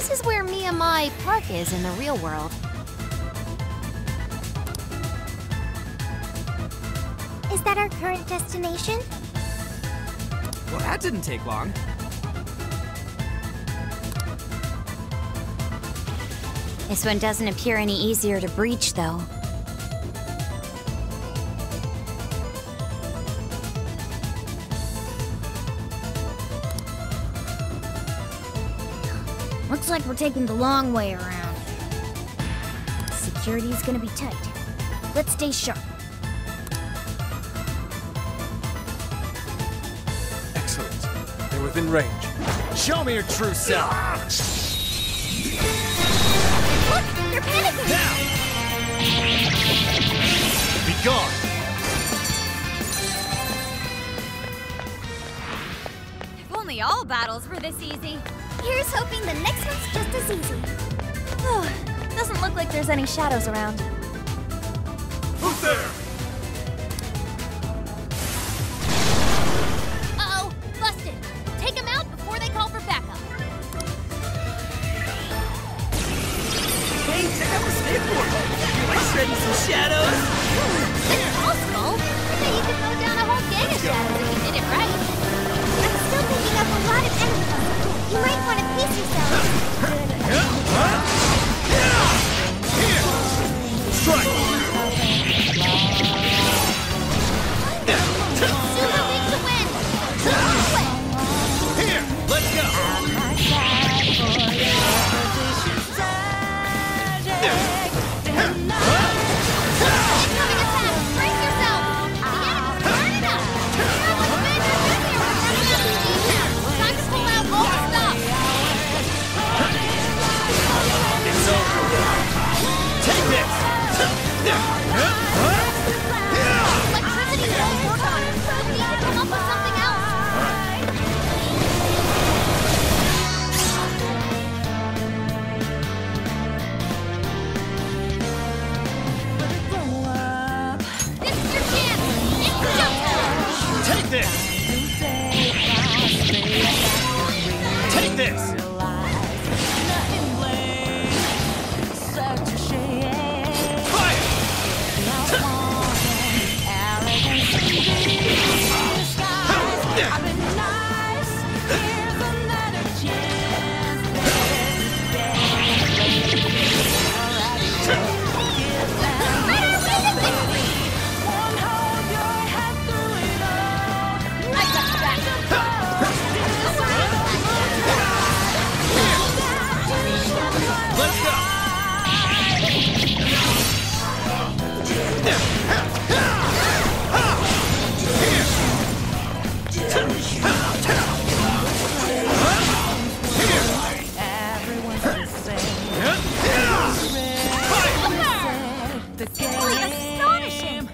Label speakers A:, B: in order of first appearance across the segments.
A: This is where my park is in the real world.
B: Is that our current destination?
C: Well, that didn't take long.
A: This one doesn't appear any easier to breach, though.
B: Looks like we're taking the long way around. Security's gonna be tight. Let's stay sharp.
D: Excellent. They're within range. Show me your true self.
B: Look! They're panicking!
D: Now! Be gone!
A: If only all battles were this easy.
B: Here's hoping the next one's just as easy.
A: Doesn't look like there's any shadows around.
D: Who's there?
A: Uh-oh! Busted! Take them out before they call for backup.
C: Hey, check out the skateboard! You like shredding some shadows?
A: It's possible. I bet you could throw down a whole gang of shadows if you did it right.
B: I'm still picking up a lot of enemies. You might want to pace yourself.
D: Strike!
A: Super weak to win!
D: Here! Let's go!
A: Incoming attack! Brace yourself! The enemy's burning up! How much faster is here? We're running out of steam here! Time to pull out all the stuff!
D: It's over. Take this!
A: Electricity won't work on it! We need to come up with something else! This is your chance! It's showtime!
D: Take this! Take this!
A: Astonishing!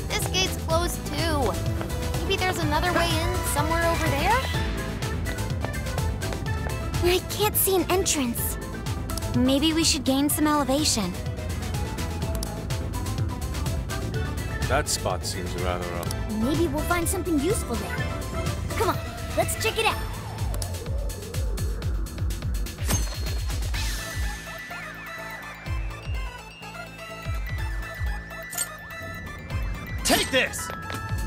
A: This gate's closed too. Maybe there's another way in somewhere over there?
B: I can't see an entrance.
A: Maybe we should gain some elevation.
D: That spot seems rather up.
B: Maybe we'll find something useful there. Come on, let's check it out.
D: Take this!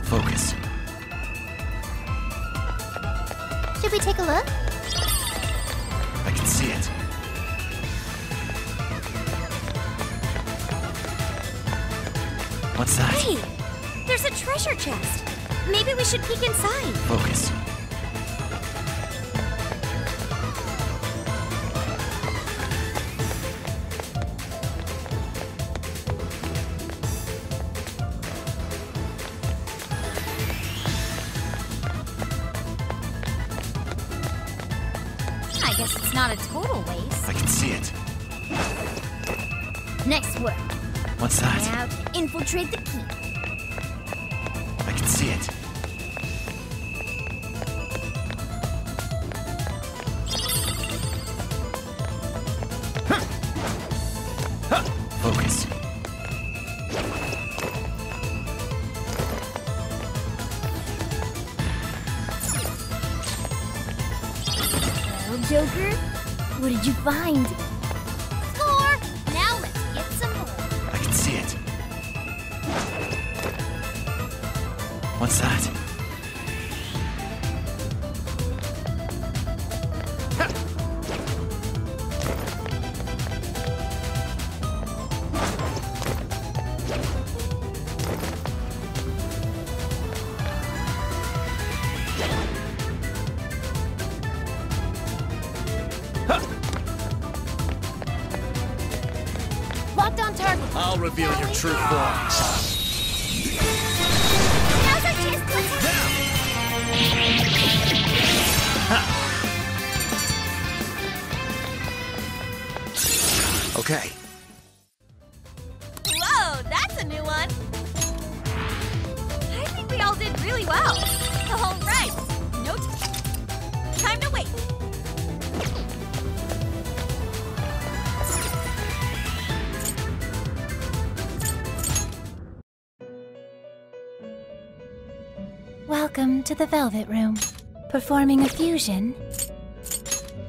E: Focus.
B: Should we take a look?
E: I can see it. What's that?
A: Hey! There's a treasure chest. Maybe we should peek inside.
E: Focus.
A: I guess it's not a total waste.
E: I can see it.
B: Next work.
E: What's that?
B: Now to infiltrate the keep.
E: I can see it.
B: did you find?
A: Score! Now let's get some more.
E: I can see it. What's that?
A: Locked on target.
D: I'll reveal your true form.
B: Now's our chance to attack!
D: Okay.
A: Whoa, that's a new one. I think we all did really well. All right. No time to wait.
B: Welcome to the Velvet Room. Performing a fusion?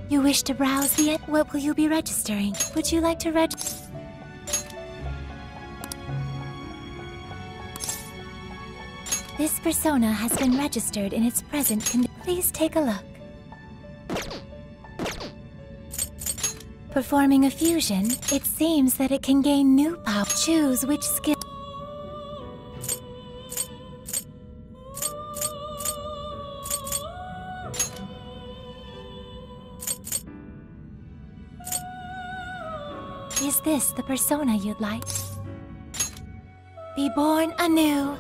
B: You wish to browse the... What will you be registering? Would you like to This persona has been registered in its present condition. Please take a look. Performing a fusion, it seems that it can gain new power. Choose which skill. Is this the persona you'd like? Be born anew.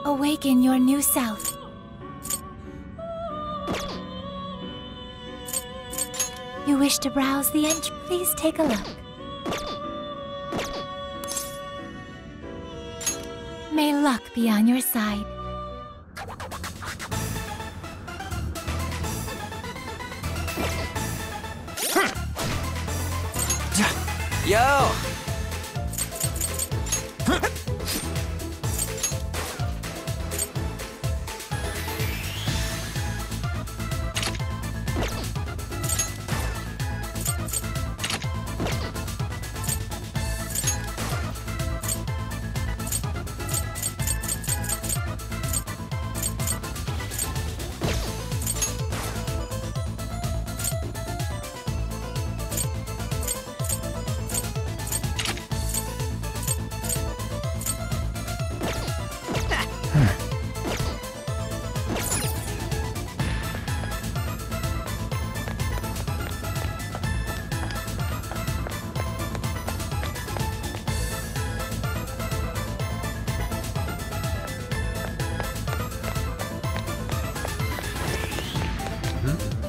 B: Awaken your new self. You wish to browse the entry? Please take a look. May luck be on your side.
C: Yo!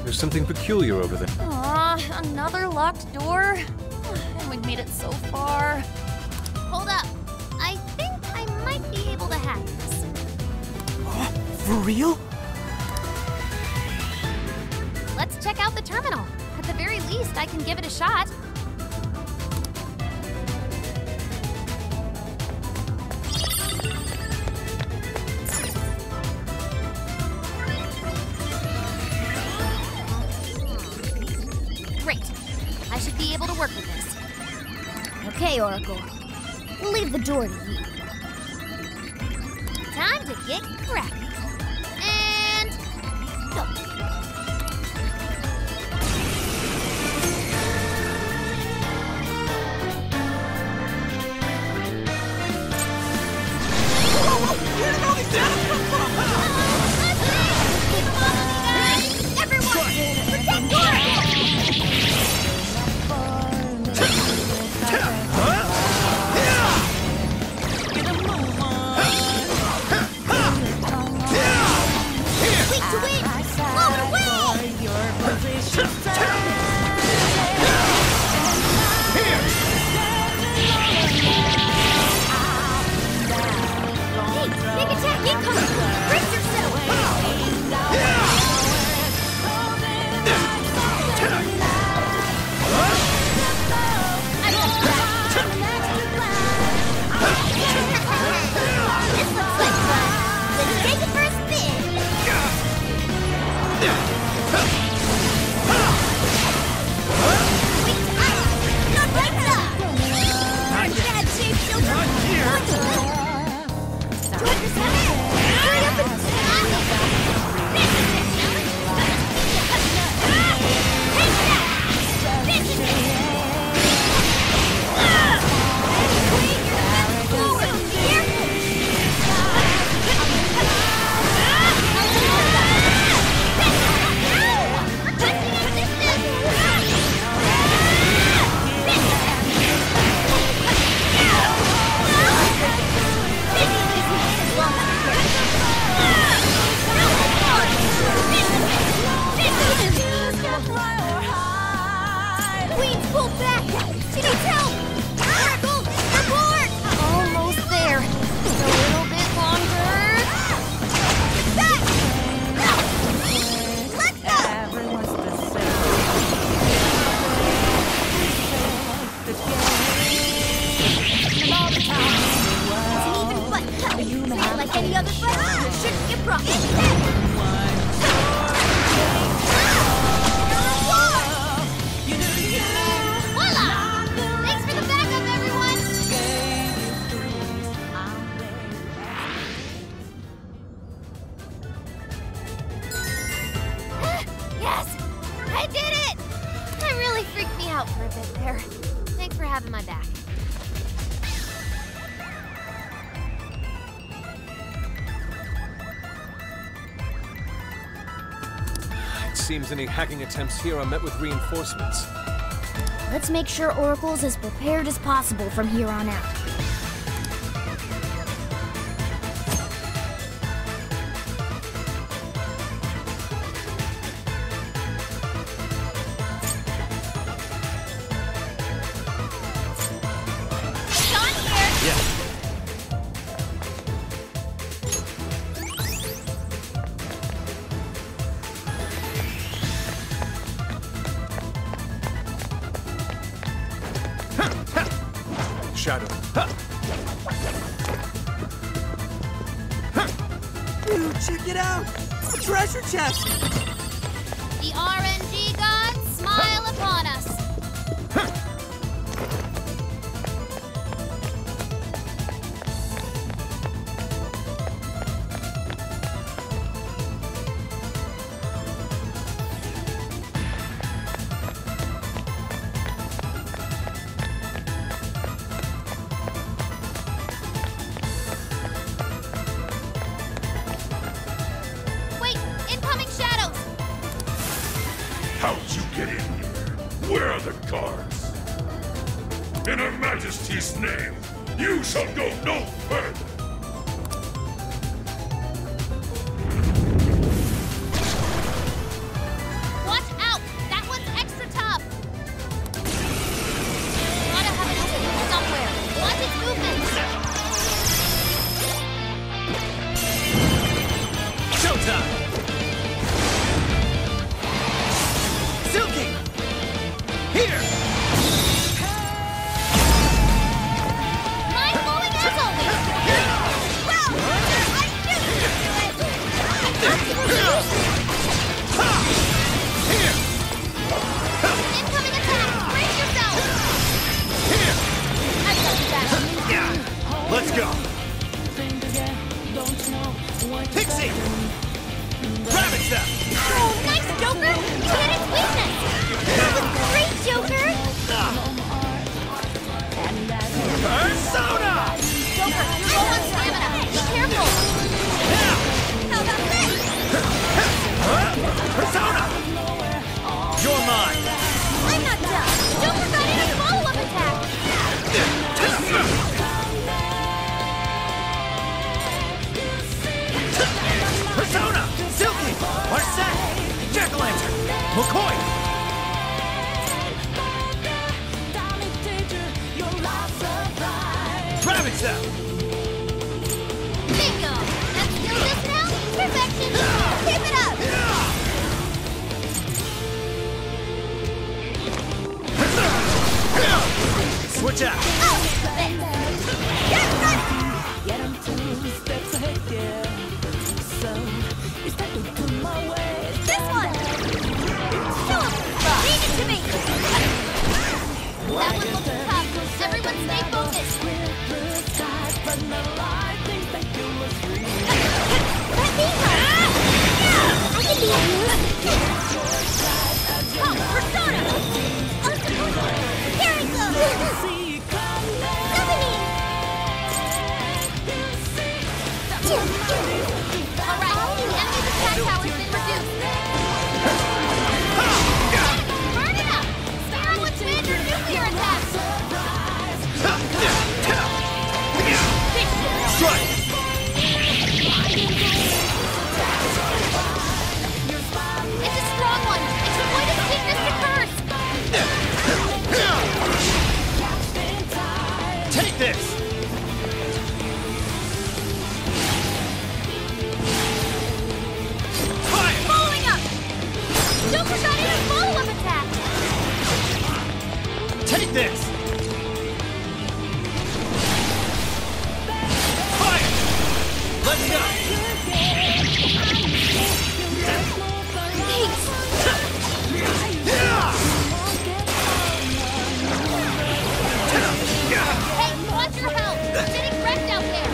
D: There's something peculiar over there.
A: Aw, another locked door? And we've made it so far. Hold up. I think I might be able to hack this.
C: For real?
A: Let's check out the terminal. At the very least, I can give it a shot. Great. I should be able to work with this.
B: Okay, Oracle. We'll leave the door to you.
A: Time to get cracking. And go. Incoming! Brace yourself! I love that! This looks like fun! Let's take it for a spin! Not right up! Not bad shape, Joker! Not here! Joker's head! Hurry up and snap! This is it, challenge! Take that! This is it! Wait, your defense forward! Careful! Protecting our distance! Queen's pulled back! She needs help! Oracle, report! Almost there. Just a little bit longer. Back! Let's go! It's an even fight. Not like any other fight. Shouldn't get brought in. Voila! Thanks for the backup, everyone! Yes! I did it! That really freaked me out for a bit there. Thanks for having my back.
D: It seems any hacking attempts here are met with reinforcements.
A: Let's make sure Oracle's as prepared as possible from here on out. Sean here!
D: Yeah. Shadow.
C: Dude, check it out! A treasure chest!
A: The RNG gods smile upon us. Wait, incoming shadows!
F: How'd you get in here? Where are the guards? In Her Majesty's name, you shall go no further!
A: Watch out! That one's extra tough! Gotta have an opening somewhere. Watch its movements!
C: Showtime! Silky! Here!
A: Mind-blowing as always! Well, I knew you could do it!
C: Here!
A: Incoming attack! Brace yourself! I got you back.
C: Let's go! Pixie! Rabbit step!
A: Oh, nice, Joker! You hit its weakness! That was great, Joker!
C: Persona!
A: Joker, you're low on stamina. Be careful!
C: Now!
A: How about this?
C: Persona! You're mine!
A: I'm not done. Joker got in a follow-up attack.
C: Persona! Silky! Arsene! Jack-o'-lantern! McCoy! Rabbit step!
A: Bingo! That's Alright, the enemy's attack power's been reduced. Burn it up! Scare 'em with major nuclear attacks!
D: Strike!
A: It's a strong one! It's a point of weakness to curse!
D: Take this! Fire!
A: Following up! Don't forget a follow-up attack!
D: Take this! Fire! Let's go!
A: Mace! Hey, watch your health! You're getting wrecked out there!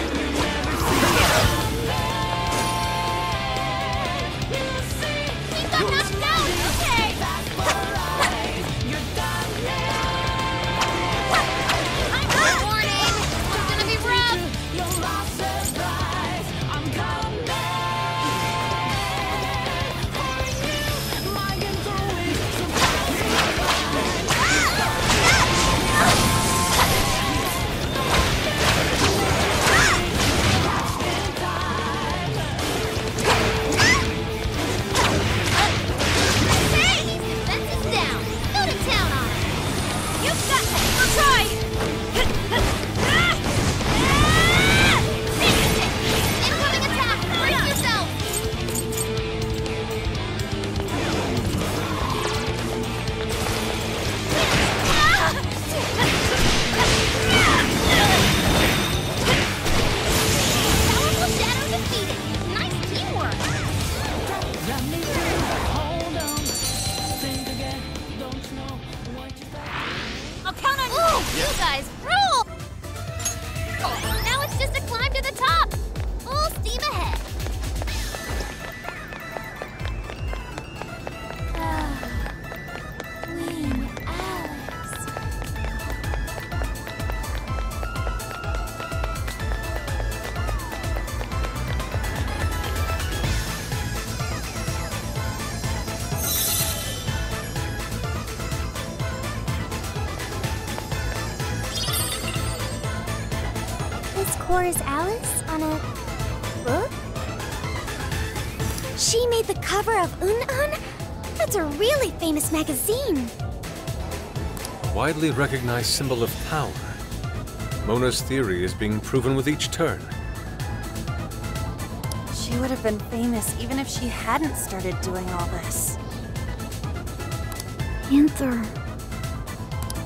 A: He got knocked down! Okay! Warning! It's gonna be rough! Hey! Defense is down! Go to town on it! You've got this! I'll try! Incoming attack! Brace yourself! Powerful shadow defeated! Nice teamwork! I'll count on you! You guys rule! Now it's just a climb to the top! Full steam ahead!
B: Queen Alice. This core is Alice on a book? She made the cover of Un-Un? That's a really famous magazine.
D: Widely recognized symbol of power. Mona's theory is being proven with each turn.
B: She would have been famous even if she hadn't started doing all this. Panther.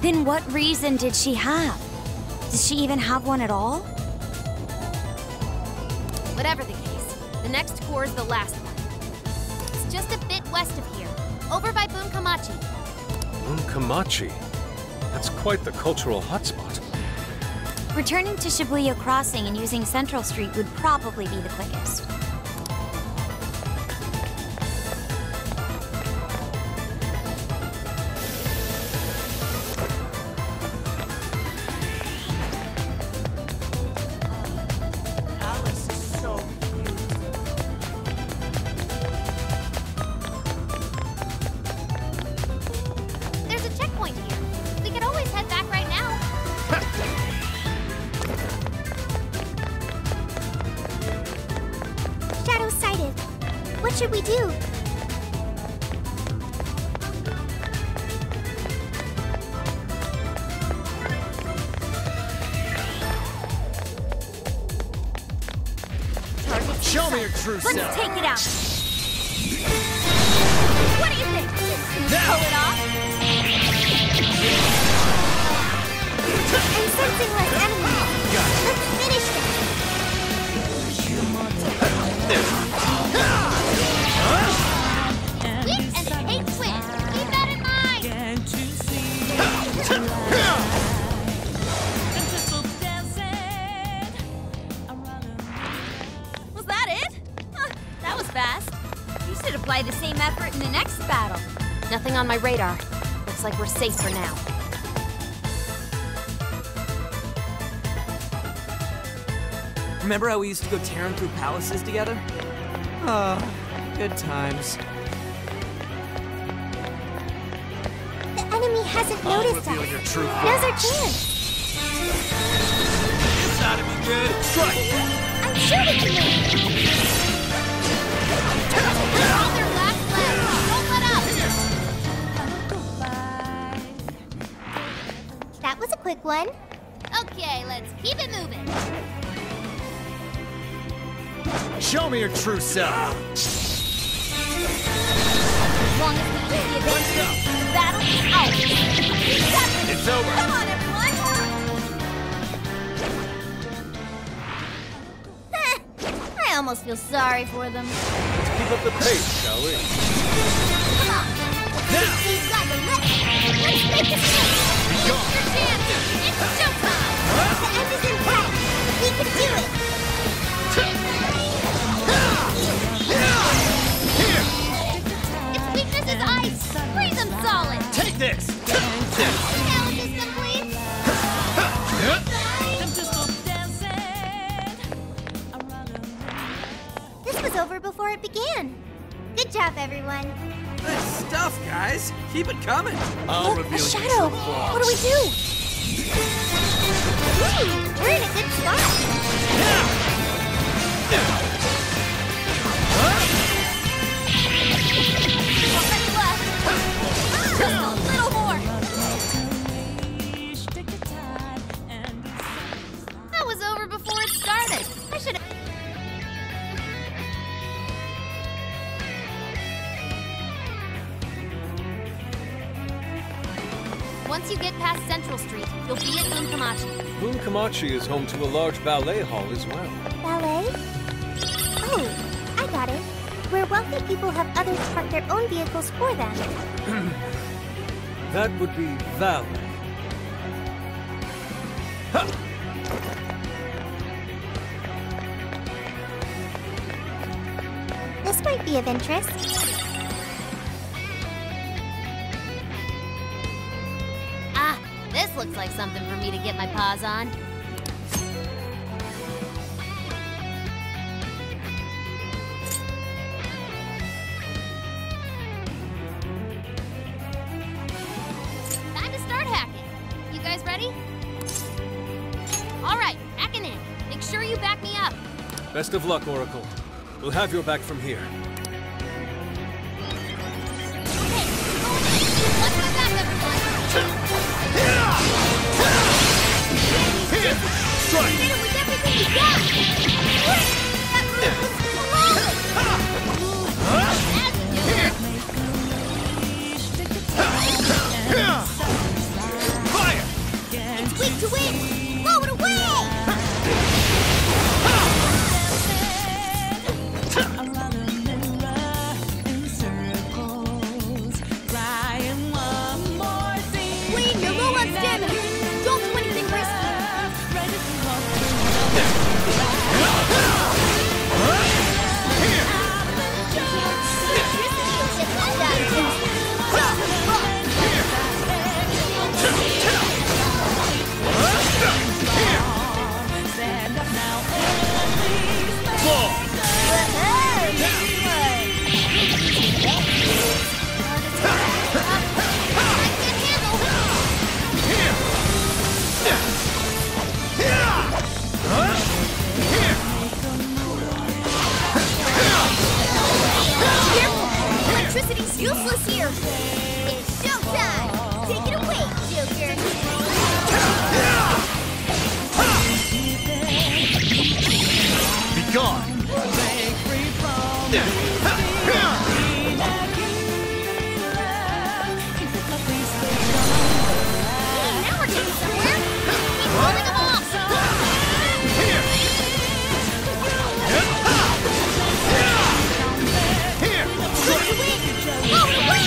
G: Then what reason did she have? Does she even have one at all?
A: Whatever the case, the next core is the last one. It's just a bit west of here, over by Bunkamachi.
D: Bunkamachi? That's quite the cultural hotspot.
G: Returning to Shibuya Crossing and using Central Street would probably be the quickest.
A: There's a checkpoint here. We could always head back right now.
B: Shadow sighted. What should we do?
D: Show me your true
G: Let's
D: self!
G: take it out!
A: What do you think?
D: Now!
A: Pull it off?
B: I'm sensing less enemies. Let's finish this.
A: Win and hate win. Keep that in mind.
G: Was that it? Huh, that was fast. You should apply the same effort in the next battle.
A: Nothing on my radar. Looks like we're safe for now.
C: Remember how we used to go tearing through palaces together? Oh, good times.
A: The enemy hasn't noticed
E: reveal
A: us.
E: your true
A: Now's our chance.
C: This ought to be good.
E: Strike!
A: I'm sure we can win.
G: On their last leg. Don't let up.
A: That was a quick one.
G: Okay, let's keep it moving.
E: Show me your true self!
G: As long as we keep the advantage, the battle is ours. We got this.
E: It's over!
G: Come on, everyone! I almost feel sorry for them.
D: Let's keep up the pace, shall we?
G: Come on.
E: Now!
G: These guys are lit. Let's make this quick. Here's your chance. It's showtime.
A: The end is in sight. We can do it.
G: Its weakness is ice. Freeze them solid.
E: Take this!
G: Challenge is complete.
A: This was over before it began. Good job, everyone.
C: Good stuff, guys. Keep it coming.
E: I'll
A: Look,
E: reveal
A: a
E: your
A: shadow.
E: true form.
A: What do we do? Ooh, we're in a good spot.
G: Already left. Just a little more. That was over before it started. I should have. Once you get past Central Street, you'll be at Bunkamachi.
D: Bunkamachi is home to a large ballet hall as well.
A: Ballet? Oh, I got it. Where wealthy people have others park their own vehicles for them.
D: That would be valet.
A: This might be of interest.
G: Ah, this looks like something for me to get my paws on. Time to start hacking. You guys ready? All right, hacking in. Make sure you back me up.
D: Best of luck, Oracle. We'll have your back from here.
G: Okay, going in. Watch my back, everyone.
E: Strike!
G: Hit it with everything you got. That move was flawless. As
E: Fire!
G: it's weak to win. Blow it away. Queen, you're low on stamina. Don't do anything risky. Electricity's useless here. It's showtime. Take it away, Joker.
E: Be gone!
G: Hey, now we're getting somewhere. Keep holding them off. Switch to win. Blow it away.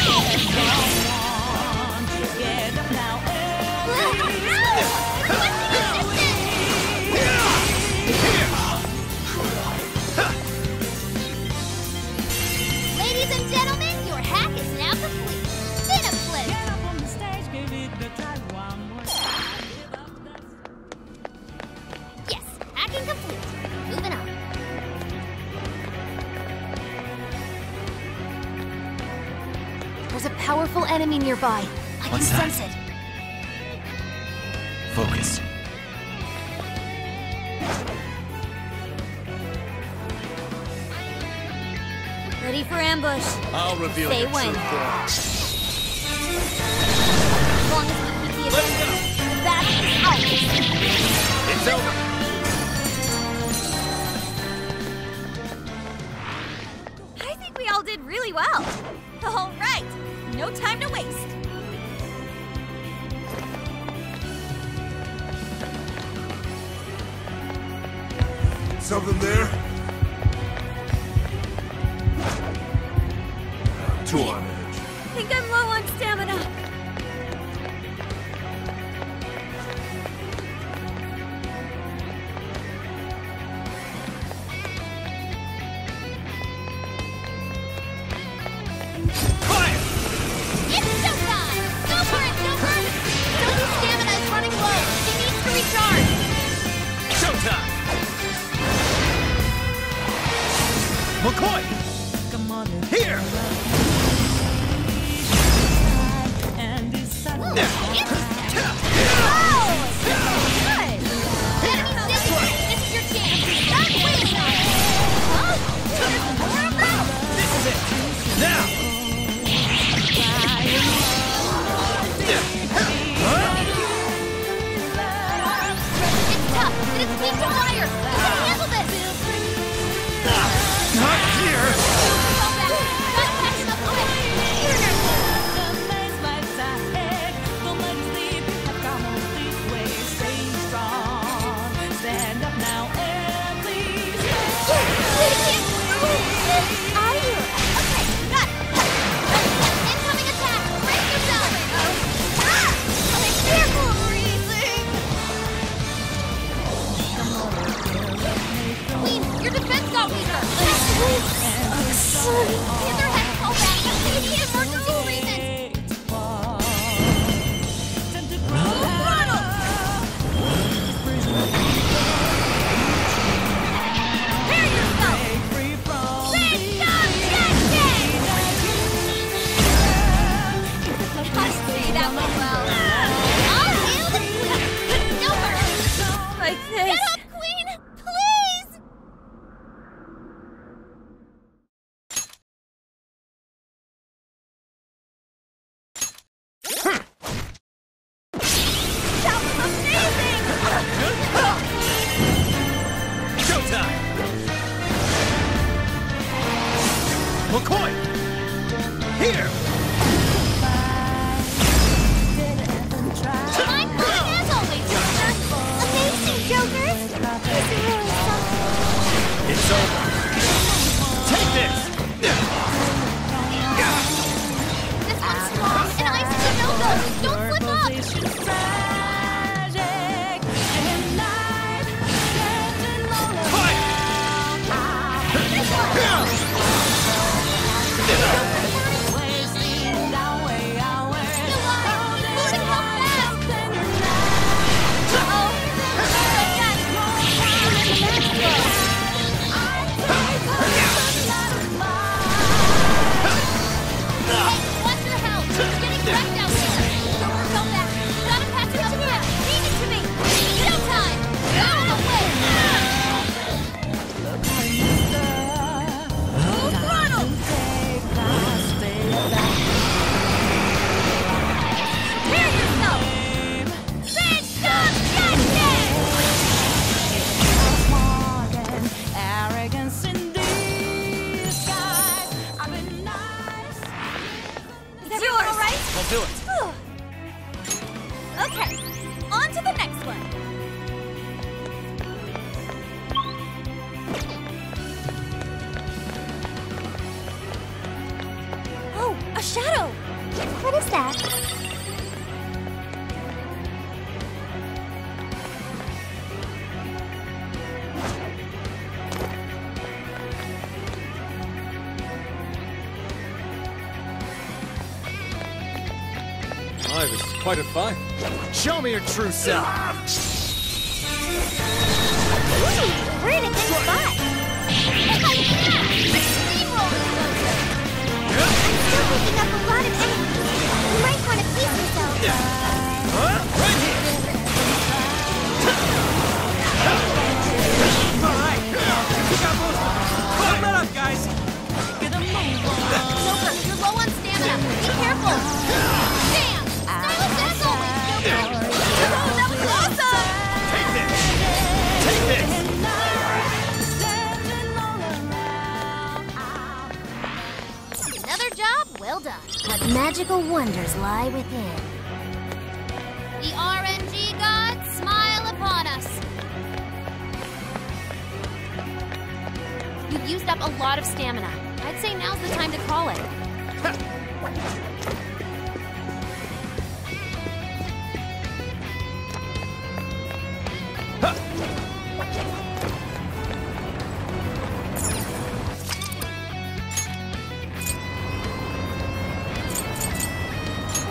A: powerful enemy nearby. I
E: What's
A: can
E: that?
A: sense it.
E: Focus.
G: Ready for ambush.
E: I'll reveal
G: Say
E: your
G: when.
E: true form.
G: As long as we keep the
E: Let's
G: advantage,
E: go.
G: the battle is ours.
E: It's over.
G: I think we all did really well. All right, no time to waste.
F: Something there? Too on edge.
G: Think I'm low on stamina.
E: Fire!
A: It's showtime! Go for it, Joker! Sophie's stamina is running low. She needs to recharge.
E: Showtime! McCoy! Here! Now! Not here!
A: Your defense got weaker. Either had to call back. They need emergency treatment.
G: Prepare yourself. Big gun, I see that went well.
A: I'll handle the Silver.
G: Like
A: Get
G: this.
A: up, Queen! Please!
G: That was amazing.
E: Showtime! McCoy! Here!
A: Fine fun as always, Joker! Amazing, Joker! This is really something.
E: It's over. Take this!
A: This one's strong, and I see no-go! Don't slip up! Watch your health! It's getting wrecked out there! Joker, come back! Gotta patch it up fast! Leave it to me! Showtime! Out of the way!
G: Full throttle. Prepare yourself. Big gun, It's yours. All right?
E: I'll do it.
G: Okay, on to the next one. Oh, a shadow.
A: What is that?
D: My, this is quite a fight.
E: Show me your true self.
A: Ooh, we're in a good spot! Steamroller closer! I'm still picking up a lot of enemies. Zelda, but magical wonders lie within. The RNG gods smile upon us.
G: You've used up a lot of stamina. I'd say now's the time to call it.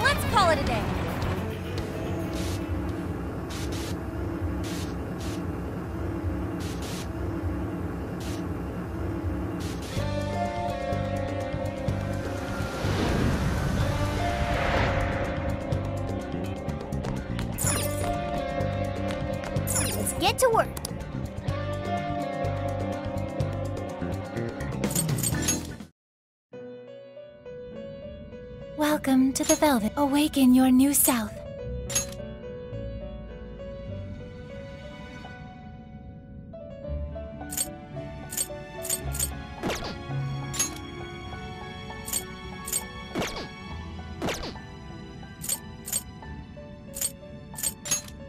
G: Let's call it a day.
A: Let's get to work.
B: Welcome to the Velvet. Awaken your new self.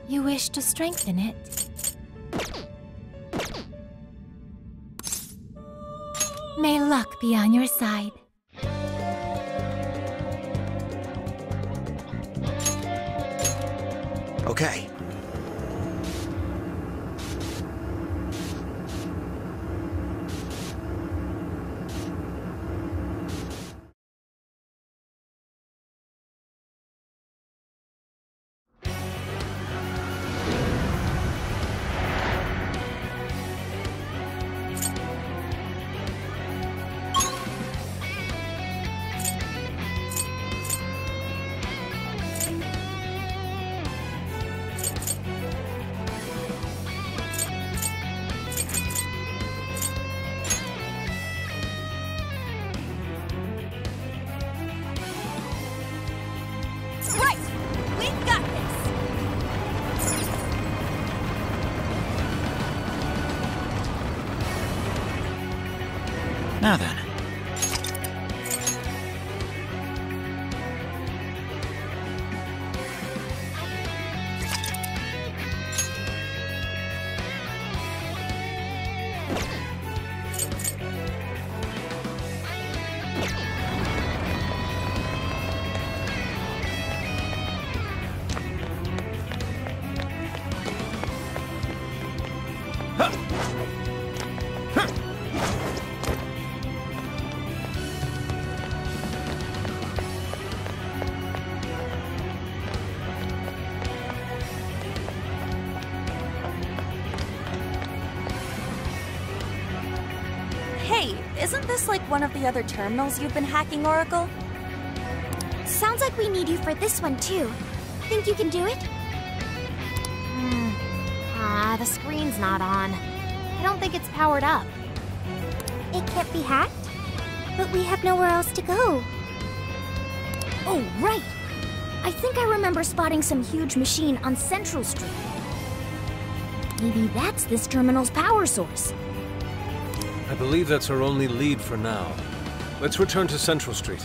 B: You wish to strengthen it? May luck be on your side.
E: Okay.
G: Right! We've got this!
E: Now then.
G: Hey, isn't this like one of the other terminals you've been hacking, Oracle?
A: Sounds like we need you for this one, too. Think you can do it? The screen's not on. I don't think it's powered up. It can't be hacked? But we have nowhere else to go. Oh, right! I think I remember spotting some huge machine on Central Street. Maybe that's this terminal's power source.
D: I believe that's our only lead for now. Let's return to Central Street.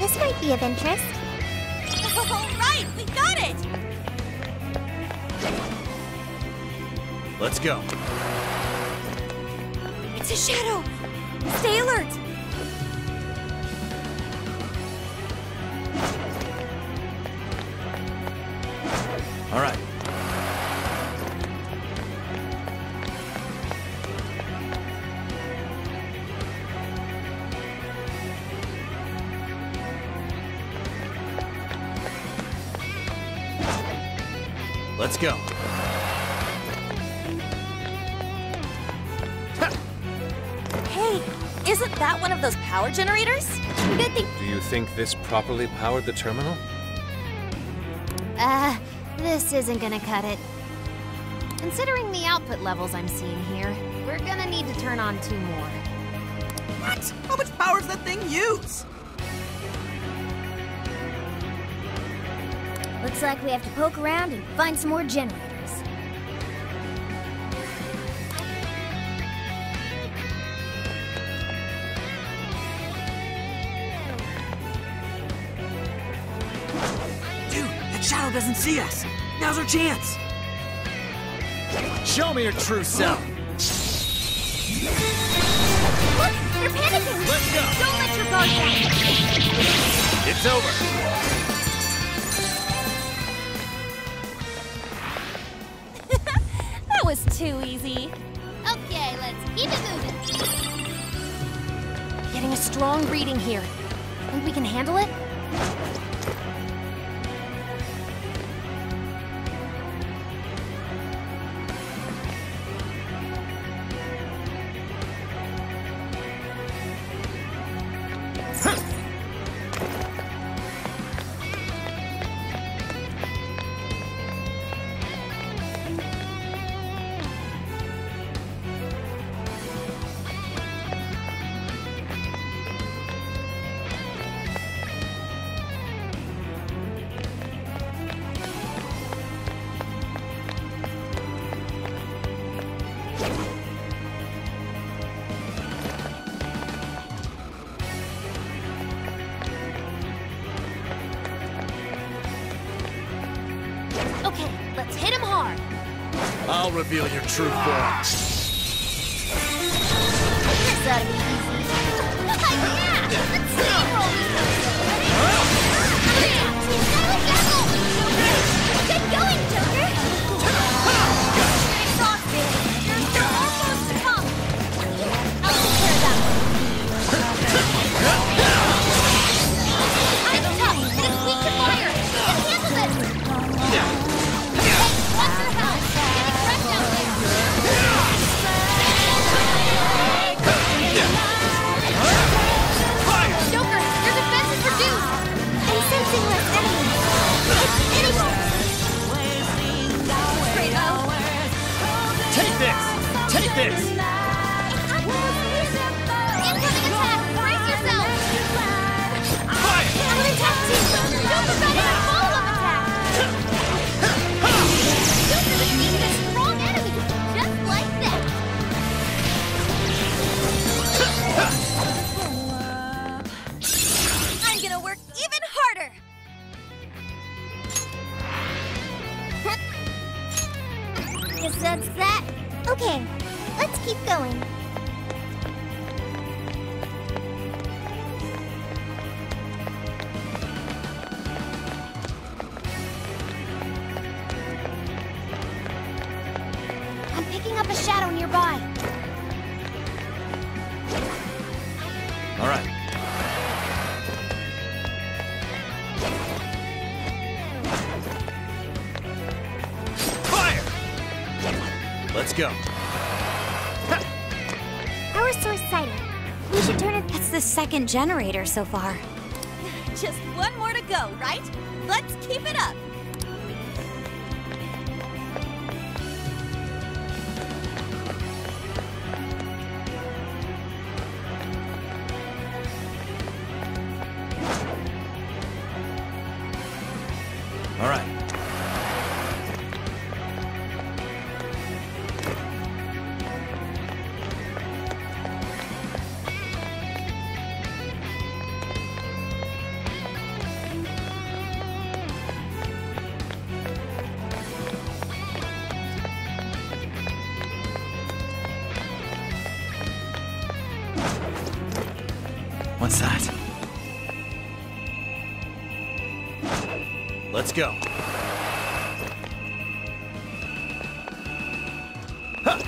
A: This might be of interest.
G: All right, we got it!
E: Let's go.
G: It's a shadow! Stay alert!
E: All right. Let's go.
G: Hey, isn't that one of those power generators?
A: Good thing.
D: Do you think this properly powered the terminal?
A: This isn't gonna cut it. Considering the output levels I'm seeing here, we're gonna need to turn on 2 more.
C: What? How much power does that thing use?
A: Looks like we have to poke around and find some more generators.
C: Dude, that shadow doesn't see us. Now's our chance.
E: Show me your true self.
A: Look! They're panicking!
E: Let's go.
A: Don't let your guard down!
E: It's over.
G: That was too easy.
A: Okay, let's keep it moving. Getting a strong reading here. Think we can handle it? Okay, let's hit him hard.
E: I'll reveal your true form.
A: This ought to be easy. Yeah! Let's steamroll these guys. Get going, Joker! Exhausted. You're almost pumped. I'll take care of that one. I'm tough, but it's weak to fire. You can handle this. Hey, what's your health? Getting fresh out there. Joker, your defense is reduced. I'm sensing less enemies. It's finished. Straight out.
E: Take this! Take this!
A: Incoming attack! Brace yourself!
E: Fire!
A: I'm an attack too! Don't forget my follow-up attack! Joker defeated a strong enemy! Just like that!
G: I'm gonna work even harder.
A: Guess that's that. Okay, let's keep going. I'm picking up a shadow nearby.
E: All right. Fire! Let's go.
A: Power source sighted. We should turn it.
G: That's the second generator so far. Just one more to go, right? Let's keep it up.
E: All right. What's that? Let's go. Huh.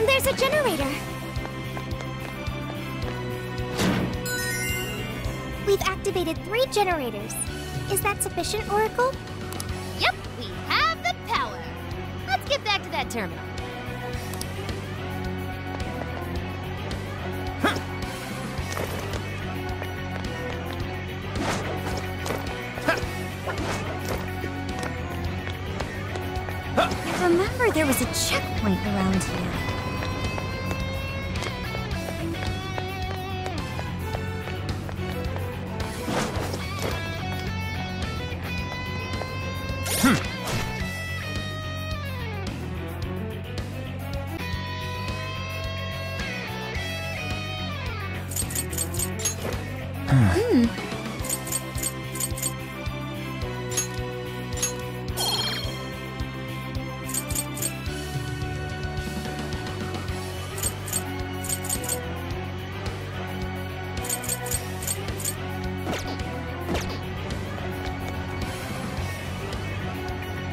A: There's a generator. We've activated 3 generators. Is that sufficient, Oracle?
G: Yep, we have the power. Let's get back to that terminal.
A: I remember there was a checkpoint around here.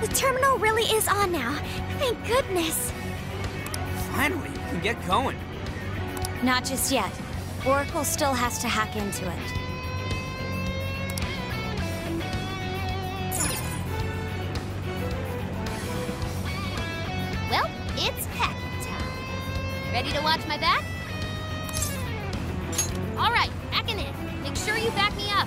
A: The terminal really is on now. Thank goodness.
C: Finally, we can get going.
G: Not just yet. Oracle still has to hack into it. Well, it's hacking time. Ready to watch my back? All right, hacking in. Make sure you back me up.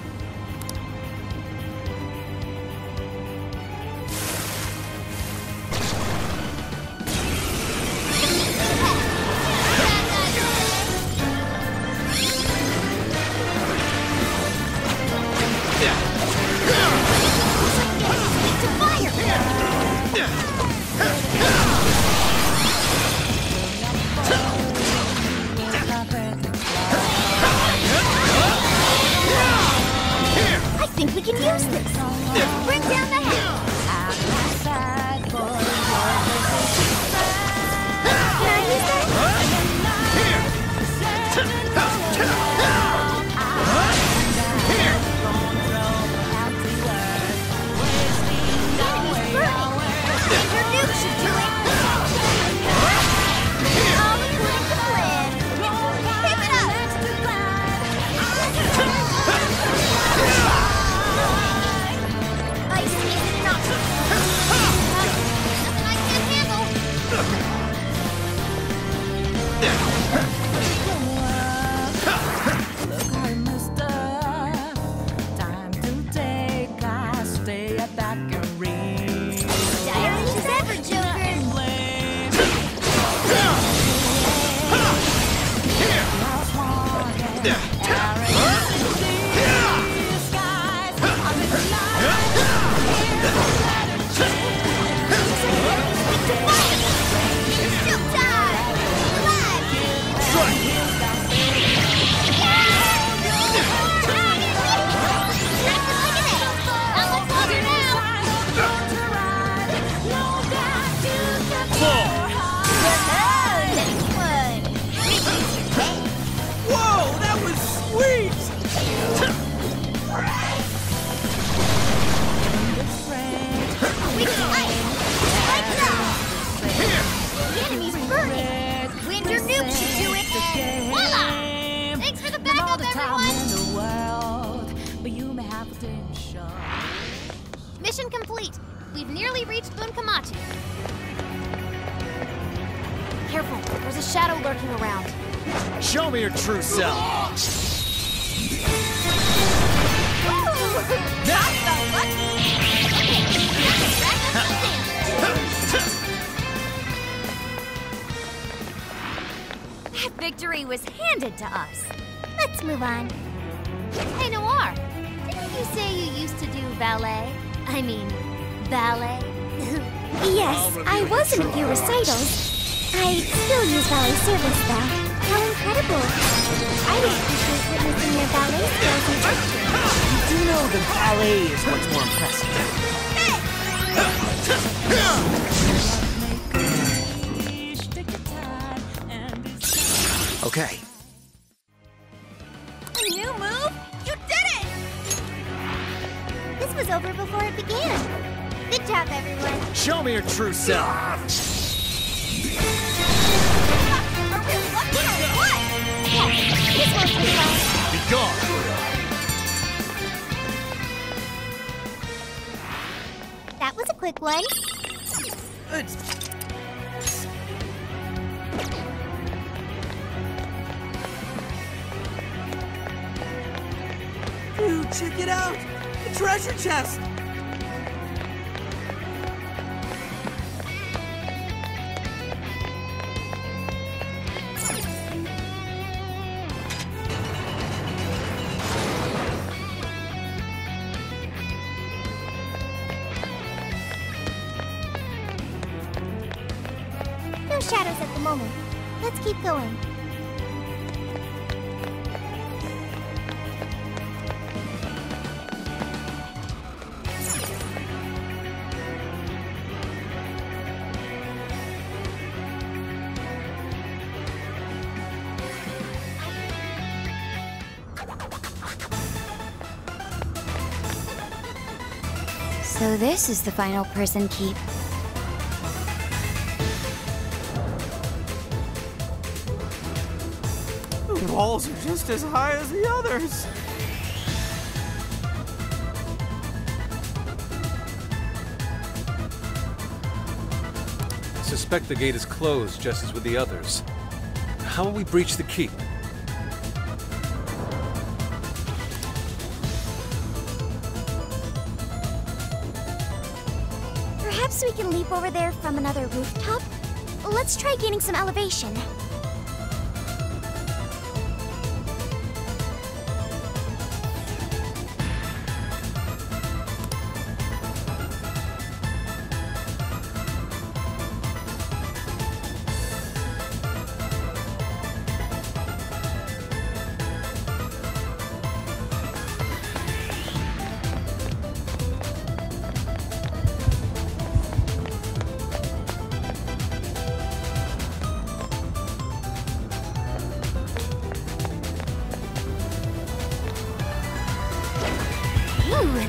A: I think we can use this. Bring down the house. Can I use that? Enemy's burning. Your nuke should do it. All according to plan. Keep it up. Ice isn't an option. Nothing I can't handle. Diary is ever, Joker. Still time.
C: Whoa, that was sweet!
A: We can ice. Like that. The enemy's burning. Winter nuke should do it.
G: Voila! Thanks for the backup, everyone! Mission complete. We've nearly reached Bunkamachi. Careful, there's a shadow lurking around.
E: Show me your true self.
G: Not so lucky! Rack up some damage. That victory was handed to us.
A: Let's move on.
G: Hey, Noir, didn't you say you used to do ballet? I mean, ballet?
A: Yes, I was in a few recitals. I still use ballet service, though. How incredible! I would appreciate witnessing your ballet skills in action.
C: You do know that ballet is much more impressive.
E: Okay.
G: A new move? You did it!
A: This was over before it began. Good job, everyone.
E: Show me your true self.
G: Are we lucky or what?
A: This won't take long.
E: Be gone.
A: quick one.
C: Dude, check it out! The treasure chest!
A: No shadows at the moment. Let's keep going.
B: So this is the final Pearson keep.
C: The walls are just as high as the others.
D: I suspect the gate is closed, just as with the others. How will we breach the keep?
A: Perhaps we can leap over there from another rooftop? Let's try gaining some elevation.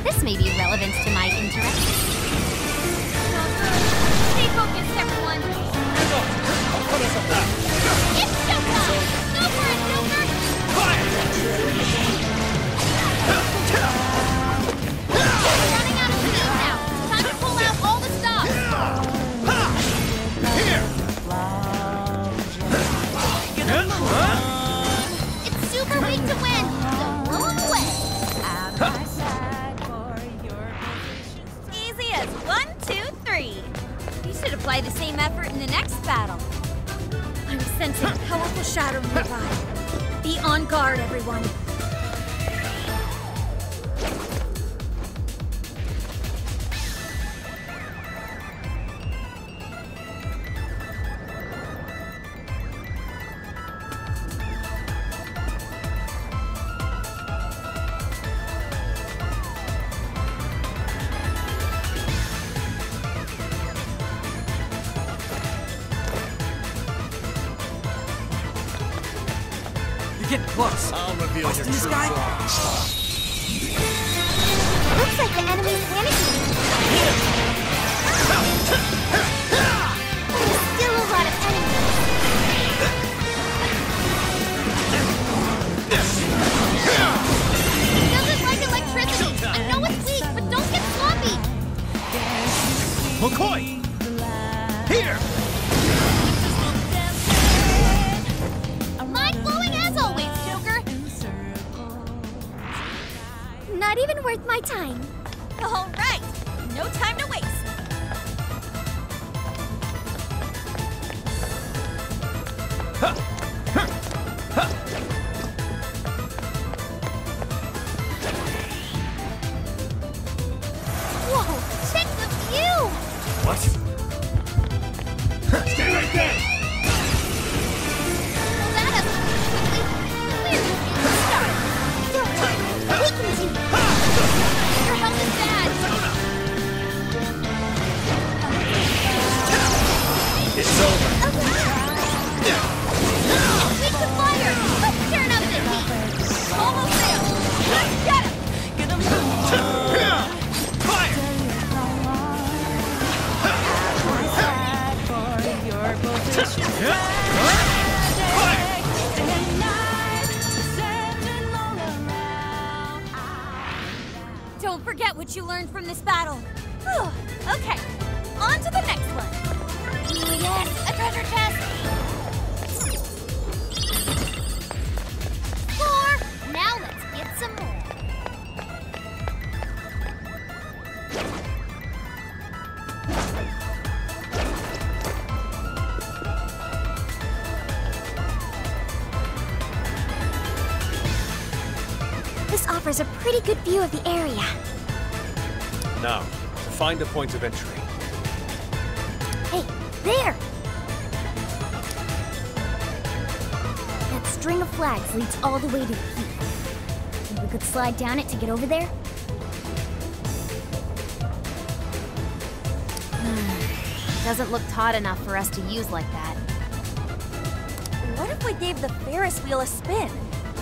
G: This may be relevant to my interests. Stay focused, everyone! It's showtime! Go for it, Joker! We're running out of steam now. Time to pull out all the stops. It's super weak to win, so blow them away. Easy as 1, 2, 3. You should apply the same effort in the next battle. I'm sensing powerful shadow nearby. Be on guard, everyone.
C: You're getting close.
E: I'll reveal your
C: Busting
E: true
C: this guy?
E: form.
A: Looks like the enemy's panicking. There's still a lot of enemies.
G: It doesn't like electricity. I know it's weak, but don't get sloppy.
E: McCoy! Here!
G: Mind-blowing as always, Joker.
A: Not even worth my time.
G: All right, no time to waste.
A: Whoa, check the view!
E: What? Stay right there!
G: Pull that up quickly. Clearly, it's start.
A: Don't worry, we can do it.
G: Your health is bad.
E: It's over.
G: Weak to fire. Let's turn up the heat. Almost there. Let's get him.
E: Fire!
G: Don't forget what you learned from this battle. Okay, to the next one.
A: Yes, a treasure chest! 4! Now let's get some more. This offers a pretty good view of the area.
D: Now, find a point of entry.
A: Hey, there! That string of flags leads all the way to the keep. Think we could slide down it to get over there? Doesn't look taut enough for us to use like that.
G: What if we gave the Ferris wheel a spin?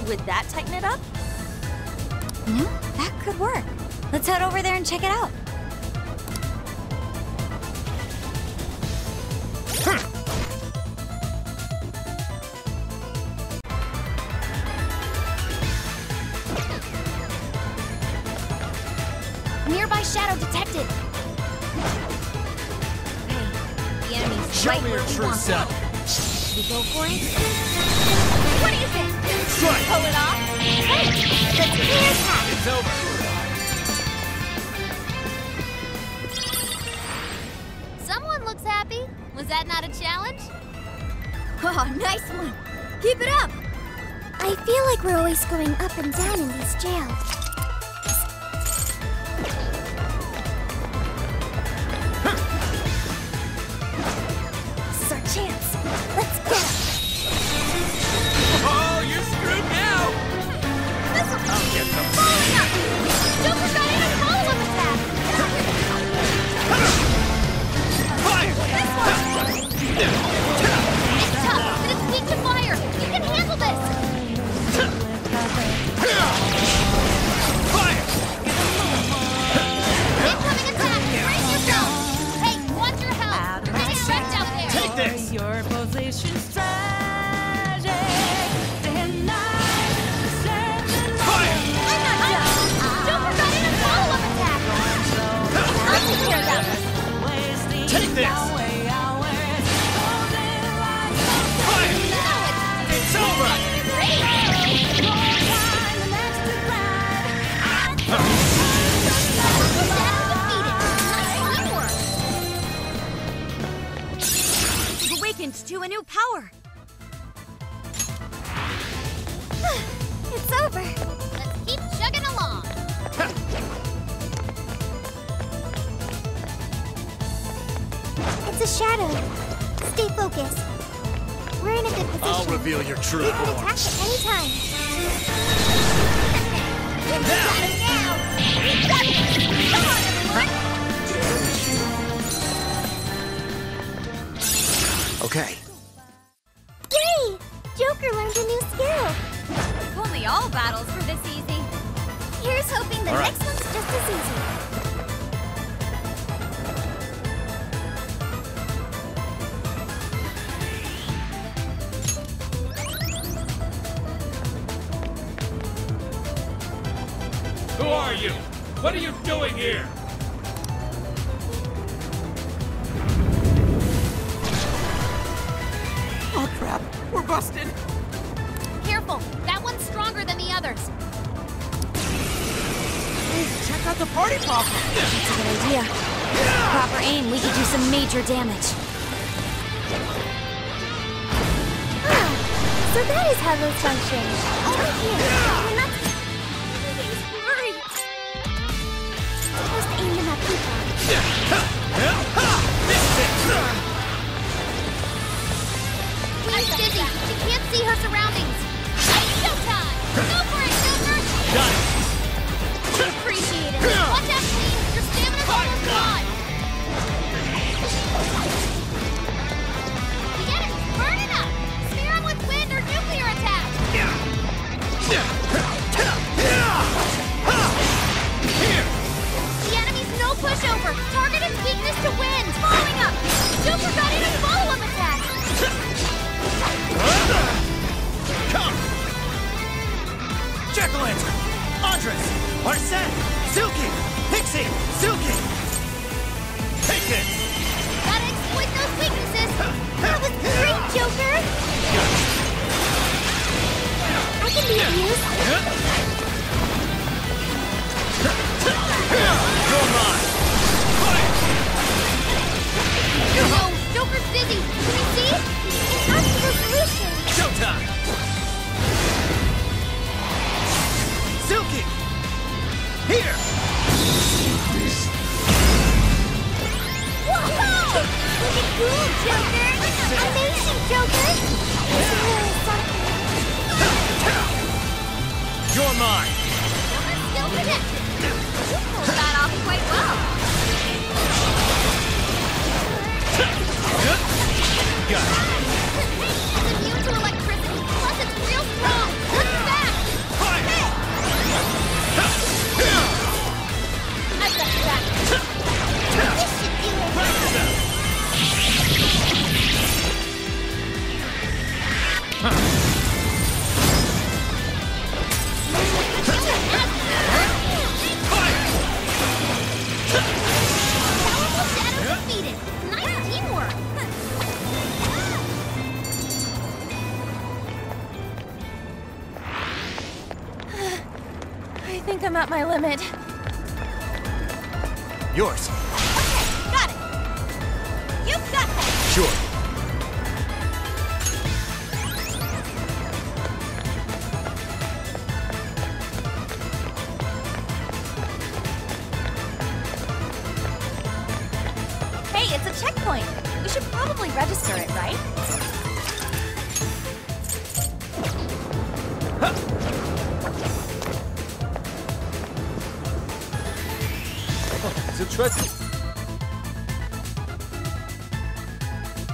G: Would that tighten it up?
A: No, that could work. Let's head over there and check it out. Nearby shadow detected.
G: Okay, the enemy's
E: Show
G: right
E: me
G: where
E: your
G: we
E: true
G: want
E: self.
G: them. Should we go for it? What do you think?
E: Strike!
G: Pull it off?
A: Hey, let's clear attack.
E: It's over.
A: Someone looks happy. Was that not a challenge?
G: Oh, nice one. Keep it up.
A: I feel like we're always going up and down in these jails. This is our chance. Let's go.
E: Oh, you're screwed now. I'll get them.
A: Don't forget to follow-up attack.
E: Fire!
A: It's tough, but it's weak to fire. You can handle this.
E: Fire!
A: Incoming attack. Brace yourself. Hey, watch your health. You're getting wrecked out there.
E: Take this!
H: Your position's tragic. Day and night,
E: Fire!
A: I'm not done. Don't forget to follow-up attack. I'll take care of that.
E: Take this! Fire! It's over!
G: You've awakened to a new power.
A: It's over. Let's keep chugging along. It's a shadow. Stay focused. We're in a good position.
E: I'll reveal your true
A: We can
E: form.
A: attack at any time.
G: Come on, everyone.
E: Okay.
A: Yay! Joker learned a new skill.
G: If only all battles were this easy.
A: Here's hoping the
E: All right.
A: next one's just as easy.
F: Who are you? What are you doing here?
C: Oh crap, we're busted.
A: Careful, that one's stronger than the others.
C: Hey, check out the party popper.
G: That's a good idea. With proper aim, we could do some major damage.
A: So that is how those function. Over here. We're not worried. Supposed to aim them at people. She's busy. She can't see her surroundings. It's showtime. Go for it, Joker.
E: Got it!
A: Appreciate it. Watch out, Queen. Your stamina's almost gone. You get it. Burn it up. Smear him with wind or nuclear attack.
E: Here!
A: The enemy's no pushover. Target its weakness to wind. Following up. Joker got in a follow-up attack.
E: Come!
A: use?
E: You're mine.
A: No, Joker's dizzy. Can you see? It has to go solution.
E: Showtime. Silky. Here.
A: Whoa! Looking cool, Joker. Amazing, Joker. This is really something.
E: You're mine.
G: Joker's still protected. You pulled that off quite well.
E: Got it.
A: It's immune to electricity. Plus, it's real strong. Look back. I've got your back. This should do it. Powerful shadow defeated. Nice teamwork.
B: I think I'm at my limit.
E: Yours.
G: Okay, got it. You've got that.
E: Sure.
B: Hey, it's a checkpoint. We should probably register it, right?
D: It's a treasure.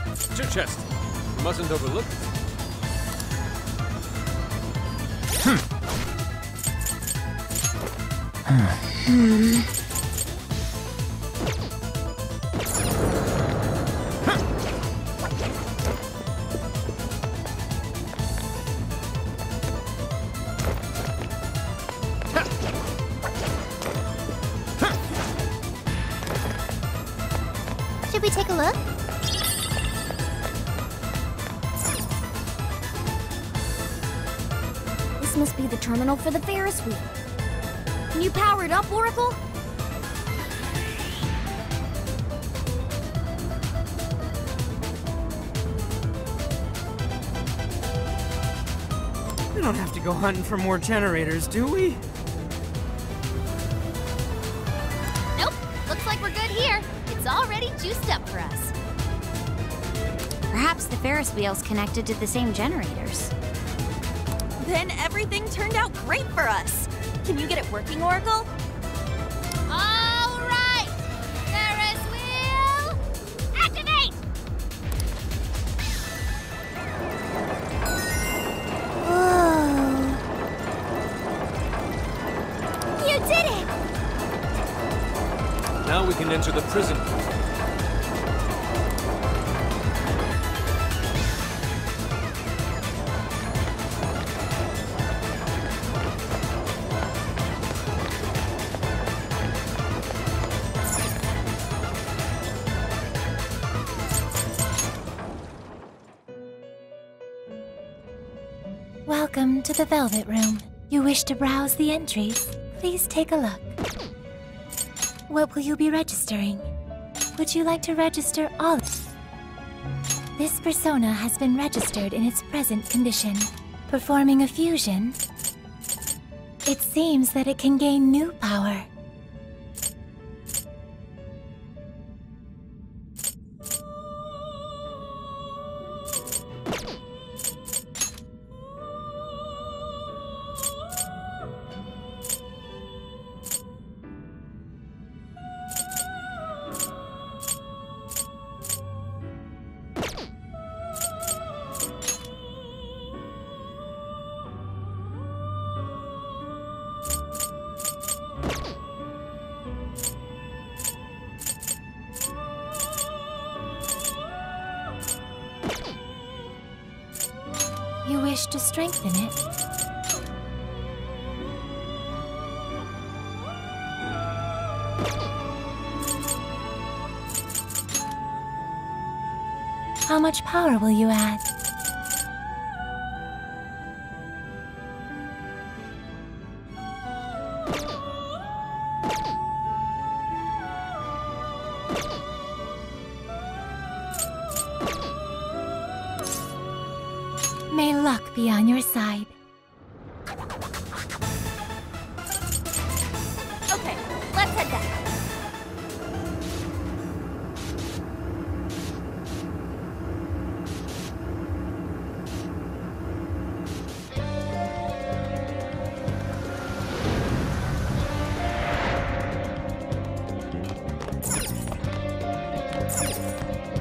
D: It's your chest. You mustn't overlook it.
A: Should we take a look? This must be the terminal for the Ferris wheel. Can you power it up, Oracle?
C: We don't have to go hunting for more generators, do we?
A: Nope. Looks like we're good here. It's already juiced up for us. Perhaps the Ferris wheel's connected to the same generators.
B: Then everything turned out great for us. Can you get it working, Oracle?
A: All right! Ferris wheel, activate! Whoa. You did it!
D: Now we can enter the prison.
B: Welcome to the Velvet Room. You wish to browse the entries? Please take a look. What will you be registering? Would you like to register all? This persona has been registered in its present condition. Performing a fusion, it seems that it can gain new power. You wish to strengthen it? How much power will you add? be on your side.
G: Okay, let's head back.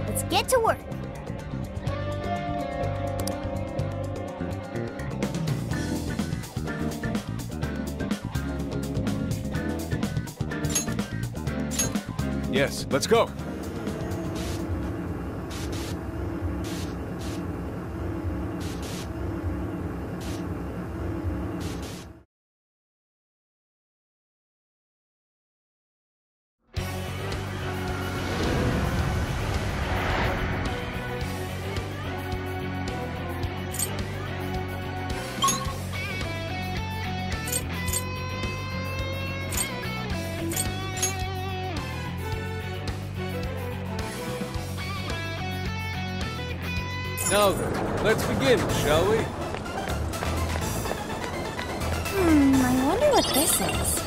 A: Let's get to work.
D: Yes, let's go. Now then, let's begin, shall we?
B: I wonder what this is.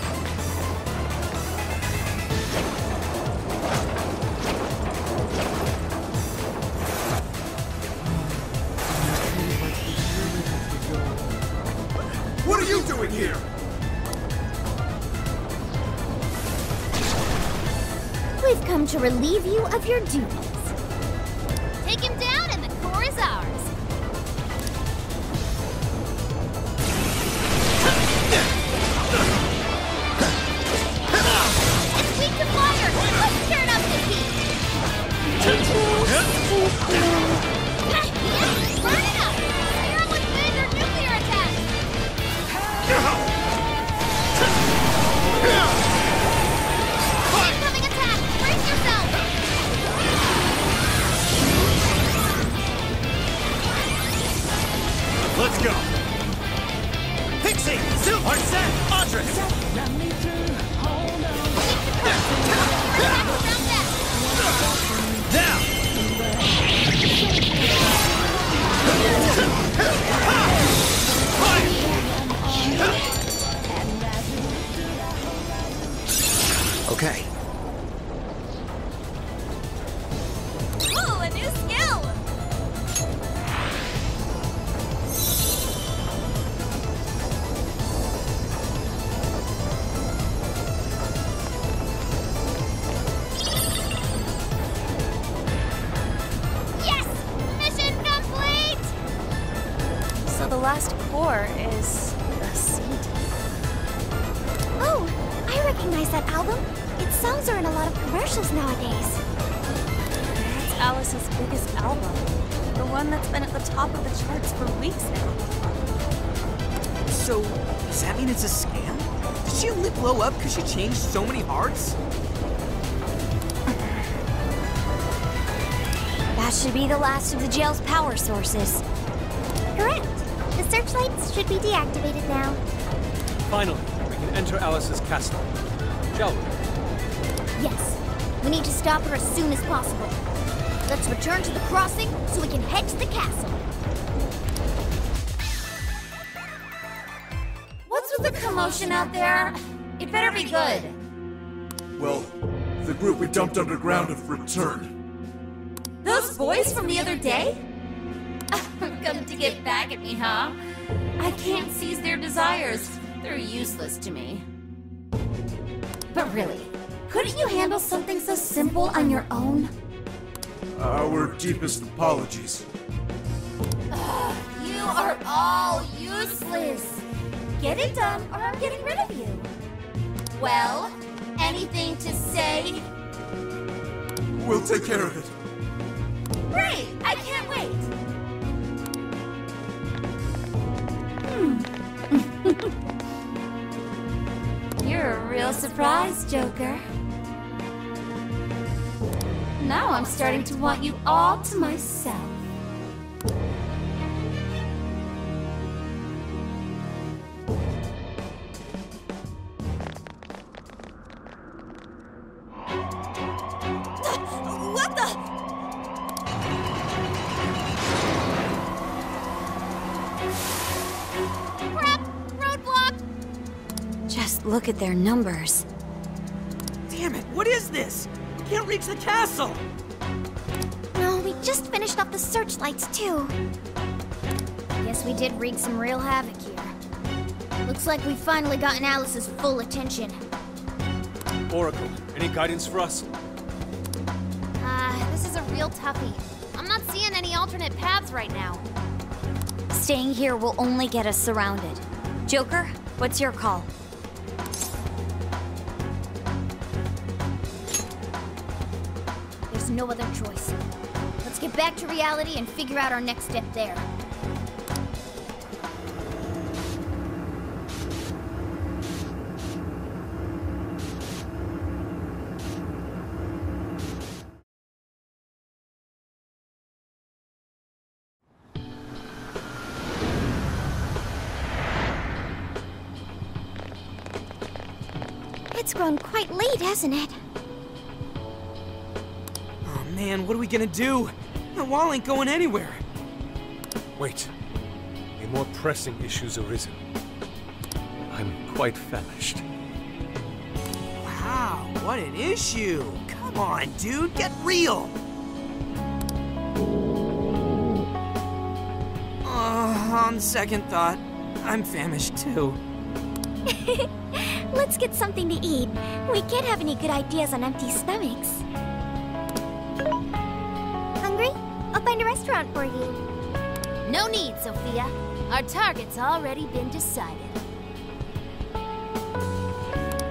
E: What are you doing here?
A: We've come to relieve you of your duties.
G: Take him down and the core is ours. It's weak to fire. Let's turn up the heat. Yes, burn it up. Scare him with wind or nuclear attack. Incoming attack. Brace yourself.
E: Let's go. Pixie, Zoom, Arsene, Andres. Now. Okay.
G: Ooh, a new skill. Yes! Mission complete!
B: So the last core is a seed.
A: Oh, I recognize that album. Its songs are in a lot of commercials nowadays.
B: That's Alice's biggest album. The one that's been at the top of the charts for weeks now.
C: So, does that mean it's a scam? Did she only blow up because she changed so many hearts?
A: That should be the last of the jail's power sources. Correct. The searchlights should be deactivated now.
D: Finally, we can enter Alice's castle. Shall we?
A: Yes. We need to stop her as soon as possible. Let's return to the crossing so we can head to the castle.
G: What's with the commotion out there? It better be good.
E: Well, the group we dumped underground have returned.
G: Those boys from the other day? Come to get back at me, huh? I can't seize their desires. They're useless to me. But really, couldn't you handle something so simple on your own?
E: Our deepest apologies.
G: You are all useless. Get it done or I'm getting rid of you. Well, anything to say?
E: We'll take care of it.
G: Great! I can't wait! You're a real surprise, Joker. Now I'm starting to want you all to myself. What the?
A: Crap! Roadblock!
G: Just look at their numbers.
C: Damn it, what is this? We can't reach the castle!
A: No, we just finished up the searchlights, too. Guess we did wreak some real havoc here. Looks like we've finally gotten Alice's full attention.
D: Oracle, any guidance for us?
A: This is a real toughie. I'm not seeing any alternate paths right now.
G: Staying here will only get us surrounded. Joker, what's your call?
A: There's no other choice. Let's get back to reality and figure out our next step there. It's grown quite late, hasn't it?
C: Oh man, what are we gonna do? The wall ain't going anywhere.
D: Wait. A more pressing issue's arisen. I'm quite famished.
C: Wow, what an issue! Come on, dude, get real! On second thought, I'm famished too.
A: Let's get something to eat. We can't have any good ideas on empty stomachs. Hungry? I'll find a restaurant for you.
I: No need, Sophia. Our target's already been decided.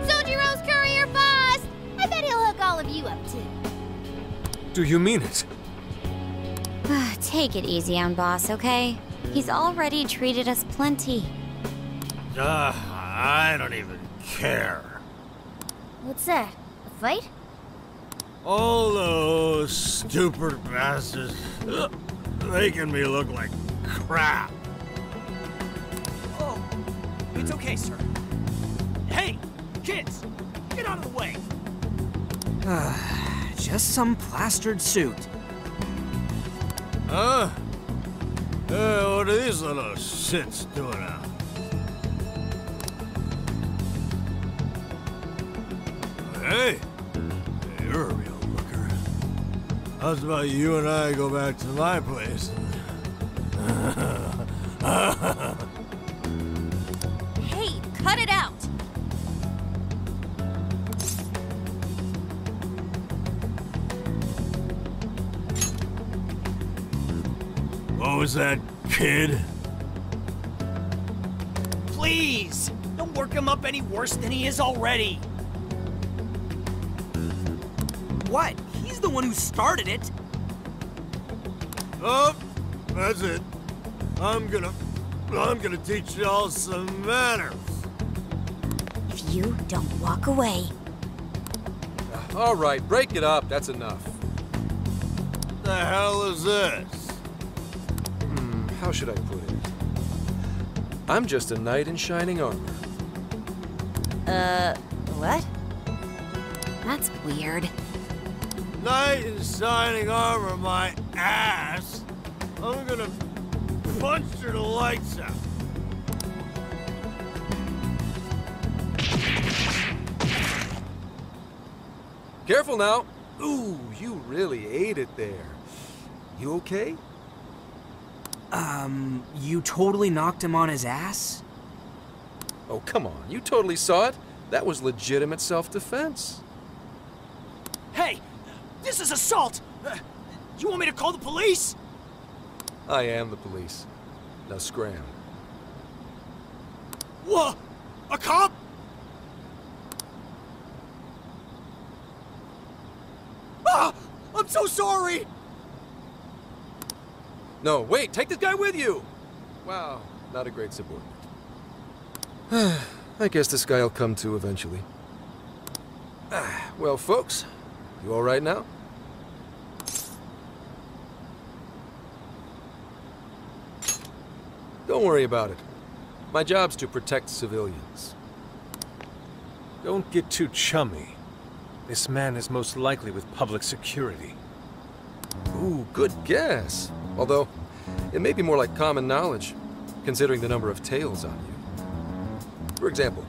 A: Sojiro's courier fast! I bet he'll hook all of you up too.
D: Do you mean it?
G: Take it easy on Boss, okay? He's already treated us plenty.
J: I don't even care.
A: What's that? A fight?
J: All those stupid bastards making me look like crap.
C: Oh, it's okay, sir. Hey, kids, get out of the way. Just some plastered suit.
J: Huh? What are these little shits doing out? Hey, you're a real looker. How's about you and I go back to my place?
I: Hey, cut it out!
J: What was that, kid?
C: Please, don't work him up any worse than he is already. What? He's the one who started it.
J: Oh, that's it. I'm gonna teach y'all some manners.
G: If you don't walk away.
D: All right, break it up. That's enough.
J: What the hell is this?
D: How should I put it? I'm just a knight in shining armor.
G: What? That's weird.
J: Knight in shining armor, my ass. I'm gonna punch your lights out.
D: Careful now. Ooh, you really ate it there. You okay?
C: You totally knocked him on his ass?
D: Oh, come on. You totally saw it. That was legitimate self-defense.
C: Hey, this is assault! You want me to call the police?
D: I am the police. Now scram.
C: What? A cop? Ah! I'm so sorry!
D: No, wait, take this guy with you! Wow, not a great subordinate. I guess this guy will come to eventually. Well, folks, you all right now? Don't worry about it. My job's to protect civilians. Don't get too chummy. This man is most likely with public security. Ooh, good guess. Although, it may be more like common knowledge. considering the number of tails on you. For example,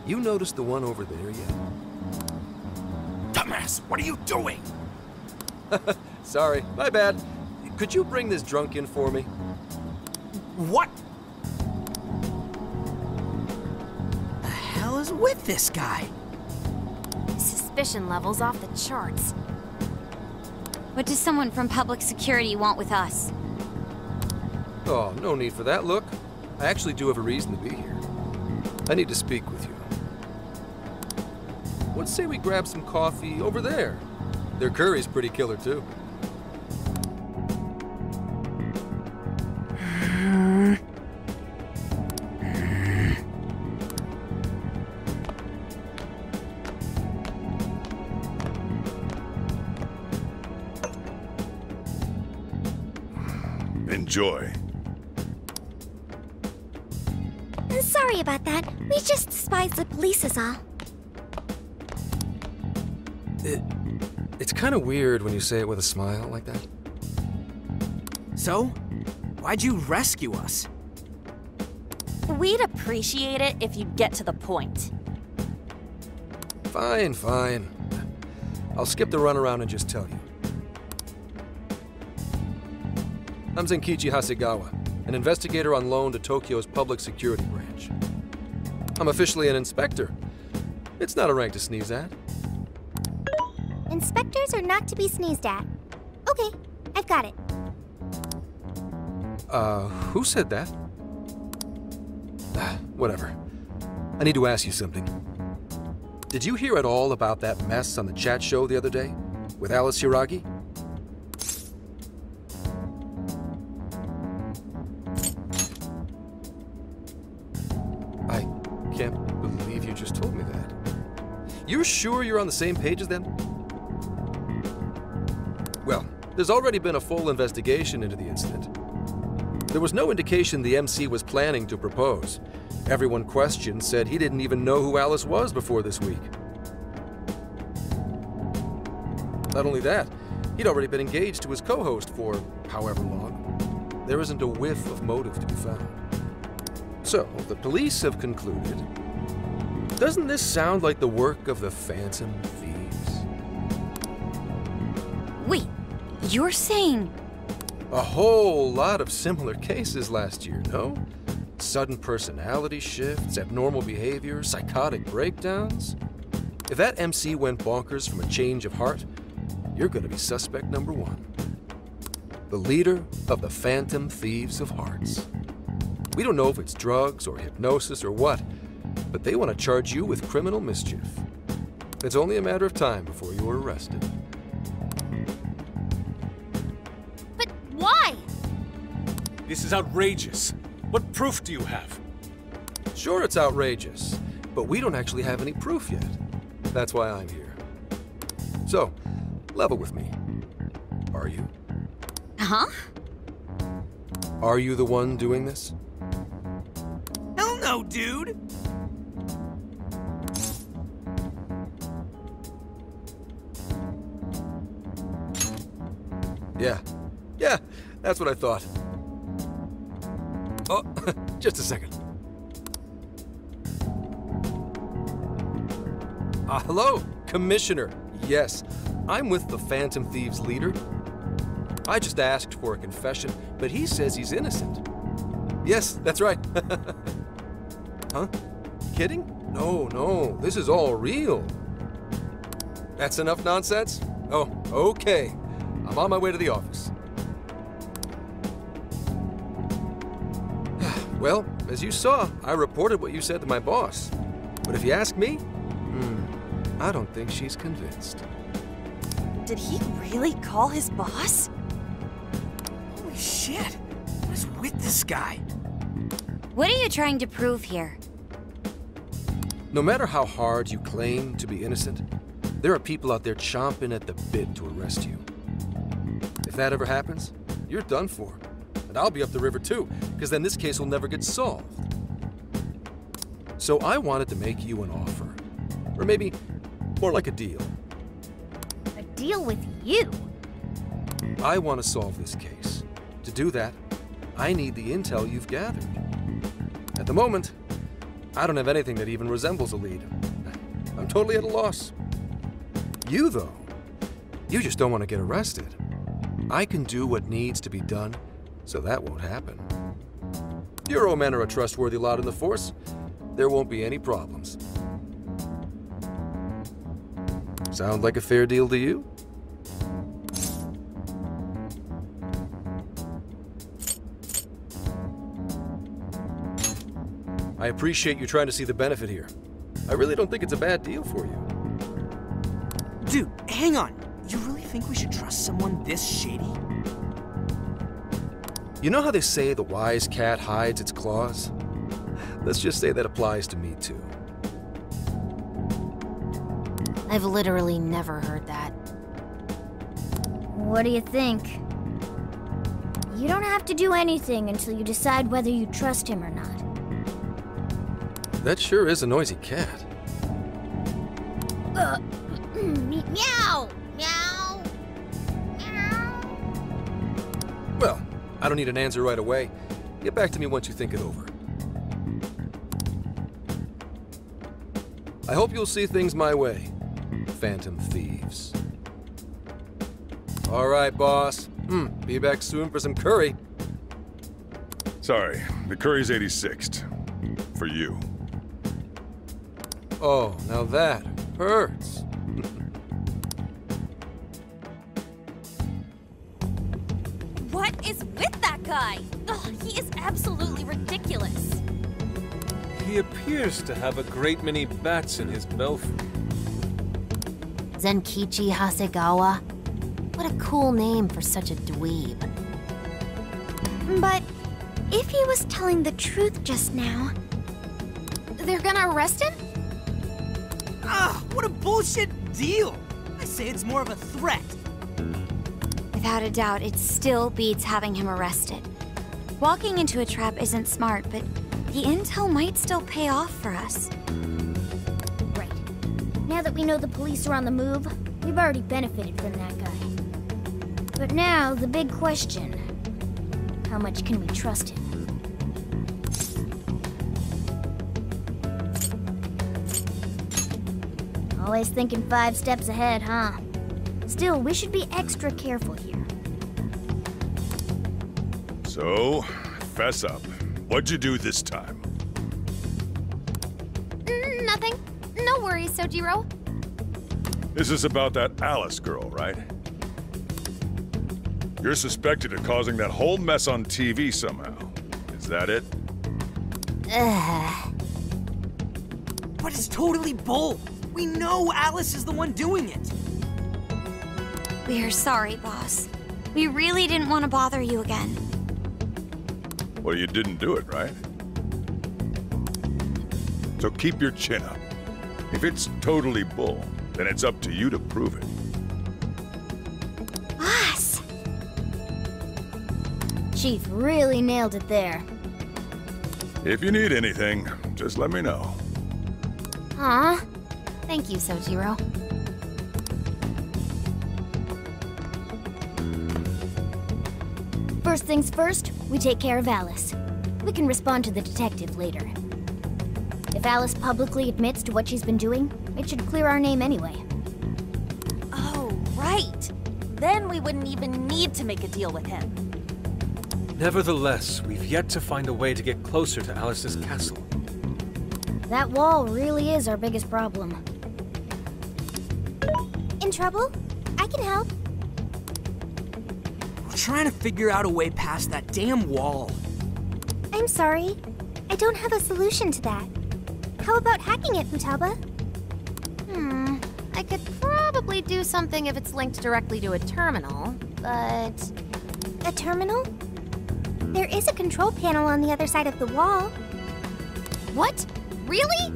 D: you noticed the one over there yet?
C: Dumbass, what are you doing?
D: Sorry, my bad. Could you bring this drunk in for me?
C: What? The hell is with this guy?
I: Suspicion levels off the charts.
G: What does someone from public security want with us?
D: Oh, no need for that. Look, I actually do have a reason to be here. I need to speak with you. Let's say we grab some coffee over there. Their curry's pretty killer, too.
F: Enjoy.
A: Sorry about that. We just despise the police is all.
D: It's kind of weird when you say it with a smile like that.
C: So, why'd you rescue us?
K: We'd appreciate it if you'd get to the point.
D: Fine, fine. I'll skip the runaround and just tell you. I'm Zenkichi Hasegawa, an investigator on loan to Tokyo's public security branch. I'm officially an inspector. It's not a rank to sneeze at.
A: Inspectors are not to be sneezed at. Okay, I've got it.
D: Who said that? Whatever. I need to ask you something. Did you hear at all about that mess on the chat show the other day with Alice Hiragi? I can't believe you just told me that. You're sure you're on the same page as them? Well, there's already been a full investigation into the incident. There was no indication the MC was planning to propose. Everyone questioned said he didn't even know who Alice was before this week. Not only that, he'd already been engaged to his co-host for however long. There isn't a whiff of motive to be found. So, the police have concluded. Doesn't this sound like the work of the Phantom Thieves?
G: Wait, you're saying...
D: A whole lot of similar cases last year, no? Sudden personality shifts, abnormal behavior, psychotic breakdowns. If that MC went bonkers from a change of heart, you're gonna be suspect number one. The leader of the Phantom Thieves of Hearts. We don't know if it's drugs or hypnosis or what, but they want to charge you with criminal mischief. It's only a matter of time before you're arrested.
I: But why?
D: This is outrageous. What proof do you have? Sure, it's outrageous, but we don't actually have any proof yet. That's why I'm here. So, level with me. Are you?
G: Huh?
D: Are you the one doing this?
C: Hell no, dude!
D: Yeah, that's what I thought. Oh, just a second. Hello, Commissioner. Yes, I'm with the Phantom Thieves leader. I just asked for a confession, but he says he's innocent. Yes, that's right. Huh? Kidding? No, this is all real. That's enough nonsense? Oh, okay. I'm on my way to the office. Well, as you saw, I reported what you said to my boss. But if you ask me, I don't think she's convinced.
K: Did he really call his boss?
C: Holy shit! What is with this guy?
G: What are you trying to prove here?
D: No matter how hard you claim to be innocent, there are people out there chomping at the bit to arrest you. If that ever happens, you're done for. And I'll be up the river too, because then this case will never get solved. So I wanted to make you an offer. Or maybe more like a deal.
I: A deal with you?
D: I want to solve this case. To do that, I need the intel you've gathered. At the moment, I don't have anything that even resembles a lead. I'm totally at a loss. You, though, you just don't want to get arrested. I can do what needs to be done, so that won't happen. Bureau men are a trustworthy lot in the force. There won't be any problems. Sound like a fair deal to you? I appreciate you trying to see the benefit here. I really don't think it's a bad deal for you.
C: Dude, hang on. You really think we should trust someone this shady?
D: You know how they say the wise cat hides its claws? Let's just say that applies to me, too.
I: I've literally never heard that.
A: What do you think? You don't have to do anything until you decide whether you trust him or not.
D: That sure is a noisy cat.
A: Meow! Meow! Meow!
D: Well, I don't need an answer right away. Get back to me once you think it over. I hope you'll see things my way, Phantom Thieves. All right, boss. Be back soon for some curry.
F: Sorry, the curry's 86th. For you.
D: Oh, now that hurts.
K: What is with that guy? Ugh, he is absolutely ridiculous.
L: He appears to have a great many bats in his belfry.
I: Zenkichi Hasegawa? What a cool name for such a dweeb.
A: But if he was telling the truth just now...
I: They're gonna arrest him?
C: Ah, what a bullshit deal! I say it's more of a threat.
M: Without a doubt, it still beats having him arrested. Walking into a trap isn't smart, but the intel might still pay off for us.
A: Right. Now that we know the police are on the move, we've already benefited from that guy. But now, the big question. How much can we trust him? Always thinking 5 steps ahead, huh? Still, we should be extra careful here.
F: So, fess up. What'd you do this time?
I: Nothing. No worries, Sojiro.
F: This is about that Alice girl, right? You're suspected of causing that whole mess on TV somehow. Is that it?
C: But it's totally bull. We know Alice is the one doing it.
M: We're sorry, boss. We really didn't want to bother you again.
F: Well, you didn't do it, right? So keep your chin up. If it's totally bull, then it's up to you to prove it.
M: Boss!
A: Chief really nailed it there.
F: If you need anything, just let me know.
I: Aw. Thank you, Sojiro.
A: First things first, we take care of Alice. We can respond to the detective later. If Alice publicly admits to what she's been doing, it should clear our name anyway.
K: Oh, right. Then we wouldn't even need to make a deal with him.
L: Nevertheless, we've yet to find a way to get closer to Alice's castle.
A: That wall really is our biggest problem. In trouble? I can help.
C: We're trying to figure out a way past that damn wall.
A: I'm sorry. I don't have a solution to that. How about hacking it, Futaba?
I: I could probably do something if it's linked directly to a terminal, but...
A: A terminal? There is a control panel on the other side of the wall.
I: What? Really?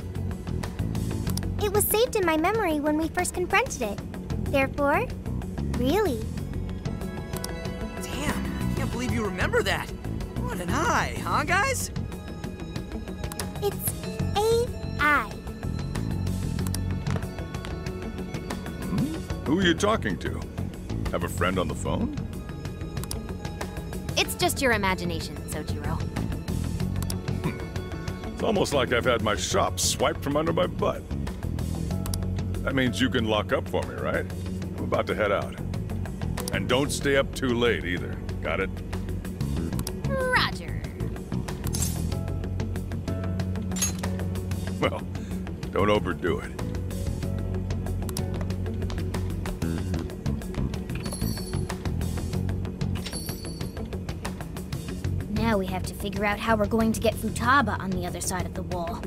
A: It was saved in my memory when we first confronted it. Therefore, really.
C: Damn, I can't believe you remember that. What an eye, huh, guys?
A: It's AI.
F: Who are you talking to? Have a friend on the phone?
I: It's just your imagination, Sojiro.
F: It's almost like I've had my shop swiped from under my butt. That means you can lock up for me, right? I'm about to head out. And don't stay up too late either. Got it?
I: Roger.
F: Well, don't overdo it.
A: Now we have to figure out how we're going to get Futaba on the other side of the wall.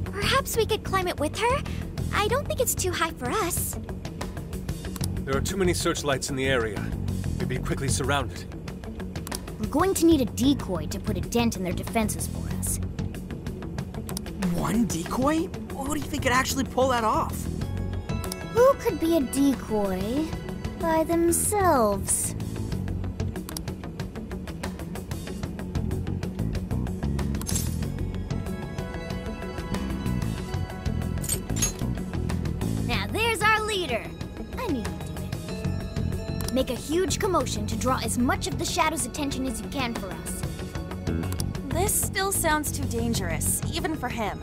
M: Perhaps we could climb it with her? I don't think it's too high for us.
L: There are too many searchlights in the area. We'd be quickly surrounded.
A: We're going to need a decoy to put a dent in their defenses for us.
C: One decoy? Who do you think could actually pull that off?
A: Who could be a decoy by themselves? Now there's our leader. I knew you'd do it. Make a huge commotion to draw as much of the Shadow's attention as you can for us.
K: This still sounds too dangerous, even for him.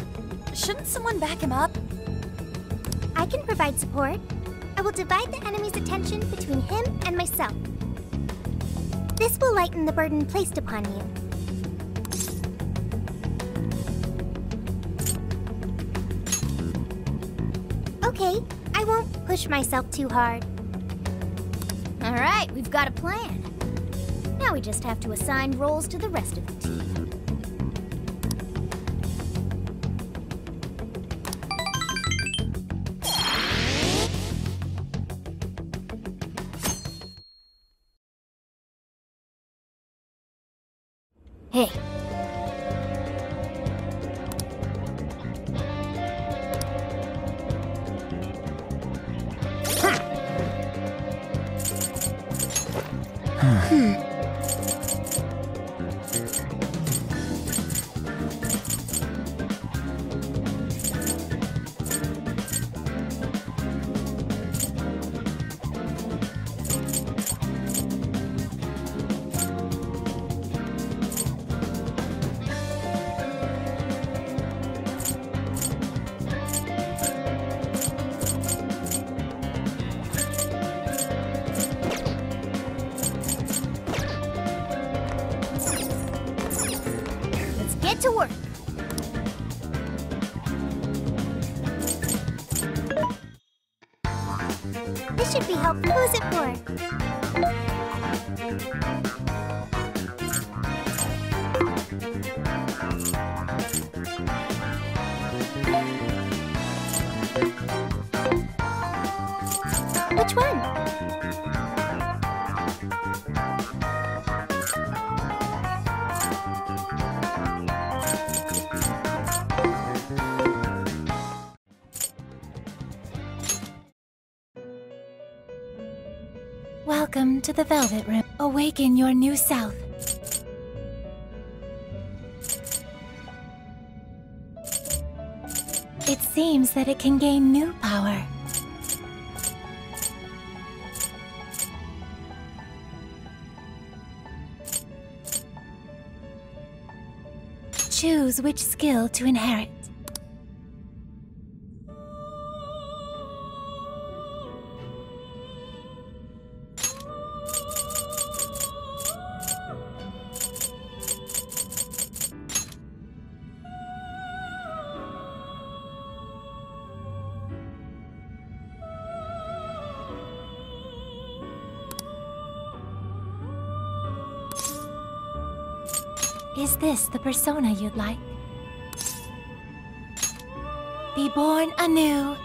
K: Shouldn't someone back him up?
A: I can provide support. I will divide the enemy's attention between him and myself. This will lighten the burden placed upon you. Okay, I won't push myself too hard. All right, we've got a plan. Now we just have to assign roles to the rest of the team. Hey. Get to work. This should be helpful. Who's it for? Which one?
B: Welcome to the Velvet Room. Awaken your new self. It seems that it can gain new power. Choose which skill to inherit. Is this the persona you'd like? Be born anew.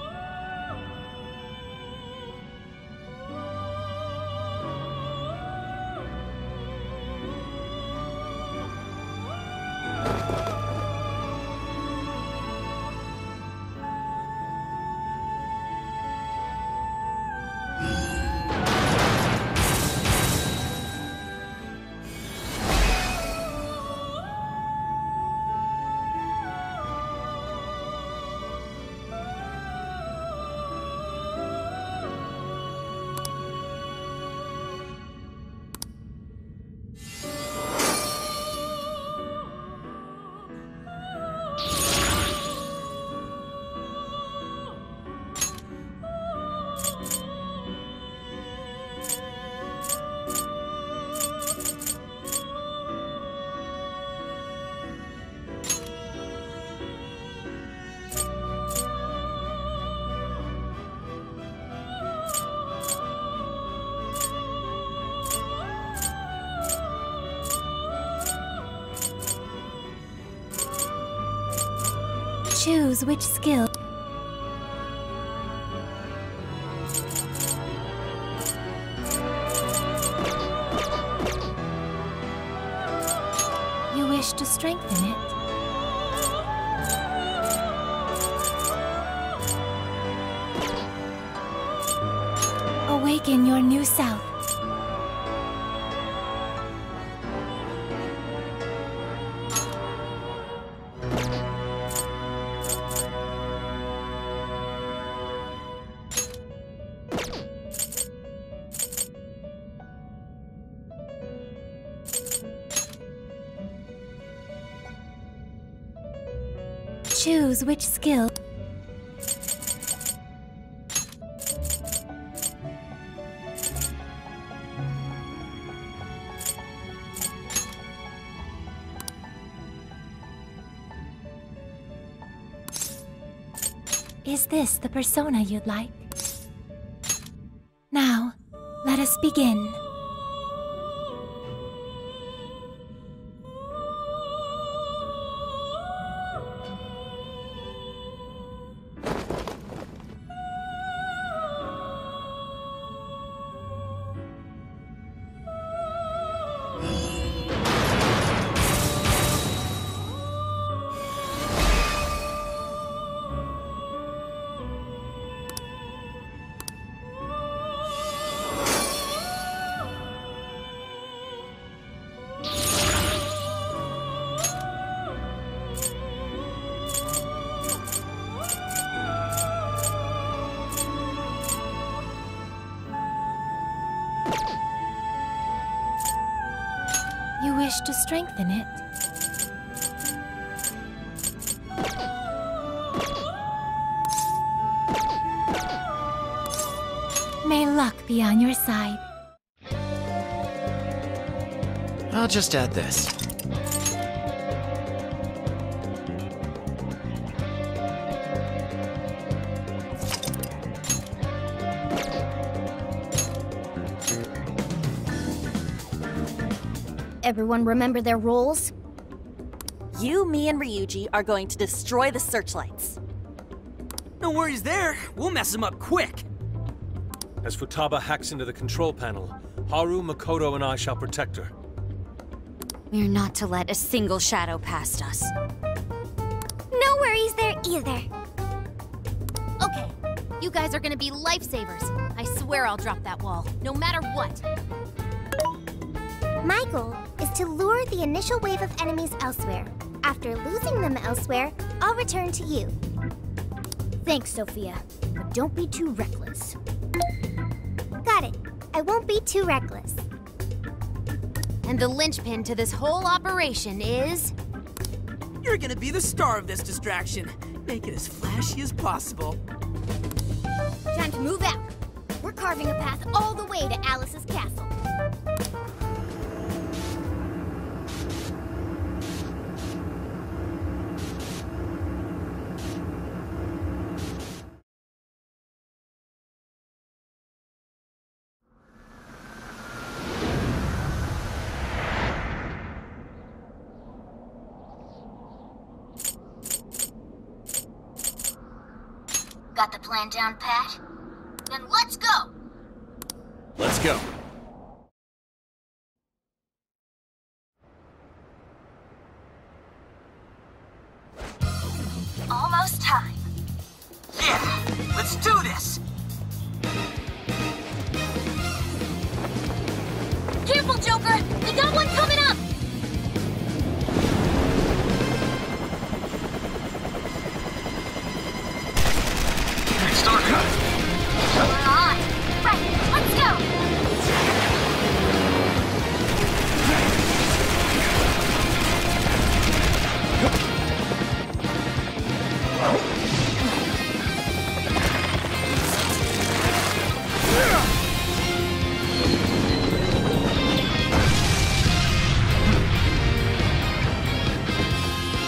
B: Choose which skill. You wish to strengthen it. Awaken your new self. Choose which skill. Is this the persona you'd like? Now, let us begin. You wish to strengthen it. May luck be on your side.
N: I'll just add this.
A: Everyone remember their roles?
K: You, me, and Ryuji are going to destroy the searchlights.
C: No worries there. We'll mess him up quick.
L: As Futaba hacks into the control panel, Haru, Makoto, and I shall protect her.
M: We're not to let a single shadow past us.
A: No worries there either. Okay, you guys are gonna be lifesavers. I swear I'll drop that wall, no matter what. My goal is to lure the initial wave of enemies elsewhere. After losing them elsewhere, I'll return to you. Thanks, Sophia, but don't be too reckless. Got it. I won't be too reckless. And the linchpin to this whole operation is...
C: You're gonna be the star of this distraction. Make it as flashy as possible.
A: Time to move out. We're carving a path all the way to Alice's castle.
I: Got the plan down pat? Then let's go!
N: Let's go.
I: Almost time.
C: Yeah, let's do this!
I: Careful, Joker! We got one coming up!
C: Starcut!
I: We're on! Right, let's go!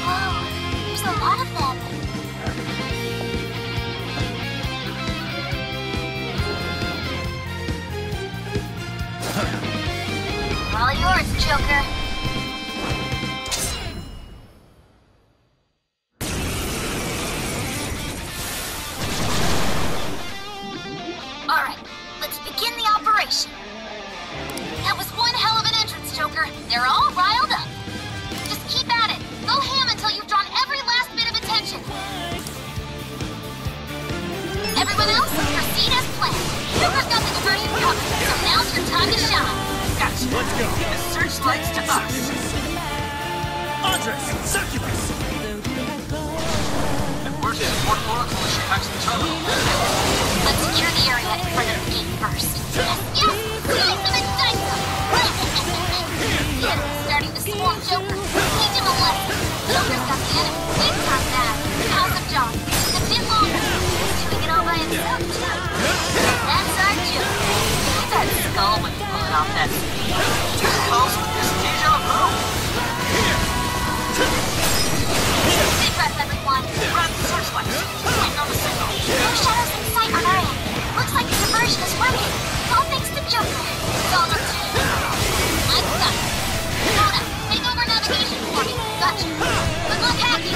I: Whoa, there's a lot of them. All yours, Joker.
C: Let's go.
O: The searchlights to us.
C: Andres, Circulus!
O: And we're to support Oracle as she hacks the terminal.
I: Let's secure the area in front of the gate first. Yes! Slice them and dice them! Yes, starting to swarm Joker. Teach him a lesson. Joker's got the enemy big time mad. Awesome job. Just a bit longer. He's doing it all by himself, too. And that's our Joker.
O: That skull would pull off that speed. Too close with this deja vu.
I: Big breath, everyone.
O: Grab the searchlights. Waiting on the signal.
I: No shadows in sight on our end. Looks like the diversion is working. All thanks to Joker. It's all up to you. I'm stuck. Mona, take over navigation for me. Gotcha. Good luck hacking.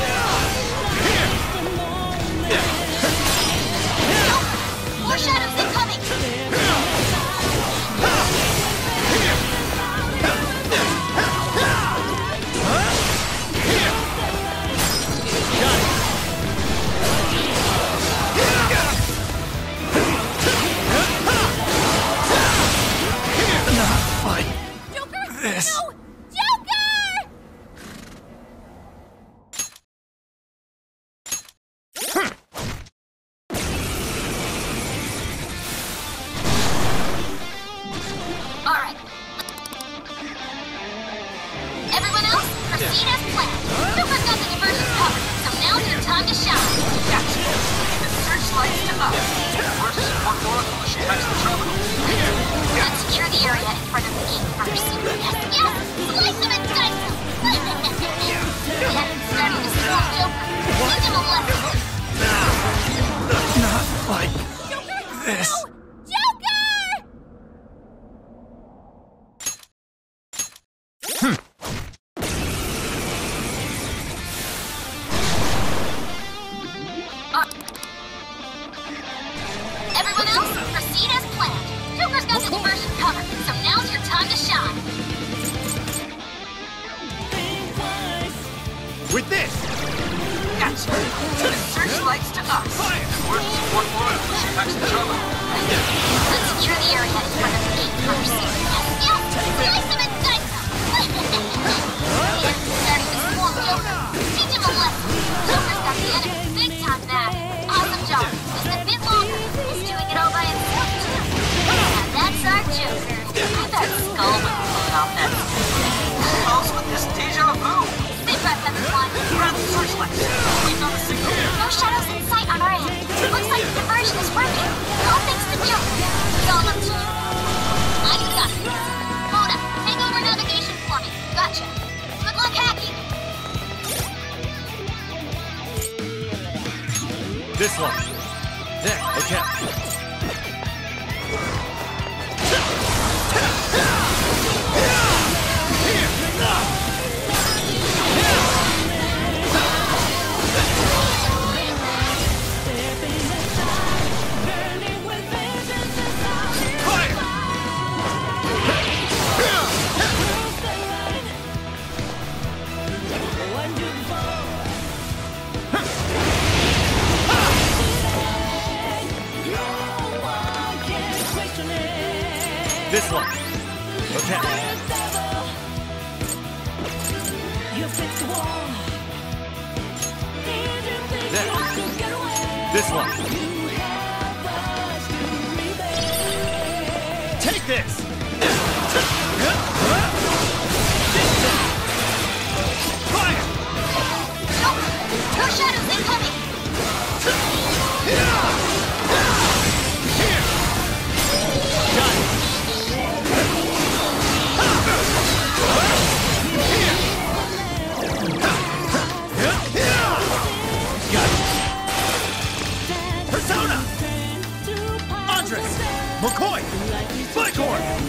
I: Joker, more shadows incoming.
C: This.
I: No! Joker! Alright. Everyone else, proceed as planned. Joker's got the diversion covered, so now's your time to shine.
O: Gotcha. The searchlights to us. We're to support Oracle as she hacks the terminal.
I: Let's secure the area in front of the gate first. Yes! Slice them and dice them! Yes, starting to swarm Joker. Teach him a lesson.
C: Not like this.
I: No! Joker! Everyone else, proceed as planned. Joker's got the diversion covered, so now's your time to shine.
C: With this.
O: Gotcha. The searchlights to us. We're to support Oracle as she hacks the terminal.
I: Let's secure the area in front of the gate first. Yes! Slice them and dice them! Yes, starting to swarm Joker. Teach him a lesson. Joker's got the enemy big time mad. Awesome job. Just a bit longer. He's doing it all by himself, too. And that's our Joker.
O: That skull would pull off that speed. Too close with this deja vu.
I: Big breath, everyone.
O: Grab the searchlights. Waiting on the signal.
I: No shadows in sight on our end. Looks like the diversion is working. All thanks to Joker. It's all up to you. I got it. Mona, take over navigation for me. Gotcha. Good luck hacking.
C: This one. There, okay. This one. Okay. There. This one. Take this! Fire!
I: No shadows incoming!
C: Persona! Andres! McCoy! Flycorn!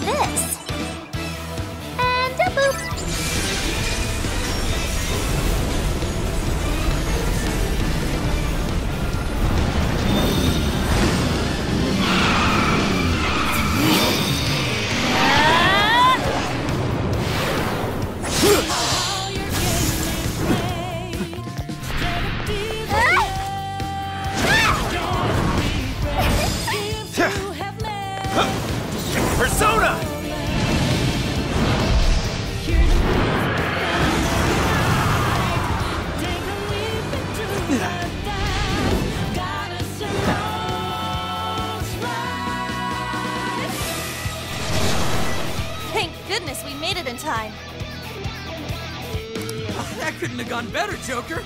A: this. And a boop.
C: Persona!
K: Thank goodness we made it in time.
C: That couldn't have gone better, Joker.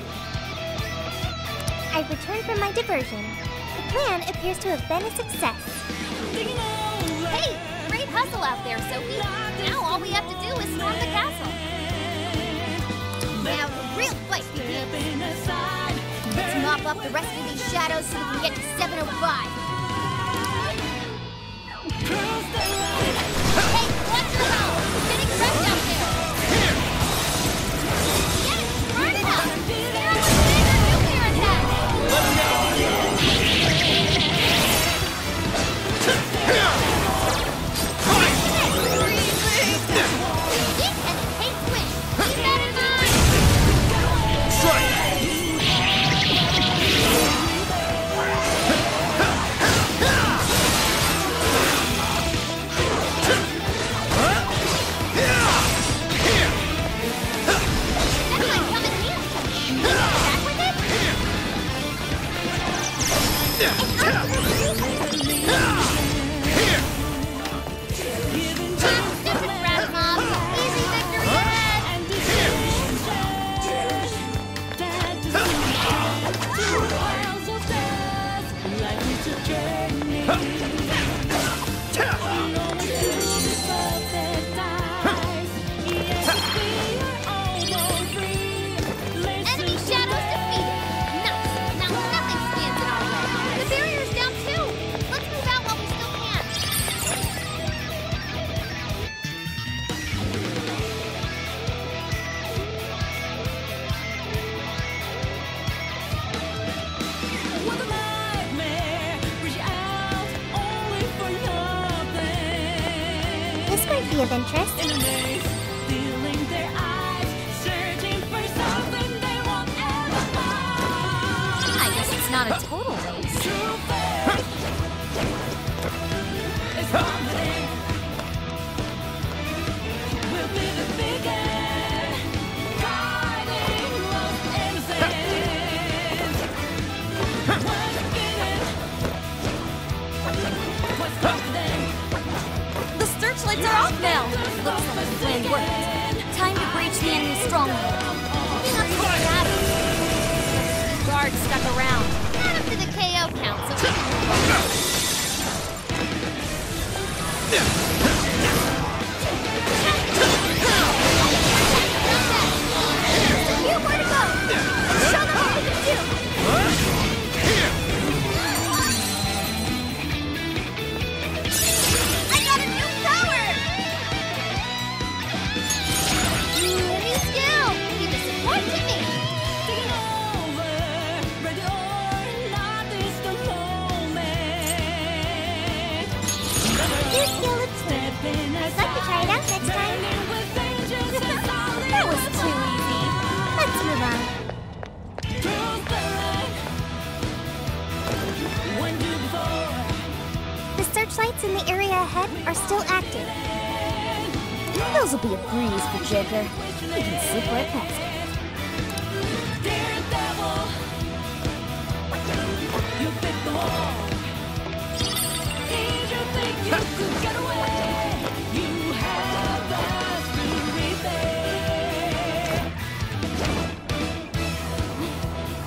A: I've returned from my diversion. The plan appears to have been a success.
K: Hey, great hustle out there, Sophie. Now all we have to do is storm the castle. Now the real fight begins. Let's mop up the rest of these shadows so we can get to 705. Hey, watch your mouth! It's getting wrecked out there! Yes, burn it up! Zero with bigger nuclear attack! Let's go!
A: Of interest.
K: I guess it's not a total waste. Searchlights are off now! Looks like the plan worked. Time to breach the enemy stronghold. Moving up to the shadows. Guards stuck around. Add up to the KO count so we can move on. You, where to go? Show them what we can do!
A: I'd like to try it out next time. That was too easy. Let's move on. The searchlights in the area ahead are still active. Those will be a breeze for Joker. He can slip right past it. You pick the wall. Did you think you could get away? You have us to repay.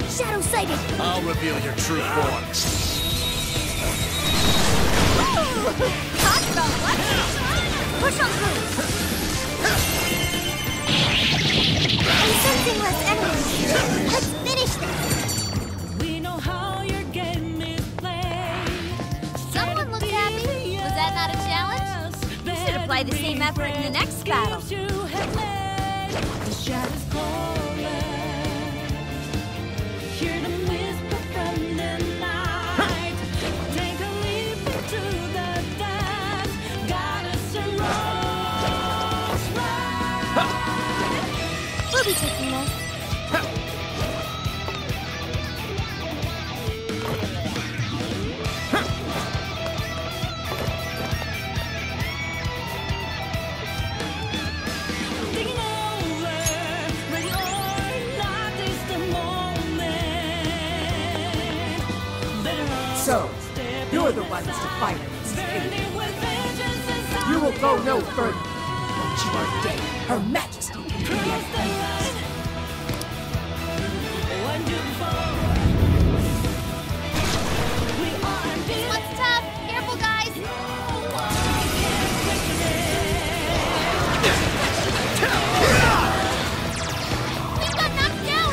A: Shadow sighted.
N: I'll reveal your true forms.
K: Talk about what? Push on through.
A: I'm sensing less enemies. Let's finish this.
H: We know how your game is played.
K: Someone looked happy. Was that not a challenge? You should have apply the same effort in the next battle.
A: We'll be taking this.
P: So, you're the ones to fight against me. You will go no further. Once you are dead, Her Majesty can begin.
K: This one's tough. Careful, guys. We got knocked down.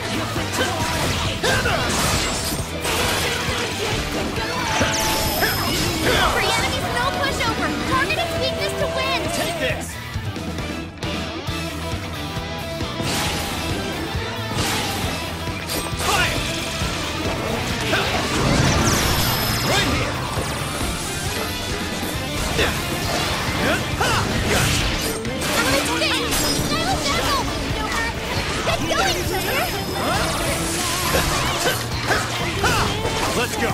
K: Free enemies, no pushover. Target its weakness to win.
C: Take this. Fire! Right here. Let's go.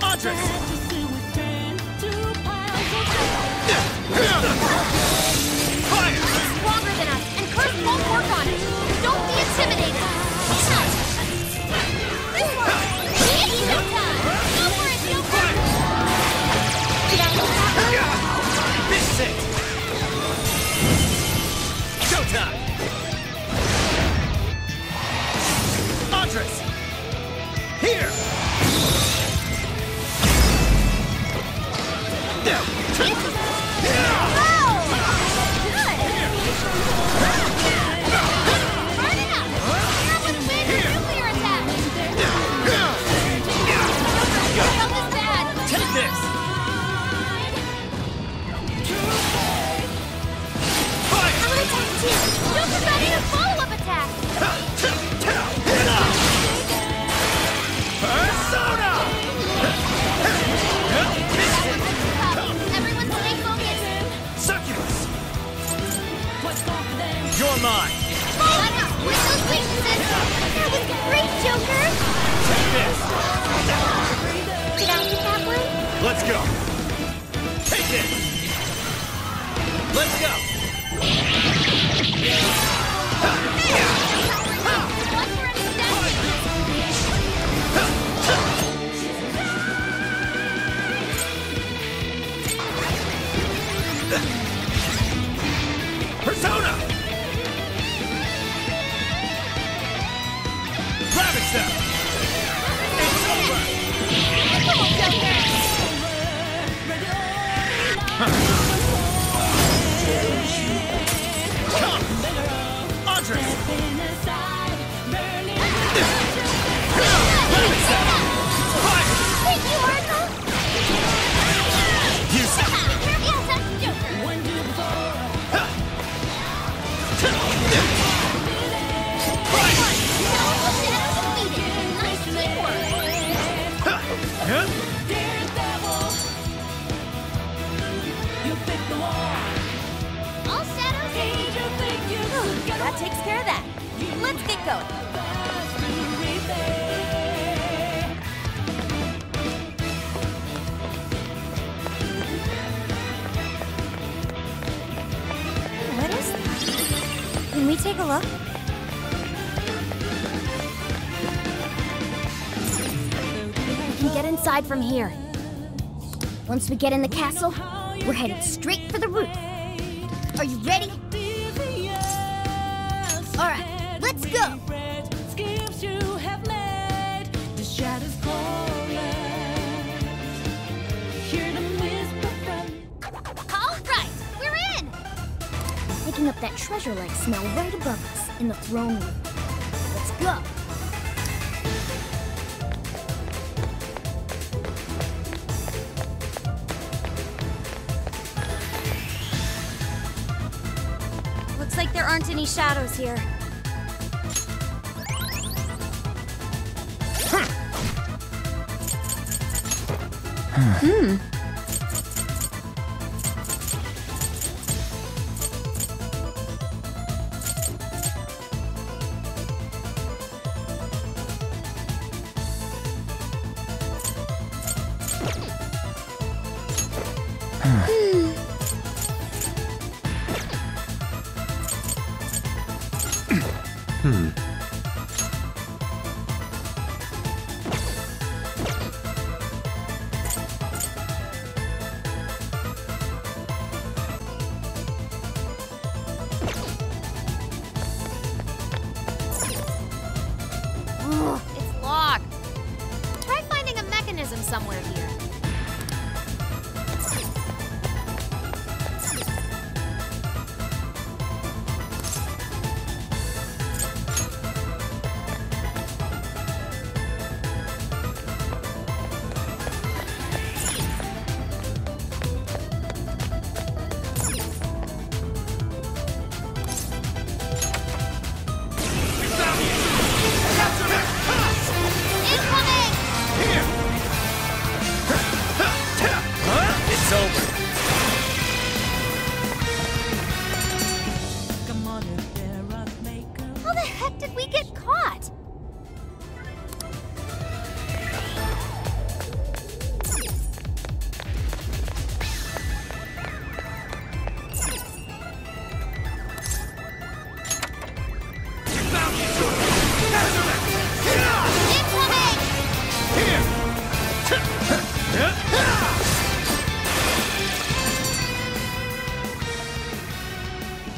C: Andres. Fire!
K: Stronger than us, and Curse won't work on it. Don't be intimidated. This one. It's showtime. Go for it, Joker.
C: This is it. Showtime. Andres. Here. You're mine.
K: With those weaknesses. That was great, Joker.
C: Take this.
K: Did I get that one?
C: Let's go. Take this. Let's go.
K: One for an
C: Persona. Ravage them. It's over.
K: Come on, Joker.
C: Come. Andres.
K: Thank you, Oracle.
C: Use it.
K: Yes, that's Joker. All shadows. That takes care of that. Let's get going.
M: What is that? Can we take a look?
A: We can get inside from here. Once we get in the castle, we're headed straight for the roof. Are you ready? All right, let's go.
K: All right, we're in.
A: Picking up that treasure-like smell right above us in the throne room. Let's go.
M: Looks like there aren't any shadows here.
A: Ugh, it's locked. Try finding a mechanism somewhere here.
C: It's over.
A: How the heck did we get caught?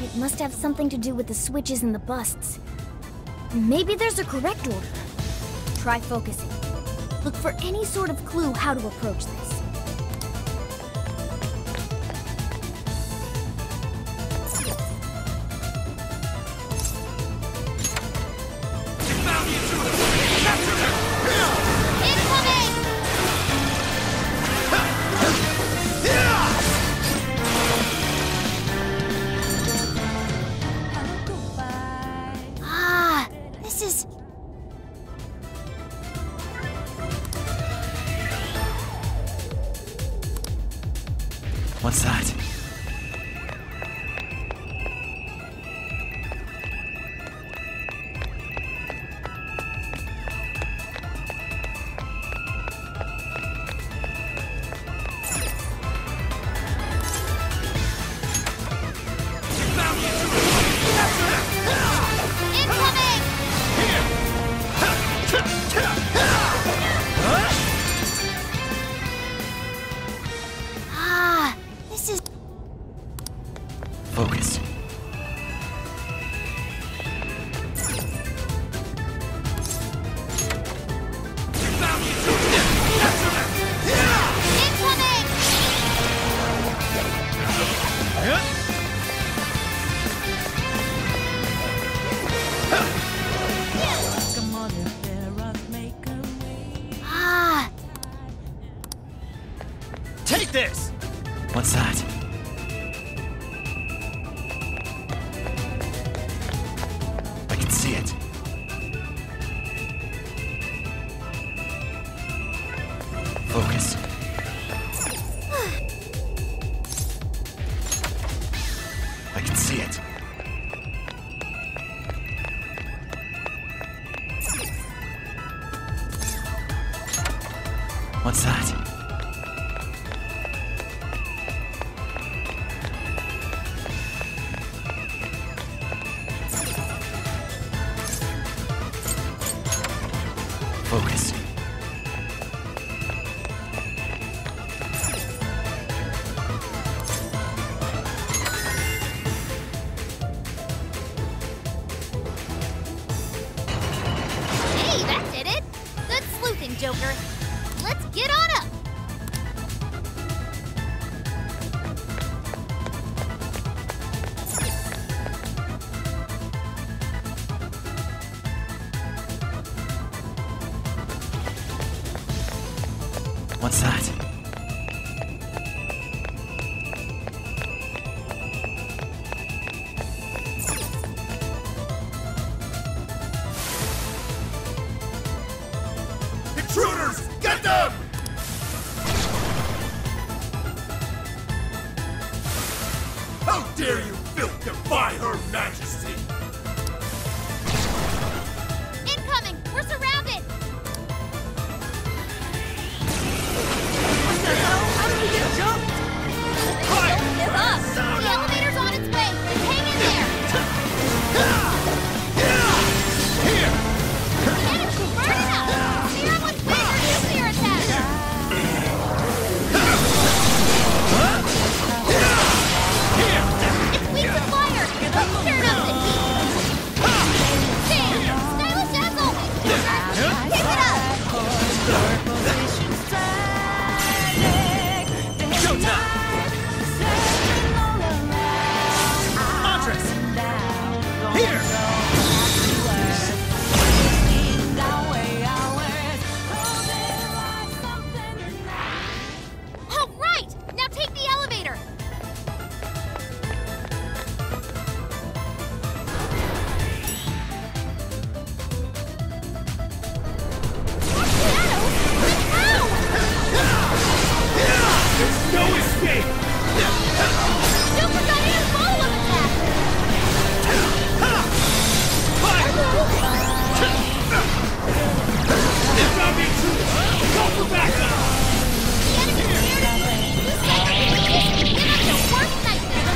A: It must have something to do with the switches and the busts. Maybe there's a correct order. Try focusing. Look for any sort of clue how to approach this. Ah, this is...
C: What's that?
A: Ah, this is...
C: Focus.
A: Ah,
C: Take this! What's that? I can see it. Focus. I can see it. What's that? Focus.
A: hey, that did it! Good sleuthing, Joker. Let's get on up!
E: How dare you filth defy Her Majesty!
K: Incoming! We're surrounded!
J: What the hell? How did we get jumped?
K: Don't give up! The elevator's on its way! Just hang in there!
J: Here!
K: The enemy's burning up! See how much bigger nuclear attack! It's weak to fire! Let's turn up the heat! Damn! Stylish as always! Keep it up!
J: Showtime! Andres! Here!
K: All right! Now take the elevator!
E: There's no escape!
K: Super Diane's follow-up attack!
E: Got me too! Go for backup!
K: The enemy's near us! You said you could give us the worst nightmare!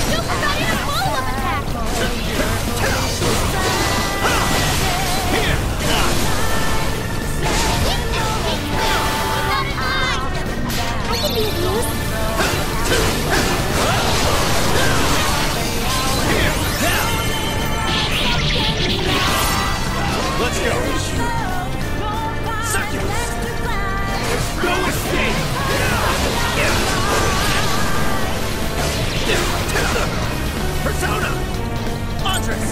K: Super Diane's follow-up attack! I can be of use.
J: Let's go! Succubus!
E: There's no escape!
J: Persona! Andres!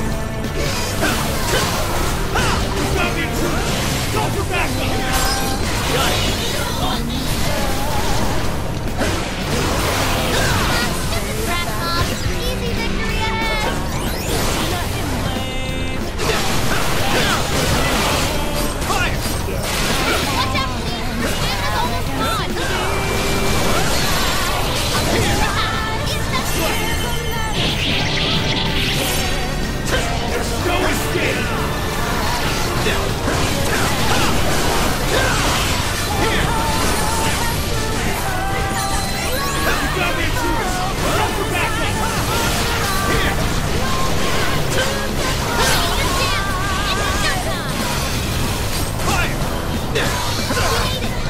E: Got me too! Go for backup!
J: Got it!
K: Rat Mob, easy victory ahead!
J: Fire!
K: Watch out, please! The camera's almost gone!
E: There's no escape! You got me too! Go for backup!
J: Fire!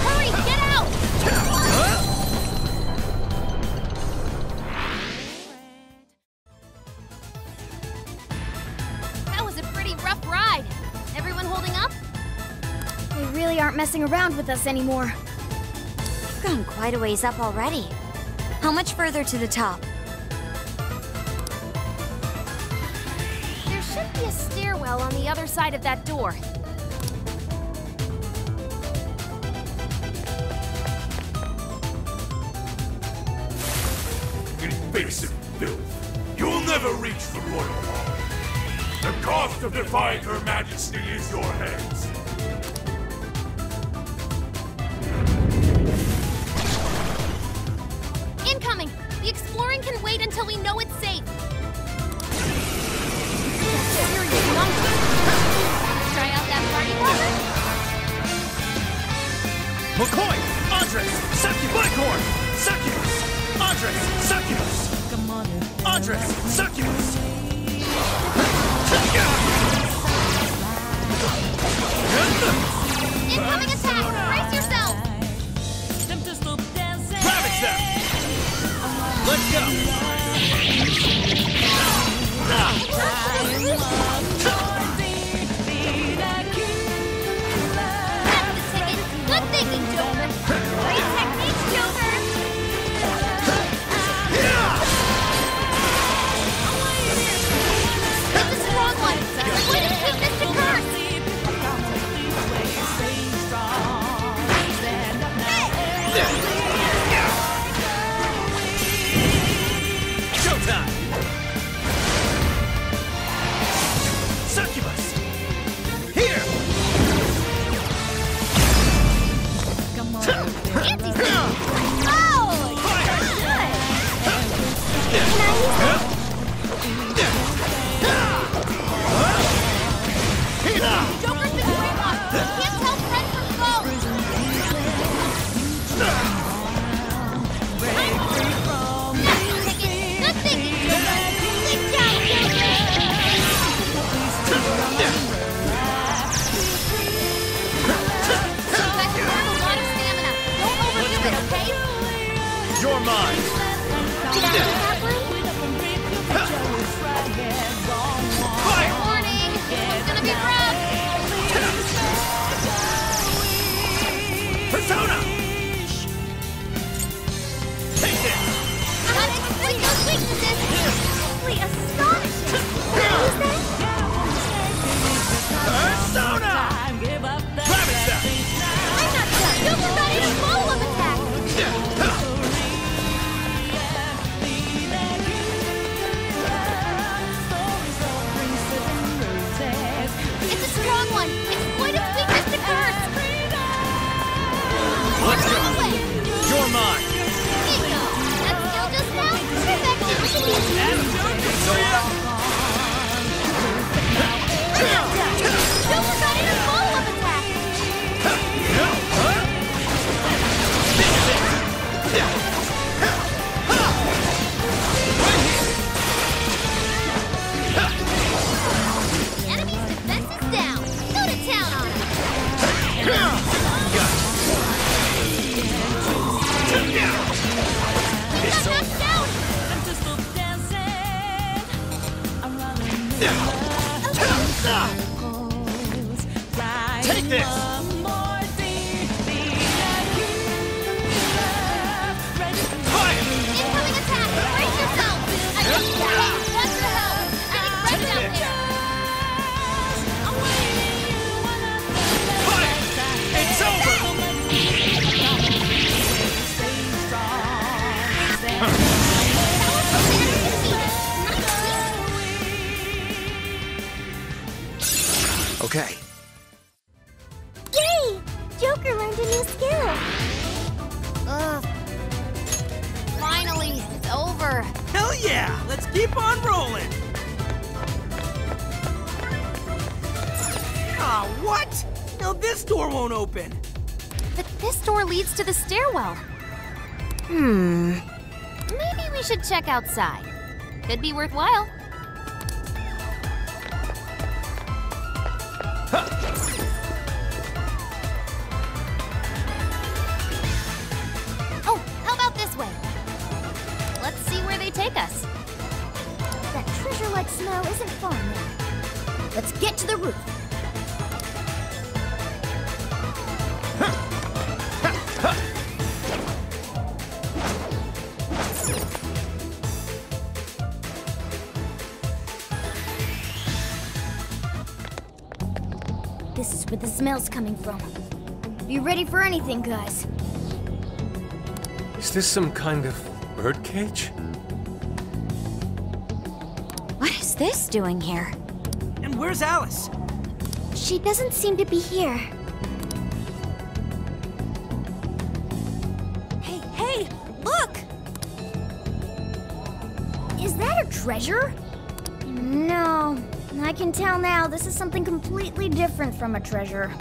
K: Hurry, get out! That was a pretty rough ride. Everyone holding up? They really aren't messing around with us anymore.
M: We've gone quite a ways up already. How much further to the top?
K: There should be a stairwell on the other side of that door.
E: Invasive filth! You'll never reach the Royal Hall! The cost of defying Her Majesty is your heads!
K: Incoming! The exploring can wait until we know it's safe. Serious monkey. Try out that party popper?
J: McCoy! Andres! Succubus! Bighorn! Succubus! Andres! Succubus! Andres! Succubus!
K: Incoming attack! Brace yourself!
J: Ravage them! Let's go!
K: That's the ticket! Good thinking, Joker! Great techniques, Joker! That's a strong one! Way to keep Mr. Curse!
J: Showtime! Succubus! Here!
K: Anti-Sub! of it, okay?
N: You're mine.
K: Get out of that room. Warning! It's gonna be rough!
C: Persona! Take this!
K: Gotta exploit those weaknesses! Simply astonishing! Who's that?
C: Persona! Rabbit step!
K: I'm not done! You've got a follow-up attack! It's a strong one! Exploit its weakness to curse!
N: Let's go. You're mine.
K: Bingo! That skill just now? Perfect! Don't forget your follow-up attack! The enemy's defense is down! Go to town on him! It's knocked down!
N: Take this.
K: Incoming attack! Brace yourself! I just want your help! Getting right down here!
C: It's over!
N: Okay.
A: Yay! Joker learned a new skill.
K: Ugh. Finally, it's over.
C: Hell yeah! Let's keep on rolling! Ah, what? Now this door won't open.
K: But this door leads to the stairwell. Maybe we should check outside. Could be worthwhile. Oh, how about this way? Let's see where they take us.
A: That treasure-like smell isn't fun.
K: Let's get to the roof.
A: This is where the smell's coming from. Be ready for anything, guys.
L: Is this some kind of birdcage?
M: What is this doing here?
C: And where's Alice?
A: She doesn't seem to be here.
K: Hey, look!
A: Is that a treasure? No. I can tell now this is something completely different from a treasure.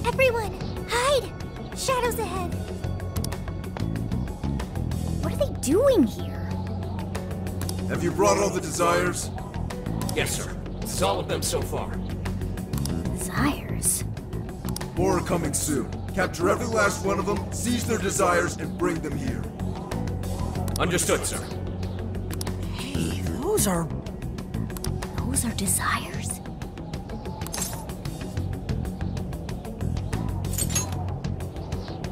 A: Everyone, hide! Shadows ahead. What are they doing here?
E: Have you brought all the desires?
N: Yes, sir. It's all of them so far.
A: Desires?
E: More are coming soon. Capture every last one of them, seize their desires, and bring them here.
N: Understood, sir.
C: Hey, those are
A: desires.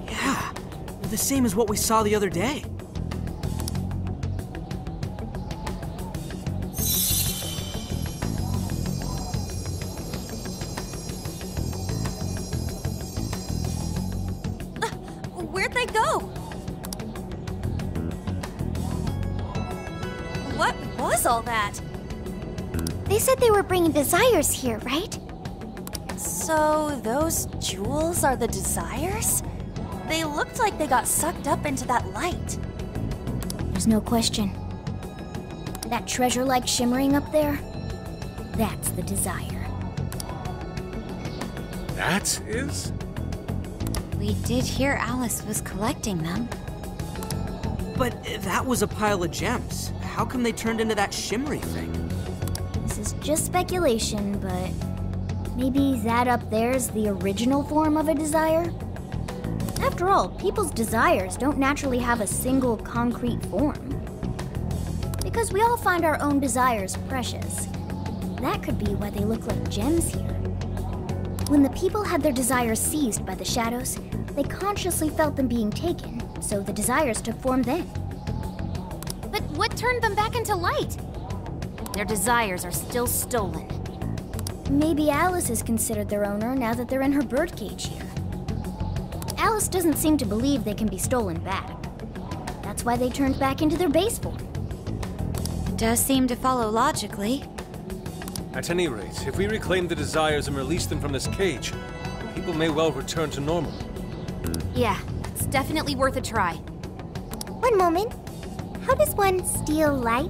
C: Yeah, they're the same as what we saw the other day.
K: Where'd they go? What was all that?
A: They said they were bringing desires here, right?
B: So those jewels are the desires? They looked like they got sucked up into that light.
A: There's no question. That treasure-like shimmering up there, that's the desire.
F: That is?
M: We did hear Alice was collecting them.
C: But that was a pile of gems. How come they turned into that shimmery thing?
A: This is just speculation, but Maybe that up there's the original form of a desire? After all, people's desires don't naturally have a single concrete form. Because we all find our own desires precious. That could be why they look like gems here. When the people had their desires seized by the shadows, they consciously felt them being taken, so the desires took form then.
K: But what turned them back into light? Their desires are still stolen.
A: Maybe Alice is considered their owner now that they're in her birdcage here. Alice doesn't seem to believe they can be stolen back. That's why they turned back into their base form.
M: Does seem to follow logically.
L: At any rate, if we reclaim the desires and release them from this cage, people may well return to normal.
K: Yeah, it's definitely worth a try.
A: One moment. How does one steal light?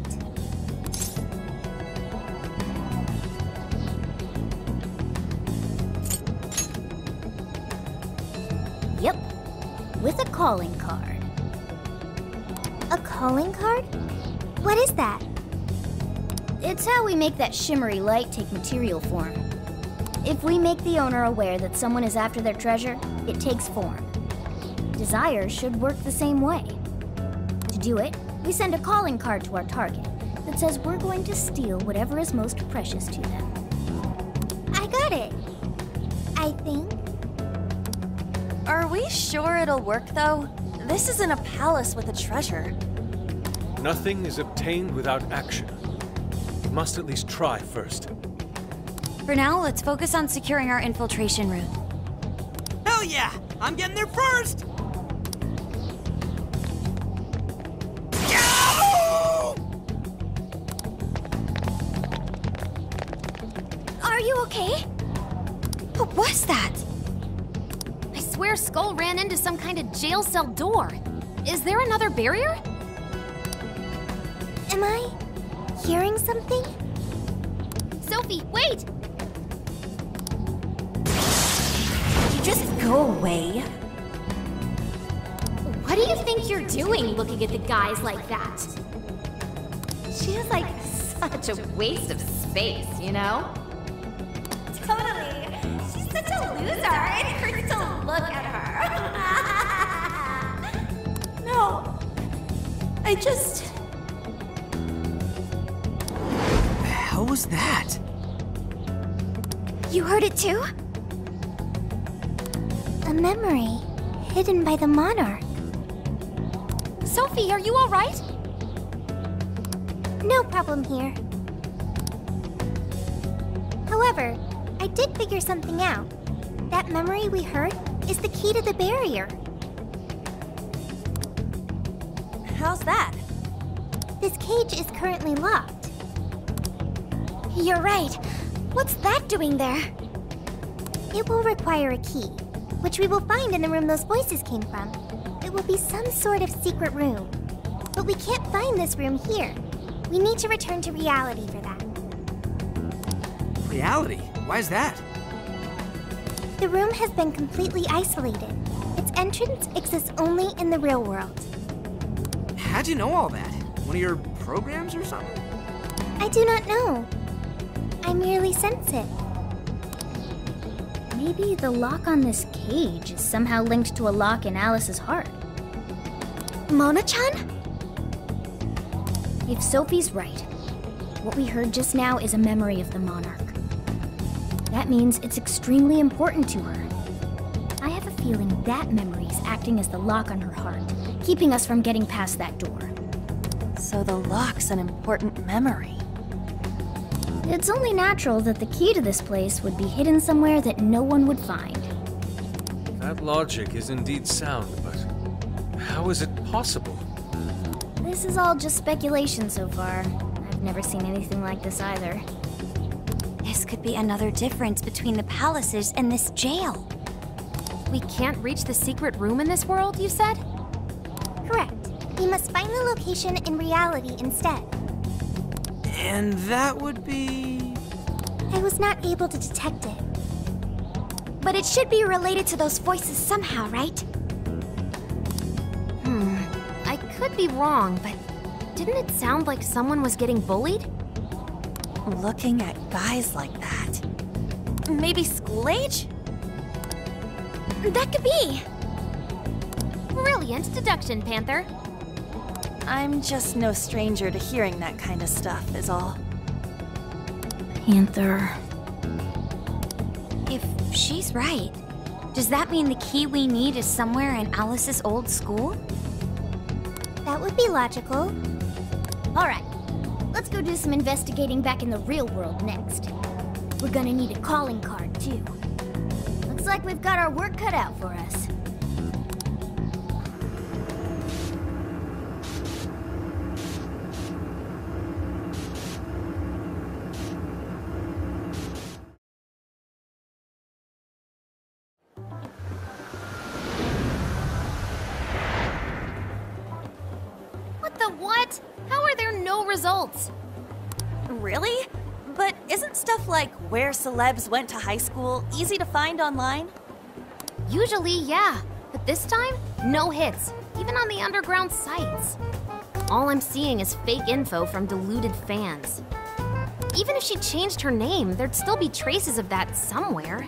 A: Yep, with a calling card. A calling card? What is that? It's how we make that shimmery light take material form. If we make the owner aware that someone is after their treasure, it takes form. Desires should work the same way. To do it, we send a calling card to our target that says we're going to steal whatever is most precious to them. I got it. I think.
G: Are we sure it'll work, though? This isn't a palace with a treasure.
L: Nothing is obtained without action. We must at least try first.
M: For now, let's focus on securing our infiltration route.
C: Hell yeah! I'm getting there first!
A: Are you okay?
M: What was that?
K: I swear Skull ran into some kind of jail cell door. Is there another barrier?
A: Am I hearing something?
K: Sophie, wait!
G: You just go away.
K: What do you think you're doing looking at the guys like that?
G: She is like such a waste of space, you know?
K: Totally. She's such a loser. It hurts to look at her.
G: No. I just...
C: What the hell was that?
A: You heard it too? A memory hidden by the monarch.
K: Sophie, are you all right?
A: No problem here. However, I did figure something out. That memory we heard is the key to the barrier.
G: How's that?
A: This cage is currently locked. You're right. What's that doing there? It will require a key, which we will find in the room those voices came from. It will be some sort of secret room. But we can't find this room here. We need to return to reality for that.
C: Reality? Why is that?
A: The room has been completely isolated. Its entrance exists only in the real world.
C: How'd you know all that? One of your programs or something?
A: I do not know. I merely sense it. Maybe the lock on this cage is somehow linked to a lock in Alice's heart. Mona-chan? If Sophie's right, what we heard just now is a memory of the monarch. That means it's extremely important to her. I have a feeling that memory is acting as the lock on her heart, keeping us from getting past that door.
G: So the lock's an important memory.
A: It's only natural that the key to this place would be hidden somewhere that no one would find.
L: That logic is indeed sound, but how is it possible?
A: This is all just speculation so far. I've never seen anything like this either.
M: This could be another difference between the palaces and this jail.
K: We can't reach the secret room in this world, you said?
A: Correct. We must find the location in reality instead.
C: And that would be...
A: I was not able to detect it. But it should be related to those voices somehow, right?
K: I could be wrong, but didn't it sound like someone was getting bullied?
G: Looking at guys like that,
B: Maybe school age?
A: That could be. Brilliant deduction, Panther.
B: I'm just no stranger to hearing that kind of stuff, is all. Panther.
M: If she's right, does that mean the key we need is somewhere in Alice's old school?
A: That would be logical. All right, let's go do some investigating back in the real world next. We're gonna need a calling card, too. Looks like we've got our work cut out for us. What? How are there no results?
B: Really? But isn't stuff like where celebs went to high school easy to find online?
A: Usually, yeah. But this time, no hits, even on the underground sites. All I'm seeing is fake info from deluded fans. Even if she changed her name, there'd still be traces of that somewhere.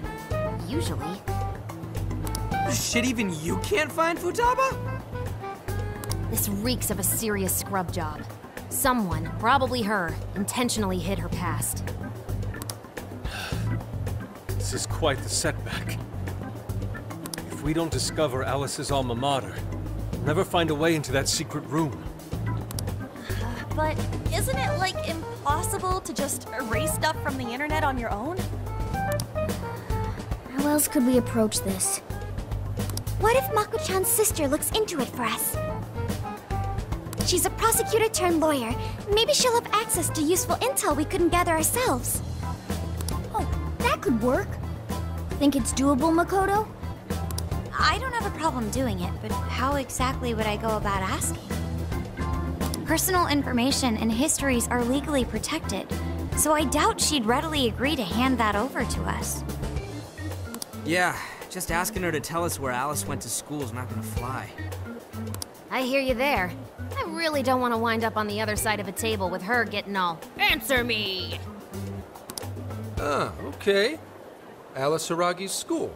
A: Usually.
C: Shit, even you can't find Futaba?
A: This reeks of a serious scrub job. Someone, probably her, intentionally hid her past.
L: This is quite the setback. If we don't discover Alice's alma mater, we'll never find a way into that secret room.
B: But isn't it, like, impossible to just erase stuff from the internet on your own?
A: How else could we approach this?
K: What if Mako-chan's sister looks into it for us? She's a prosecutor turned lawyer. Maybe she'll have access to useful intel we couldn't gather ourselves.
A: Oh, that could work. Think it's doable, Makoto?
M: I don't have a problem doing it, but how exactly would I go about asking? Personal information and histories are legally protected, so I doubt she'd readily agree to hand that over to us.
C: Yeah, just asking her to tell us where Alice went to school is not gonna fly.
A: I hear you there. I really don't want to wind up on the other side of a table with her getting all, "Answer me!"
D: Ah, okay. Alice Hiragi's school.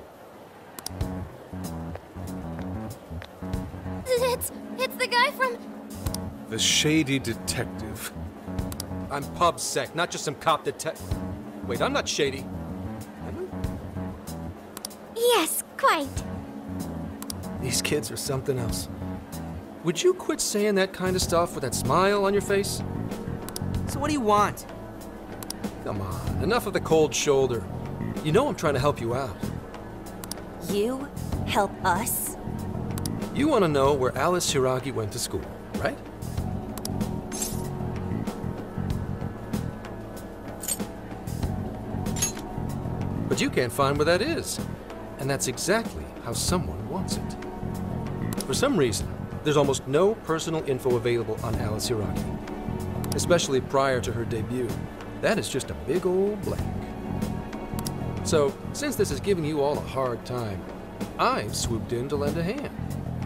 A: It's the guy from...
L: The shady detective.
D: I'm pub sec, not just some cop detective. Wait, I'm not shady.
K: Yes, quite.
D: These kids are something else. Would you quit saying that kind of stuff with that smile on your face?
C: So what do you want?
D: Come on, enough of the cold shoulder. You know I'm trying to help you out.
B: You help us?
D: You want to know where Alice Hiragi went to school, right? But you can't find where that is. And that's exactly how someone wants it. For some reason, there's almost no personal info available on Alice Hiragi, especially prior to her debut. That is just a big old blank. So, since this is giving you all a hard time, I've swooped in to lend a hand.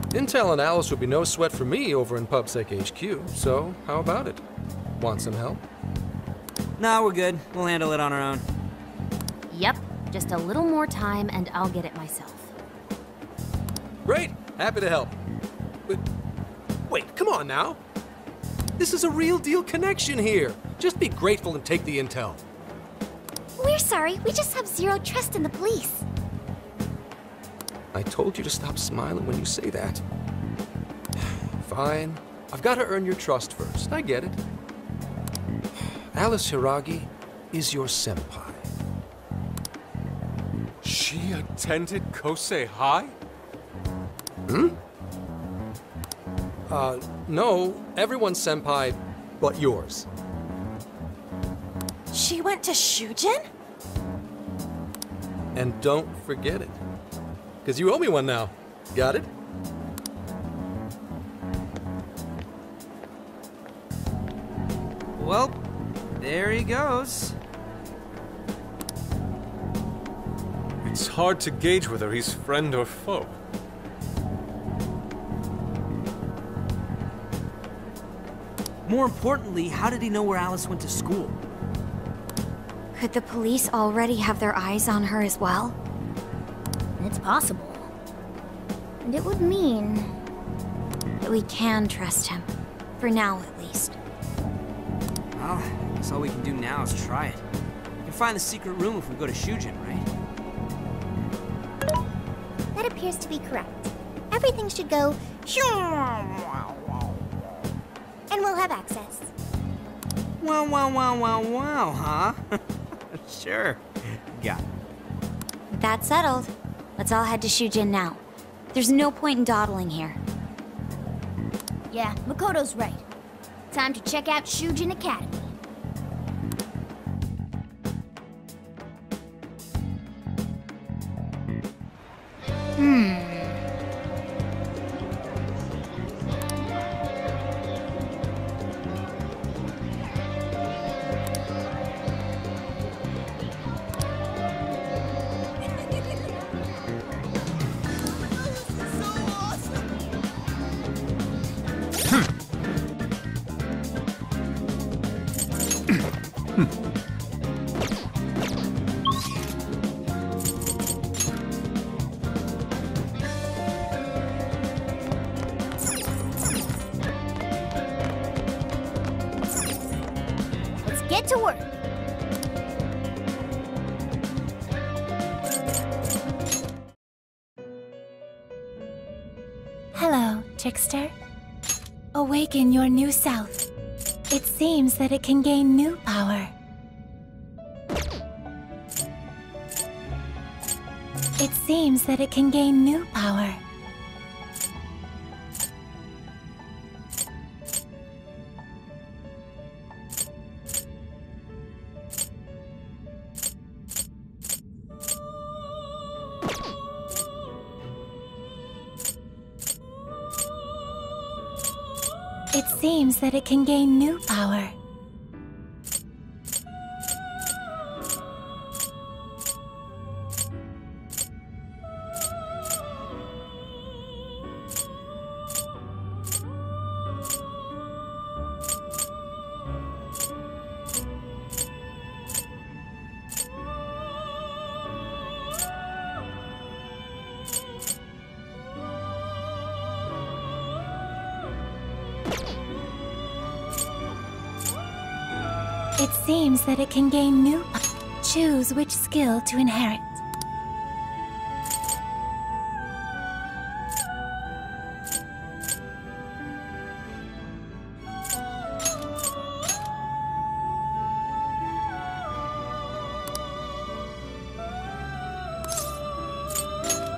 D: Intel and Alice would be no sweat for me over in PubSec HQ, so how about it? Want some help?
C: Nah, we're good. We'll handle it on our own.
A: Yep, just a little more time and I'll get it myself.
D: Great, happy to help. But, wait, come on now. This is a real deal connection here. Just be grateful and take the intel.
K: We're sorry, we just have zero trust in the police.
D: I told you to stop smiling when you say that. Fine. I've got to earn your trust first. I get it. Alice Hiragi is your senpai.
L: She attended Kosei High?
D: Hmm? No. Everyone's senpai but yours.
B: She went to Shujin?
D: And don't forget it. Because you owe me one now. Got it?
C: Well, there he goes.
L: It's hard to gauge whether he's friend or foe.
C: More importantly, how did he know where Alice went to school?
M: Could the police already have their eyes on her as well?
A: It's possible. And it would mean
M: that we can trust him. For now, at least.
C: Well, I guess all we can do now is try it. We can find the secret room if we go to Shujin, right?
A: that appears to be correct. Everything should go and we'll have access.
C: Wow, huh? Sure. Got it.
M: That's settled. Let's all head to Shujin now. There's no point in dawdling here.
A: Yeah, Makoto's right. Time to check out Shujin Academy. Get to work.
B: Hello, trickster. Awaken your new self. It seems that it can gain new power. It seems that it can gain new power. It seems that it can gain new power. It seems that it can gain new... Choose which skill to inherit.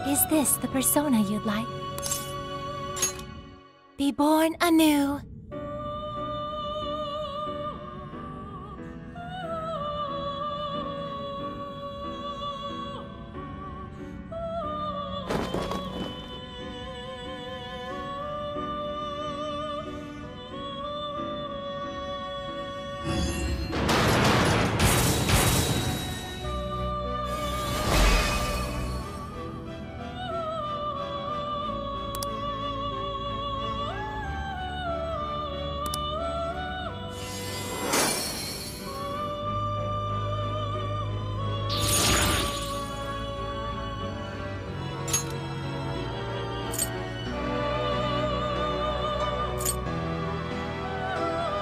B: Is this the persona you'd like? Be born anew.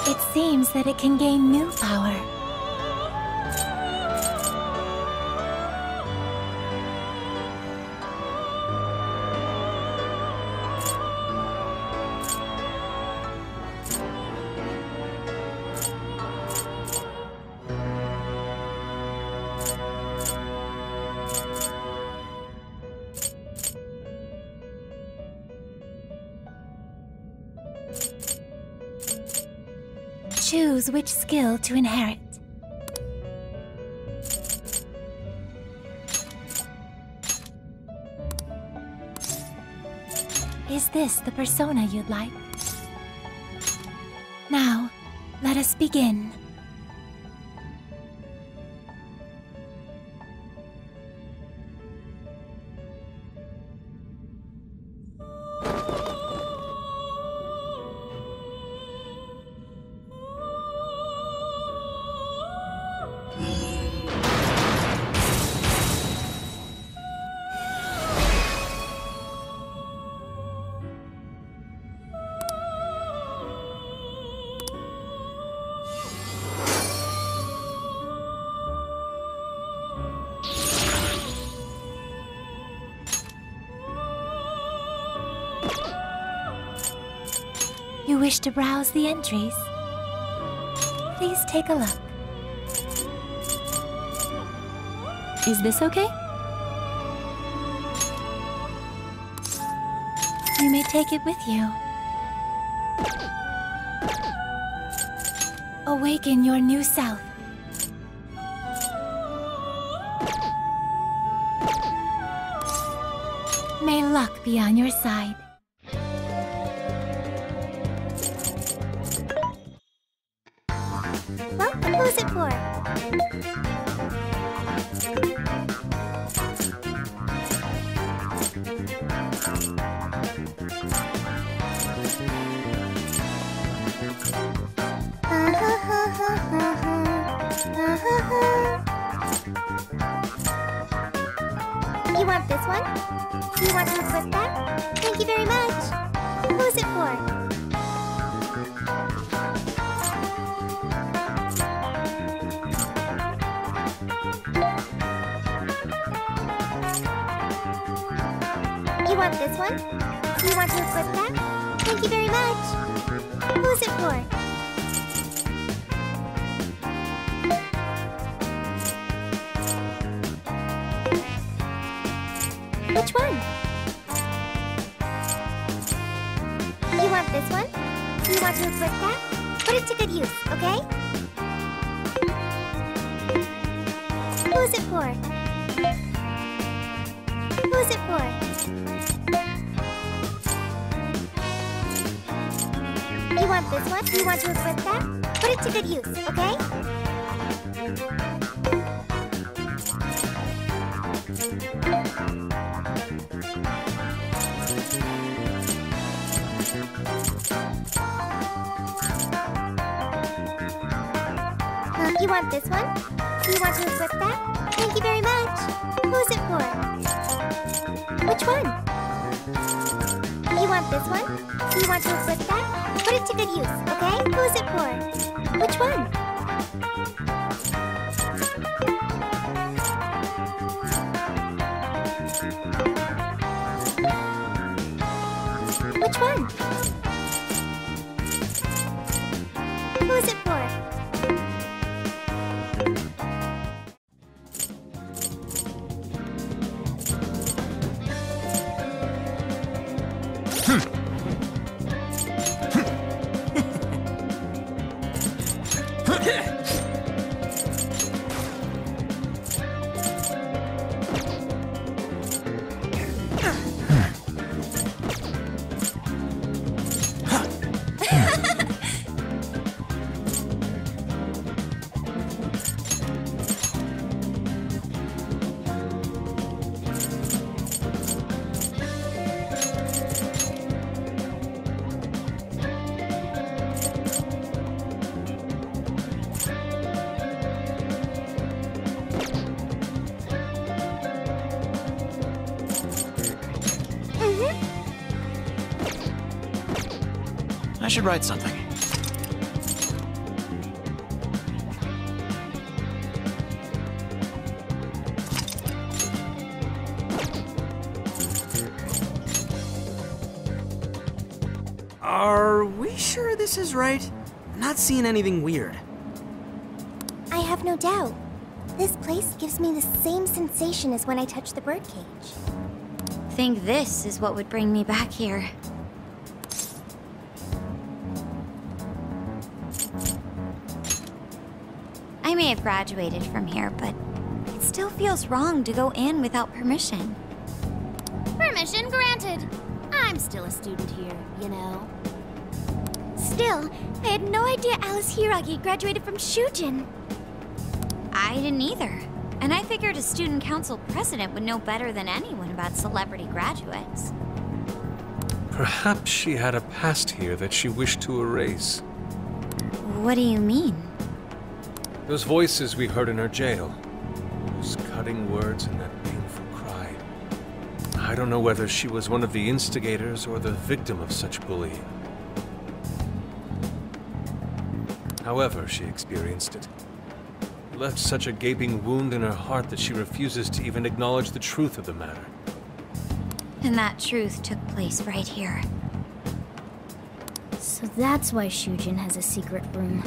B: It seems that it can gain new power. Choose which skill to inherit. Is this the persona you'd like? Now, let us begin. You wish to browse the entries? Please take a look.
G: Is this okay?
B: You may take it with you. Awaken your new self. May luck be on your side.
A: Well, who's it for? You want this one? You want to equip that? Thank you very much. Who's it for? You want this one? You want to equip that? Thank you very much. Who's it for? Which one? You want this one? You want to equip that? Put it to good use, okay? Who's it for? Who's it for? You want this one? You want to equip that? Put it to good use, okay? You want this one? You want to equip that? Thank you very much. Who's it for? Which one? You want this one? You want to equip that? Put it to good use, okay? Who's it for? Which one? Which one? Who's it for?
N: I should write something.
Q: Are we sure this is right? I'm not seeing anything weird.
A: I have no doubt. This place gives me the same sensation as when I touched the birdcage.
M: Think this is what would bring me back here. I may have graduated from here, but it still feels wrong to go in without permission.
K: Permission granted. I'm still a student here, you know. Still, I had no idea Alice Hiragi graduated from Shujin.
M: I didn't either. And I figured a student council president would know better than anyone about celebrity graduates.
L: Perhaps she had a past here that she wished to erase.
M: What do you mean?
L: Those voices we heard in her jail. Those cutting words and that painful cry. I don't know whether she was one of the instigators or the victim of such bullying. However she experienced it. It left such a gaping wound in her heart that she refuses to even acknowledge the truth of the matter.
M: And that truth took place right here.
A: So that's why Shujin has a secret room.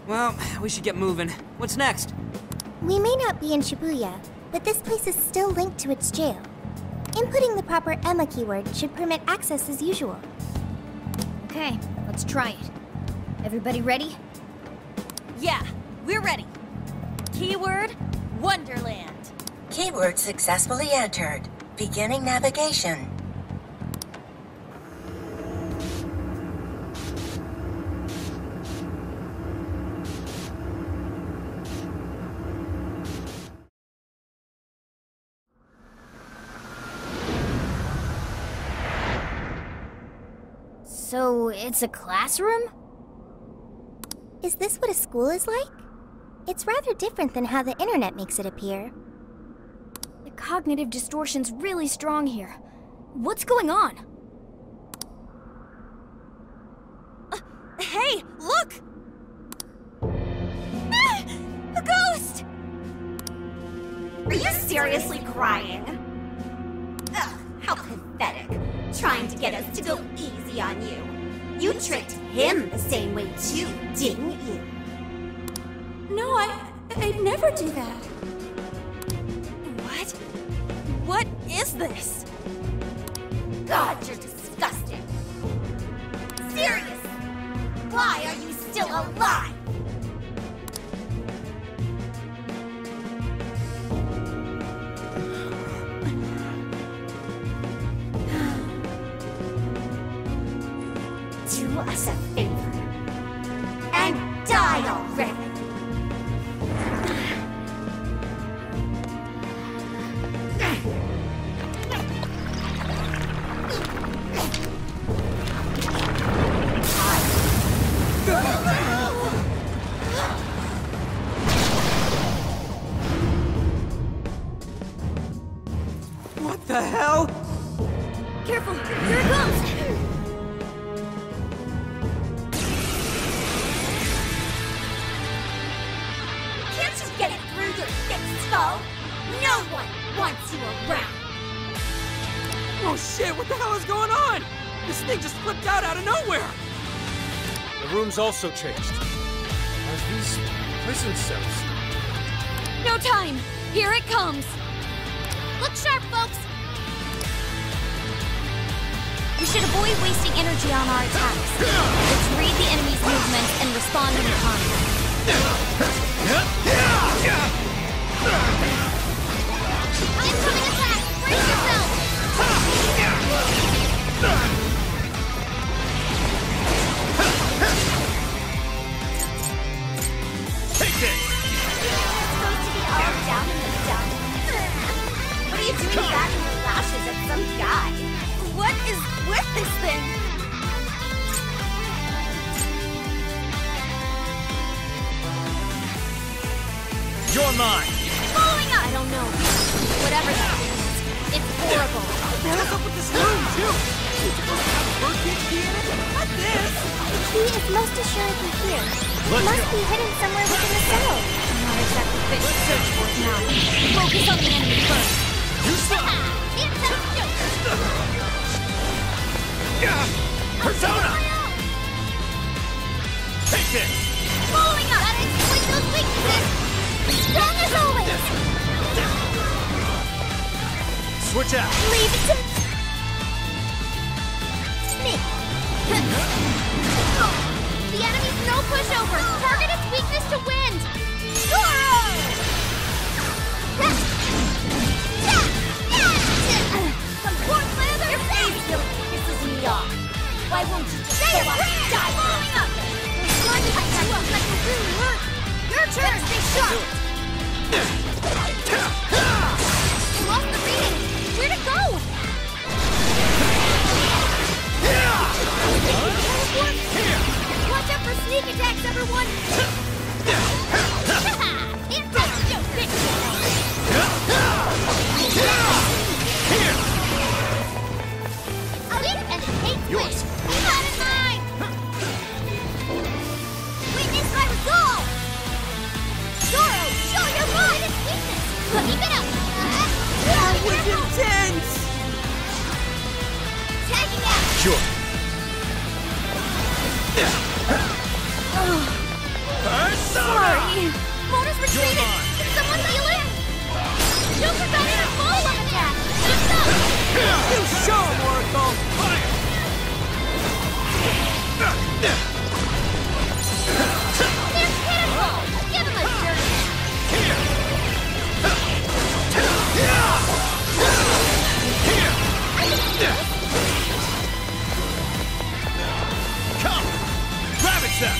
Q: Well, we should get moving. What's next?
A: We may not be in Shibuya, but this place is still linked to its jail. Inputting the proper Emma keyword should permit access as usual.
K: Okay, let's try it. Everybody ready?
G: Yeah, we're ready. Keyword, Wonderland.
R: Keyword successfully entered. Beginning navigation.
K: So, it's a classroom?
A: Is this what a school is like? It's rather different than how the internet makes it appear.
K: The cognitive distortion's really strong here. What's going on? Hey, look! Ah, a ghost!
G: Are you seriously crying? Ugh, how pathetic. Trying to get us to go easy on you. You tricked him the same way too, didn't you?
B: No, I'd never do that.
K: What? What is this?
G: God, you're disgusting. Serious? Why are you still alive? Do us a favor and die already.
Q: What the hell?
K: Careful, here it comes!
G: Can't you get it through your thick skull? No one wants you around.
Q: Oh shit, what the hell is going on? This thing just flipped out of nowhere!
L: The room's also changed. Are these prison cells?
K: No time! Here it comes!
A: Look sharp, folks! We should avoid wasting energy on our attacks. Let's read the enemy's movements and respond in time. Incoming attack! Brace yourself!
C: Take it!
G: It's supposed to be all down in the dump. What are you doing batting your lashes at some guy?
K: What is with this thing?
C: You're mine!
K: Following up! I don't know. Whatever that is, it's horrible.
Q: What the hell's up with this room, too? It's supposed to have a birdcage key in it? Not this!
A: The key is most assuredly here. It
C: Let's
A: must
C: go.
A: be hidden somewhere within the cell.
K: I'm not exactly fit to search for it now. Focus on the enemy first.
C: You suck! Persona! Take this!
A: Following up! Gotta exploit those weaknesses! Strong as always!
C: Switch out!
A: Leave it to me! The enemy's no pushover! Target its weakness to wind!
G: Support my other face! Pisses me off. Why won't you just go out and die?
A: Following up! Trying to catch you up like it really hurt! Your turn! Stay sharp! Lost the reading! Where'd it go? Watch out for sneak attacks, everyone!
C: Sure.
K: Sorry. Motor's retreated. Can someone heal him? Joker got in a follow-up attack.
Q: You show him, Oracle!
K: They're pitiful. Give him a dirty.
C: Come! Ravage them!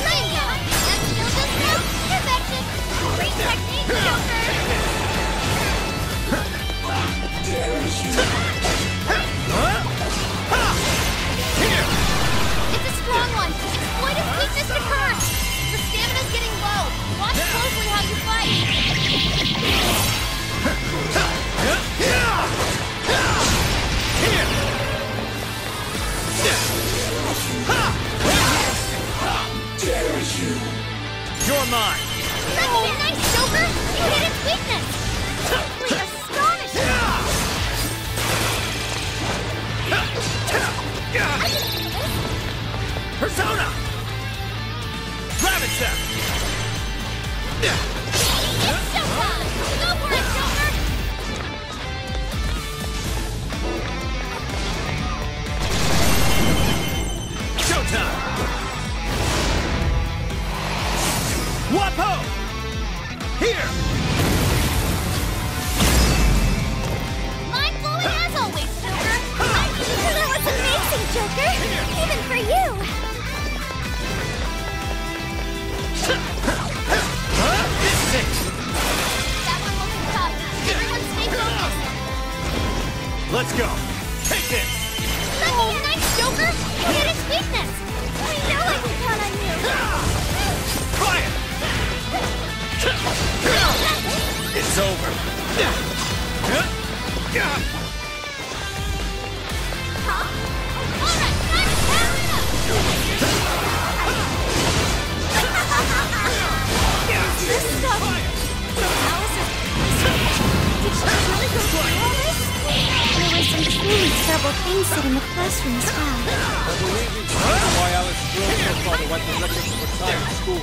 K: Bingo! That skill just now. Perfection. Great technique, Joker. It's a strong one. Exploit his weakness to curse. The stamina's getting low. Watch closely how you fight.
C: You're mine!
K: That's been nice, Joker. You hit its weakness. Simply astonishing.
C: Persona! Ravage them!
K: It's showtime. Go for it, Joker.
C: Showtime! Wapo! Here!
K: Mind blowing as always, Joker. That was amazing, Joker. Even for you. That one wasn't tough. Everyone stay focused.
C: Let's go! Take this!
K: Nice, Joker. You hit its weakness. I know I can count on you.
C: Fire! It's over!
K: Huh? Alright, time to power it up! This stuff... So Alice is... Did she really go through all this? There were some truly terrible things said in the classroom as well.
J: I believe you know why Alice Grove's father went to record for retired school.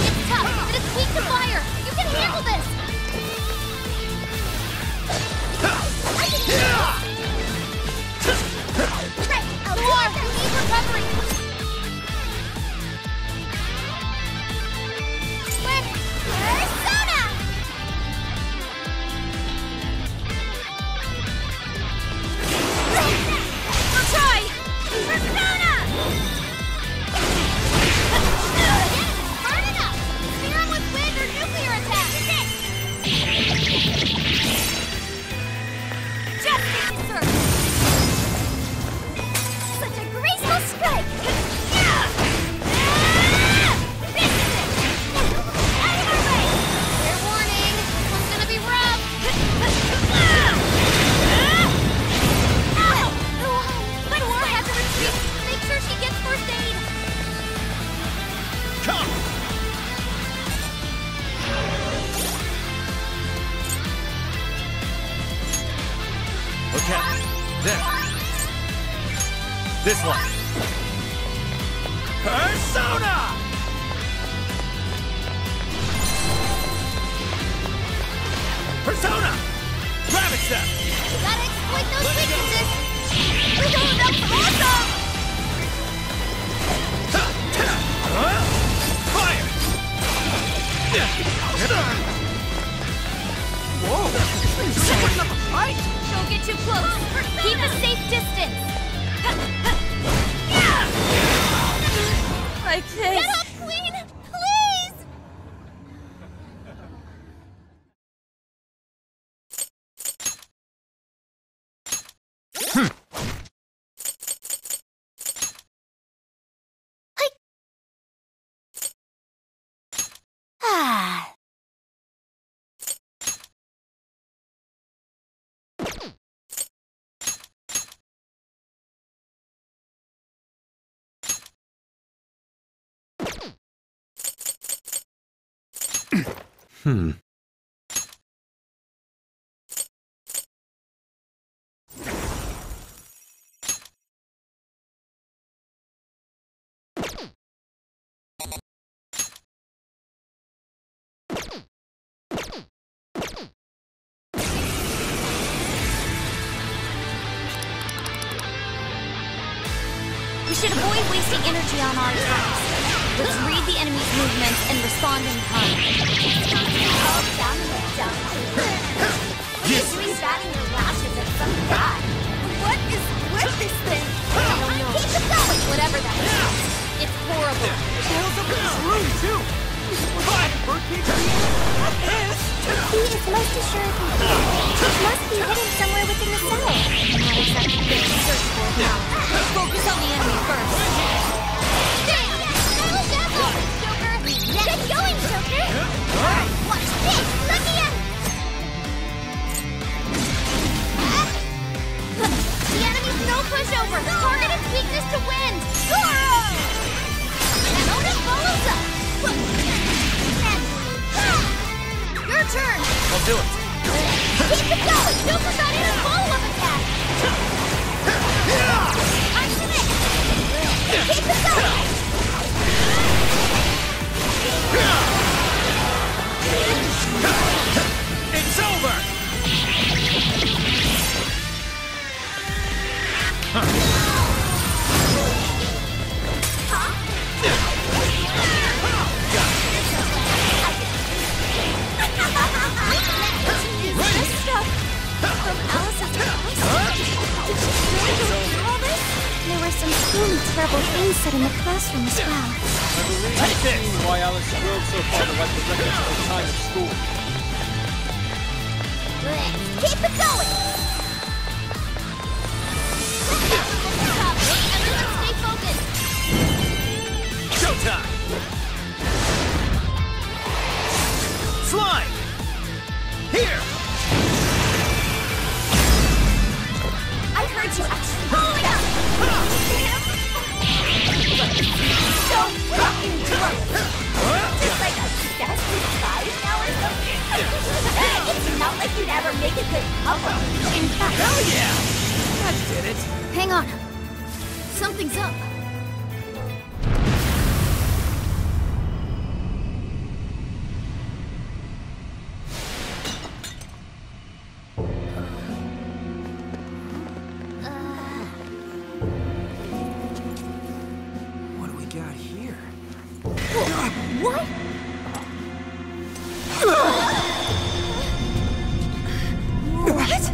K: It's tough, but it's weak to fire. You can handle this. I can do this. Right, Noir, we need recovery. When Persona! We'll try! Persona! Burn it up! Spear him with wind or nuclear attack! Just sir! Such a graceful strike! This is it! Out of our way! Fair warning, this one's gonna be rough! But War has to retreat! Make sure she gets first aid!
C: Come! Okay. There. This one. Persona! Persona! Ravage them!
K: Gotta exploit those weaknesses! We're going up awesome!
C: Fire!
Q: Whoa! Putting up a fight!
K: Don't get too close! Keep a safe distance!
G: Like this.
K: Get up, Queen! Please!
B: Ah.
M: energy on our tracks. Let's read the enemy's movements and respond in kind. You're doing batting your lashes at some guy. What is with this thing? I don't know. Keep it going, whatever that is. It's horrible.
C: What the hell's up with this room, too? What? Birdcage? What is?
A: The key is most assuredly here. It must be hidden somewhere within the cell.
M: Not exactly good to search for it now. Let's focus on the enemy first.
A: Damn! That'll devil! Joker! Get going, Joker! Alright, watch this! Let me in! The enemy's no pushover! Target its weakness to wind! And Oda follows up! Your turn!
C: I'll do it.
A: Keep it going! Joker got in a follow-up attack! Action it! Keep it going!
C: It's over!
A: This stuff from Alice's past? Did she really go through all this? There were some truly terrible things said in the classroom as well.
C: I believe I've seen why Alice strove so far to write the records of her time at school.
A: Keep it going! Everyone stay focused!
C: Showtime! Slime! Here!
A: I heard you actually. Oh, yeah! So fucking close! Just like a best disguise now or something? It's not like you'd ever make a good couple. In fact,
C: Hell yeah! That did it!
A: hang on. Something's up.
C: What do we got here?
A: What? What?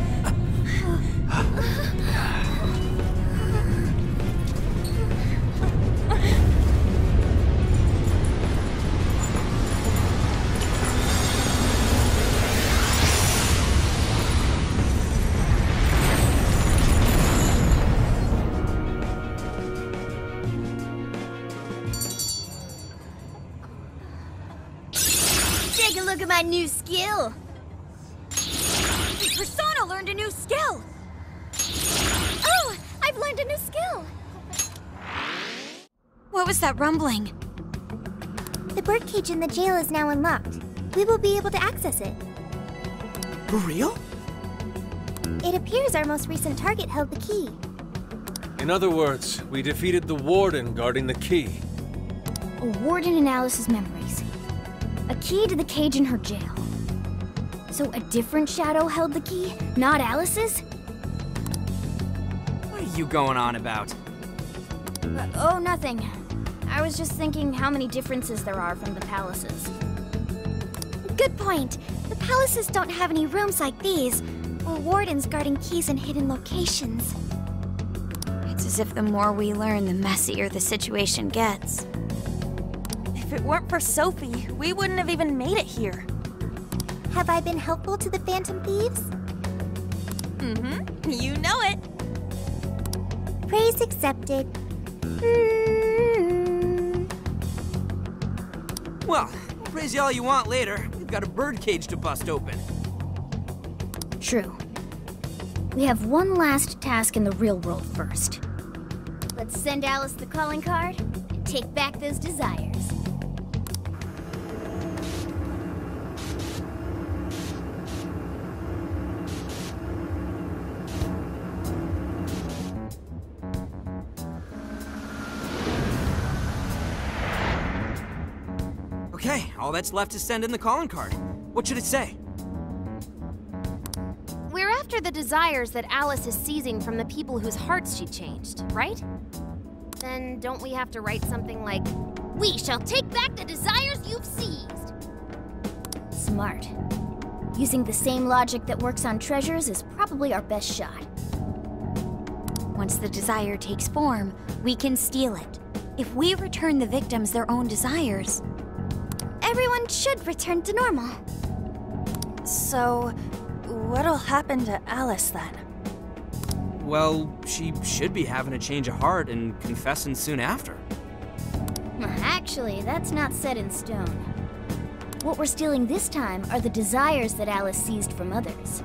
A: Take a look at my new skill. Persona learned a new skill. Oh, I've learned a new skill.
M: What was that rumbling?
A: The birdcage in the jail is now unlocked. We will be able to access it.
C: For real?
A: It appears our most recent target held the key.
L: In other words, we defeated the warden guarding the key.
A: A warden in Alice's memories. A key to the cage in her jail. So a different shadow held the key, not Alice's?
C: What are you going on about?
A: Oh, nothing. I was just thinking how many differences there are from the palaces. Good point. The palaces don't have any rooms like these, or wardens guarding keys in hidden locations.
M: It's as if the more we learn, the messier the situation gets.
S: If it weren't for Sophie, we wouldn't have even made it here.
A: Have I been helpful to the Phantom Thieves?
S: Mm-hmm. You know it.
A: Praise accepted.
C: Well, praise you all you want later. We've got a birdcage to bust open.
A: True. We have one last task in the real world first. Let's send Alice the calling card and take back those desires.
C: Okay, all that's left is send in the calling card. What should it say?
K: We're after the desires that Alice is seizing from the people whose hearts she changed, right? Then don't we have to write something like, "We shall take back the desires you've seized"?
A: Smart. Using the same logic that works on treasures is probably our best shot.
M: Once the desire takes form, we can steal it. If we return the victims their own desires,
A: everyone should return to normal.
S: So, what'll happen to Alice then?
C: Well, she should be having a change of heart and confessing soon after.
A: Actually, that's not set in stone. What we're stealing this time are the desires that Alice seized from others.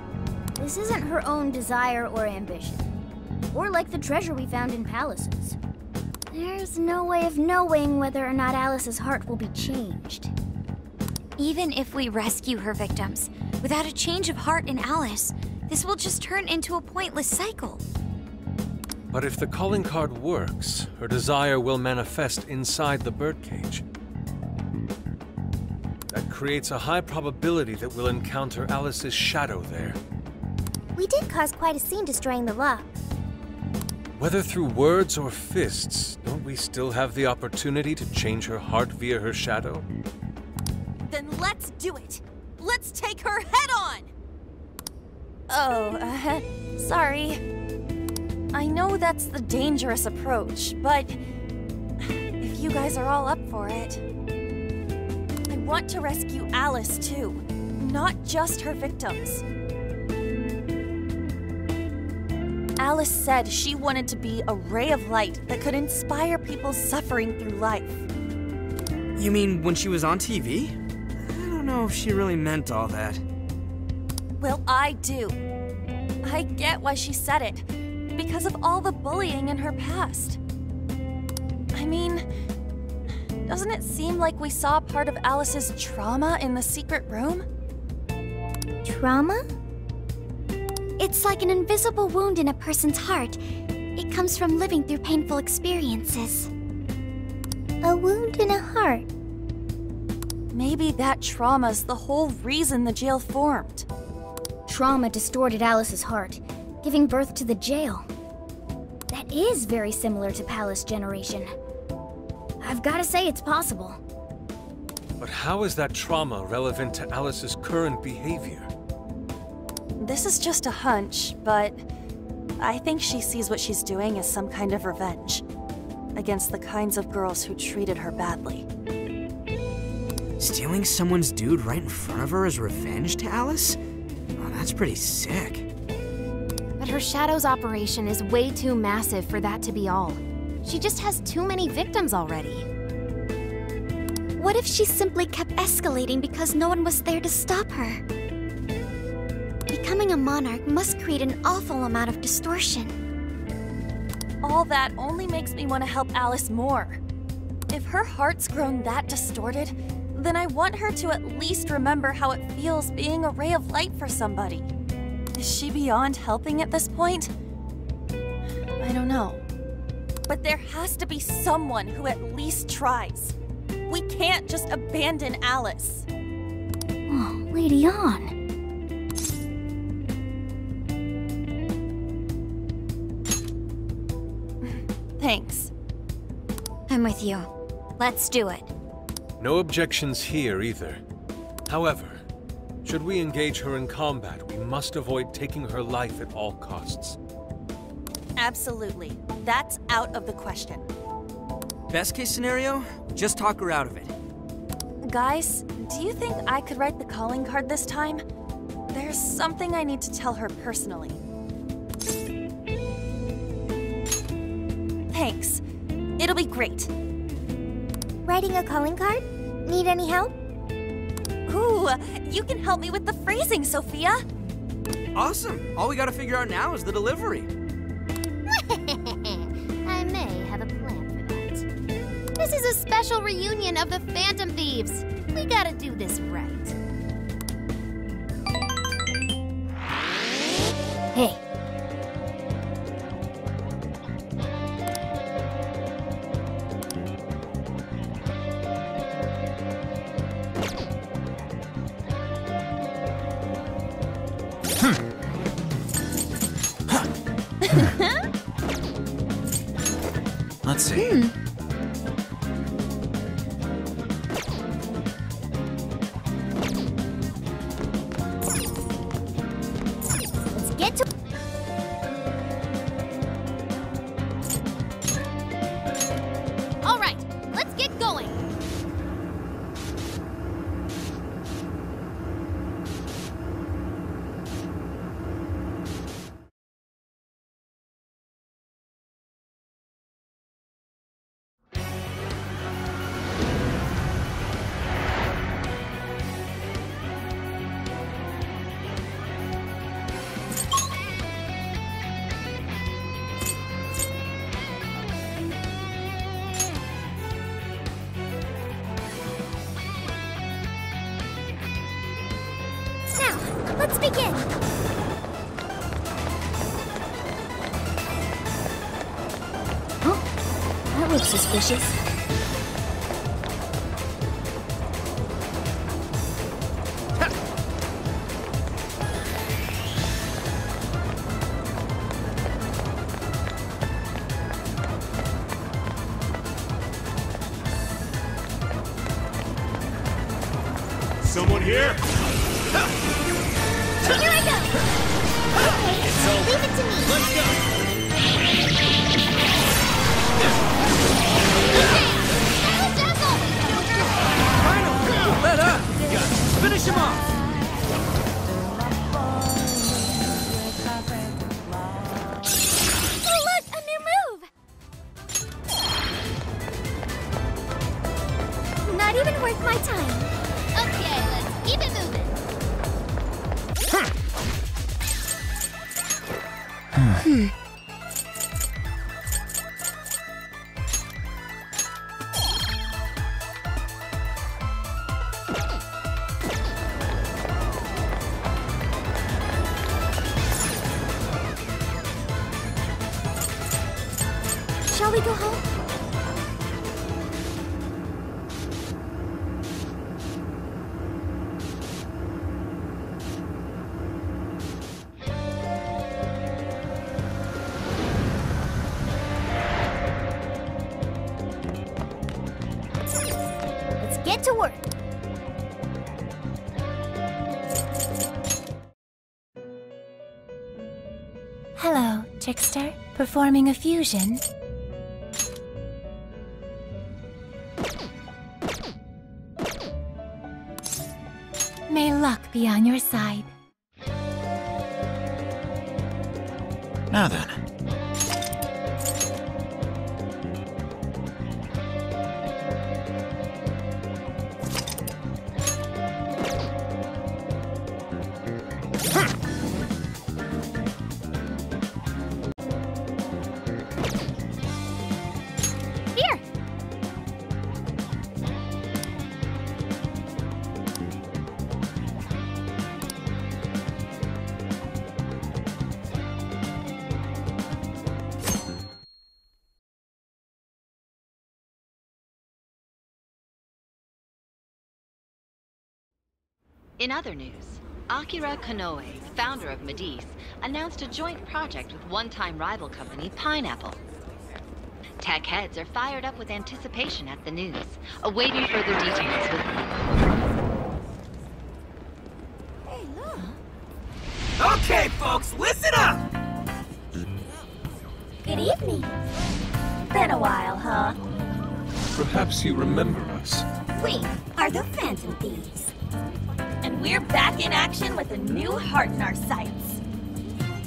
A: This isn't her own desire or ambition. Or like the treasure we found in palaces. There's no way of knowing whether or not Alice's heart will be changed.
M: even if we rescue her victims, without a change of heart in Alice, this will just turn into a pointless cycle.
L: But if the calling card works, her desire will manifest inside the birdcage. That creates a high probability that we'll encounter Alice's shadow there.
A: We did cause quite a scene destroying the lock.
L: Whether through words or fists, don't we still have the opportunity to change her heart via her shadow?
S: Then let's do it! Let's take her head on! Oh, sorry. I know that's the dangerous approach, but if you guys are all up for it, I want to rescue Alice too, not just her victims. Alice said she wanted to be a ray of light that could inspire people suffering through life.
C: You mean when she was on TV? I don't know if she really meant all that.
S: Well, I do. I get why she said it, because of all the bullying in her past. I mean, doesn't it seem like we saw part of Alice's trauma in the secret room?
A: Trauma? It's like an invisible wound in a person's heart. It comes from living through painful experiences. A wound in a heart.
S: Maybe that trauma's the whole reason the jail formed.
A: Trauma distorted Alice's heart, giving birth to the jail. That is very similar to Palace Generation. I've gotta say it's possible.
L: But how is that trauma relevant to Alice's current behavior?
S: This is just a hunch, but I think she sees what she's doing as some kind of revenge against the kinds of girls who treated her badly.
C: Stealing someone's dude right in front of her as revenge to Alice? Oh, that's pretty sick.
K: But her Shadow's operation is way too massive for that to be all. She just has too many victims already.
A: What if she simply kept escalating because no one was there to stop her? Becoming a monarch must create an awful amount of distortion.
S: All that only makes me want to help Alice more. If her heart's grown that distorted, then I want her to at least remember how it feels being a ray of light for somebody. Is she beyond helping at this point? I don't know. But there has to be someone who at least tries. We can't just abandon Alice.
A: Oh, Lady On.
S: Thanks.
M: I'm with you. Let's do it.
L: No objections here either. However, should we engage her in combat, we must avoid taking her life at all costs.
S: Absolutely. That's out of the question.
C: Best case scenario, just talk her out of it.
S: Guys, do you think I could write the calling card this time? There's something I need to tell her personally. Thanks. It'll be great.
A: Writing a calling card? Need any help?
S: Ooh, you can help me with the phrasing, Sophia.
C: Awesome. All we gotta figure out now is the delivery.
K: I may have a plan for that. This is a special reunion of the Phantom Thieves. We gotta do this right.
A: Hey.
N: Let's see.
A: Let's get to... All right, let's get going. Let's begin.
K: Huh? That looks suspicious.
E: Someone here?
A: Here I go! Okay, leave it to me.
C: Let's go! Finally! Let up! You got it. Finish him off!
A: Oh, look! A new move! Not even worth my time. Okay, let's keep it moving. Shall we go home? Let's get to work.
B: Hello, trickster. Performing a fusion? May luck be on your side.
N: Now then.
A: Here!
T: In other news, Akira Konoe, founder of Medice, announced a joint project with one-time rival company Pineapple. Tech heads are fired up with anticipation at the news, awaiting further details with...
A: Hey, look!
C: Okay, folks, listen up!
A: Good evening. Been a while, huh?
L: Perhaps you remember us.
A: We are the Phantom Thieves.
S: And we're back in action with a new heart in our sights.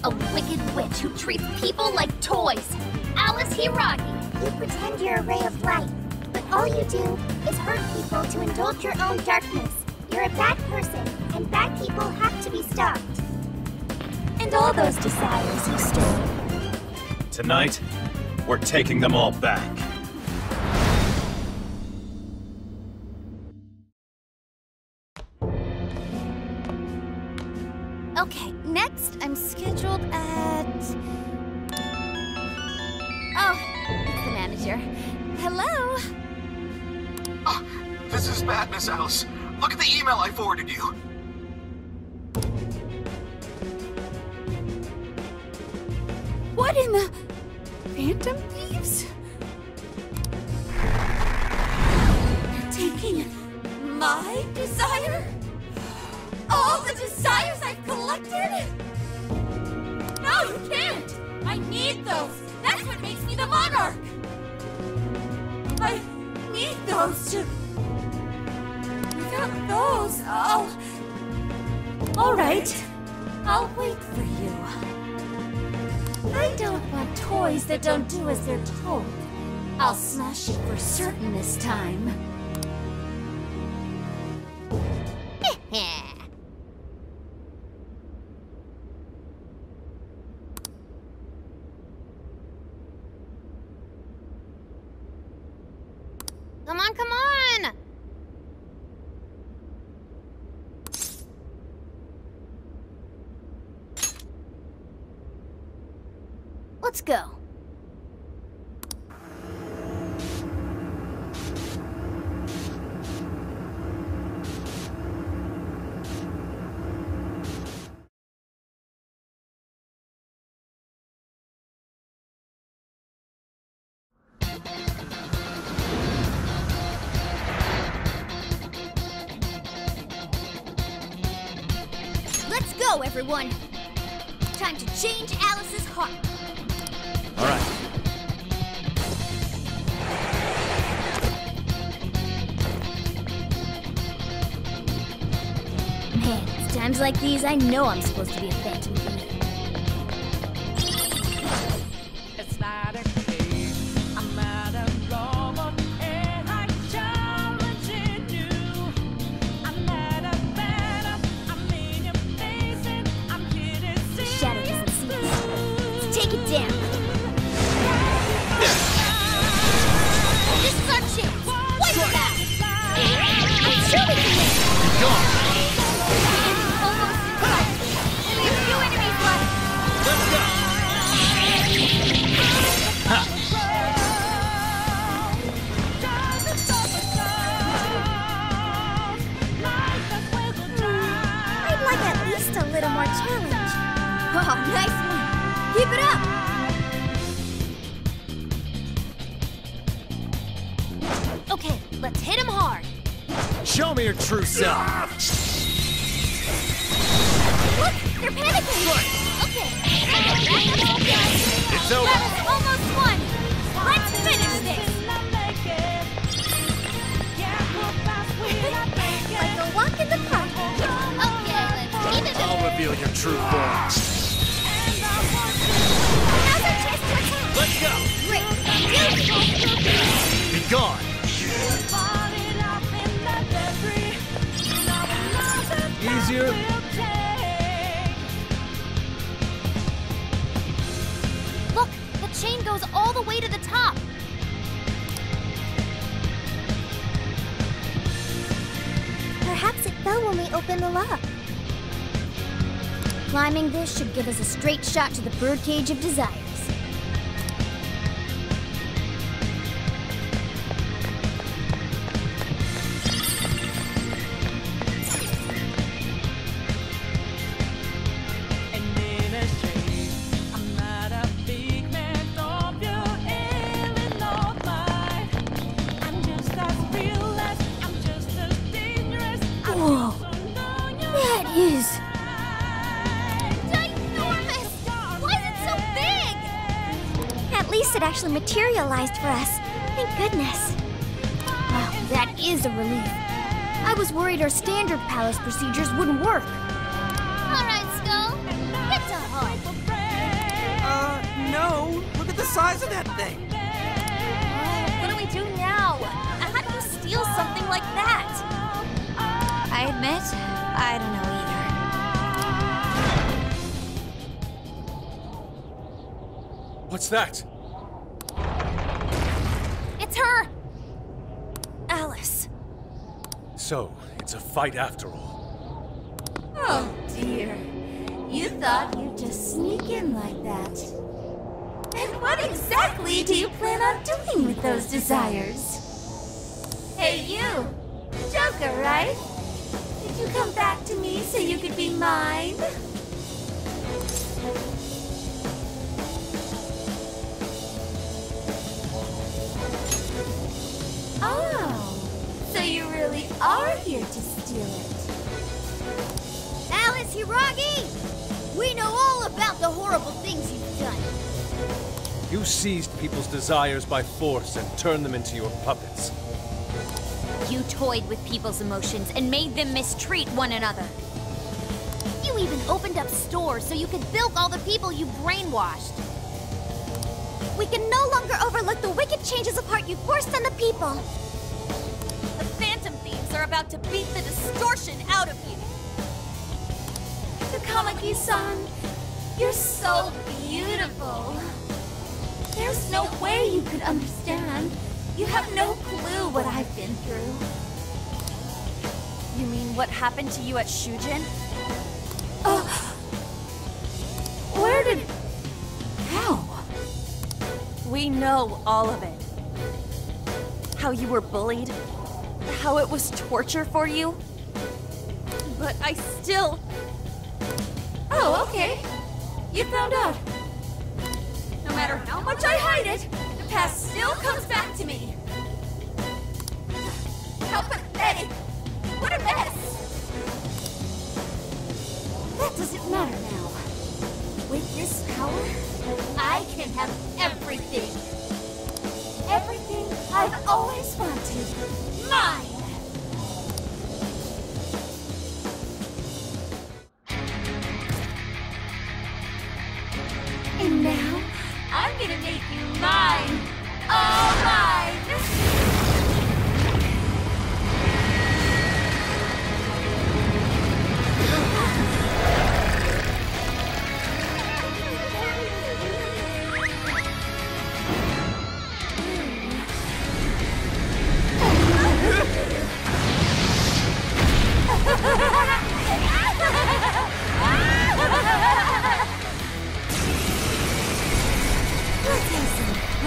A: A wicked witch who treats people like toys. Alice Hiragi. You pretend you're a ray of light, but all you do is hurt people to indulge your own darkness. You're a bad person, and bad people have to be stopped. And all those desires you stole.
C: Tonight, we're taking them all back.
K: Okay, next I'm scheduled at... Oh, it's the manager. Hello?
O: Oh, this is bad, Miss Alice. Look at the email I forwarded you.
K: What in the... Phantom Thieves?
G: collected? No, you can't! I need those! That's what makes me the monarch! I need those to... Without those, All right. I'll wait for you. I don't want toys that don't do as they're told. I'll smash it for certain this time.
A: Come on, come on! Let's go. Let's go, everyone! Time to change Alice's heart.
C: All right.
A: Man, it's times like these I know I'm supposed to be a phantom thief.
H: It's not a case, I'm not a robot, and I'm challenging you. I'm not a phantom, I'm in your face, and I'm here to see.
A: The shadow doesn't see us. Let's take it down. This is our chance. Wipe it out. I'm sure we can win.
C: Be gone.
A: Almost in sight. Only a few enemies left.
C: Let's go. Ha.
A: I'd like at least a little more challenge. Oh, nice one. Keep it up. Okay, let's hit him hard.
C: Show me your true self.
A: Look, they're panicking. Okay,
C: It's over.
A: that is almost won. Let's finish this. Like a walk in the park. Okay, let's keep it
C: I'll reveal your true form.
A: Now's our chance to attack.
C: Let's go.
A: Great.
C: Be gone.
L: Easier.
A: Look, the chain goes all the way to the top. Perhaps it fell when we opened the lock. Climbing this should give us a straight shot to the birdcage of desires. Whoa, that is ginormous! Why is it so big? At least it actually materialized for us. Thank goodness. Wow, that is a relief. I was worried our standard palace procedures wouldn't work. All right, Skull. Get to hard.
Q: No. Look at the size of that thing.
S: What do we do now? How do you steal something like that?
M: I admit, I don't know either.
L: What's that?
S: It's her! Alice.
L: So, it's a fight after all.
G: Oh, dear. You thought you'd just sneak in like that. And what exactly do you plan on doing with those desires? Hey, you! Joker, right? Did you come back to me so you could be mine? Oh, so you really are here to steal it.
A: Alice Hiragi!
K: horrible things you've done.
L: You seized people's desires by force and turned them into your puppets.
K: You toyed with people's emotions and made them mistreat one another. You even opened up stores so you could bilk all the people you brainwashed.
A: We can no longer overlook the wicked changes of heart you forced on the people.
S: The Phantom Thieves are about to beat the distortion out of you.
G: Takamaki-san, you're so beautiful. There's no way you could understand. You have no clue what I've been through.
S: You mean what happened to you at Shujin?
G: Where did... How?
S: We know all of it. How you were bullied, how it was torture for you. But I still...
G: Oh, okay. You found out. No matter how much I hide it, the past still comes back to me. How pathetic! What a mess!
K: That doesn't matter now. With this power, I can have everything. Everything I've always wanted. Mine!
G: And now, I'm gonna make you mine! All mine!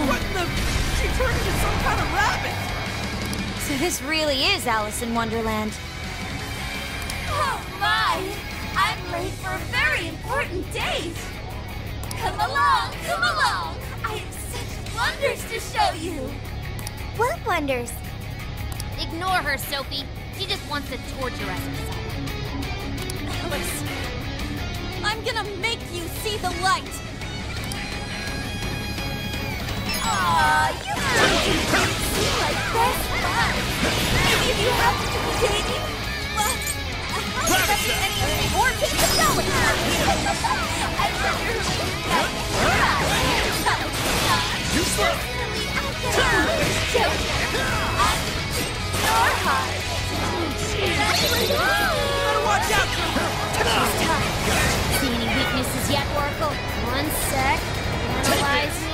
Q: What in the... She turned into some kind of rabbit!
M: So this really is Alice in Wonderland.
G: Oh my! I'm late for a very important date! Come along, come along! I have such wonders to show you!
A: What wonders?
K: Ignore her, Sophie. She just wants to torture us or something.
S: Alice, I'm gonna make you see the light!
G: Aw, you don't seem like best buds! Maybe if you happen to be dating? Well, how does that mean any of it? Or keep it going! I wonder who you slow! Your heart!
Q: Better watch out!
K: See any weaknesses yet, Oracle? One sec. Analyzing.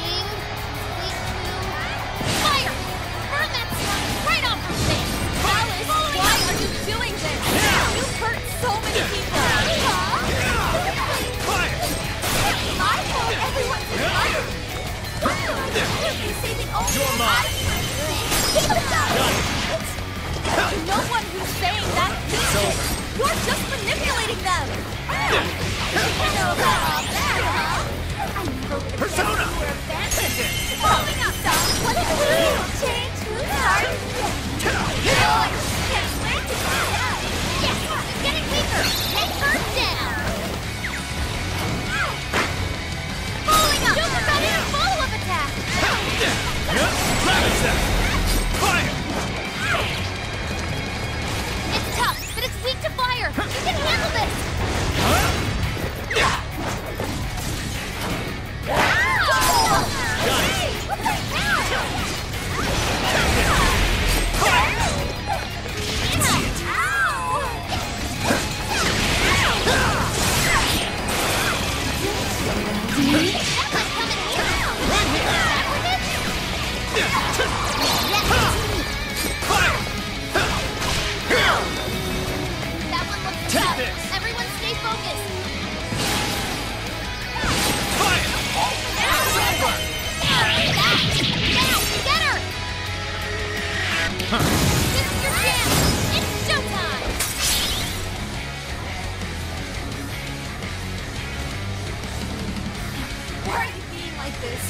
K: Fire! Burn that slug right off her face!
S: Alice, why are you doing this? You hurt so many people!
G: It's my fault everyone's admiring me! You say the only I keep it up!
S: There's no one who's saying that! You're just manipulating them!
G: You know about all that, huh?
E: Persona!
G: Following up, what if we don't change who's hard? Can't slant it.
K: Yes! It's getting weaker! Take her down! Following up! Don't forget your follow-up attack!
E: Ravage them! Fire!
K: It's tough, but it's weak to fire! You can handle this! That one looks tough. Everyone stay focused. Get her! This is your chance! It's showtime!
G: Why are you being like this?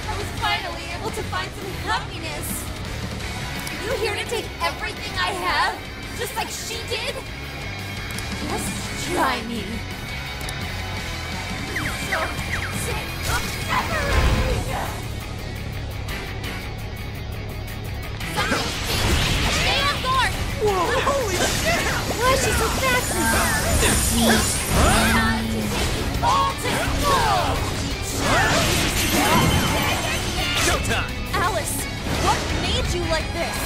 G: I was finally able to find some happiness. Are you here to take everything I have? Just like she did? Just try me. So
C: Showtime!
S: Alice, what made you like this?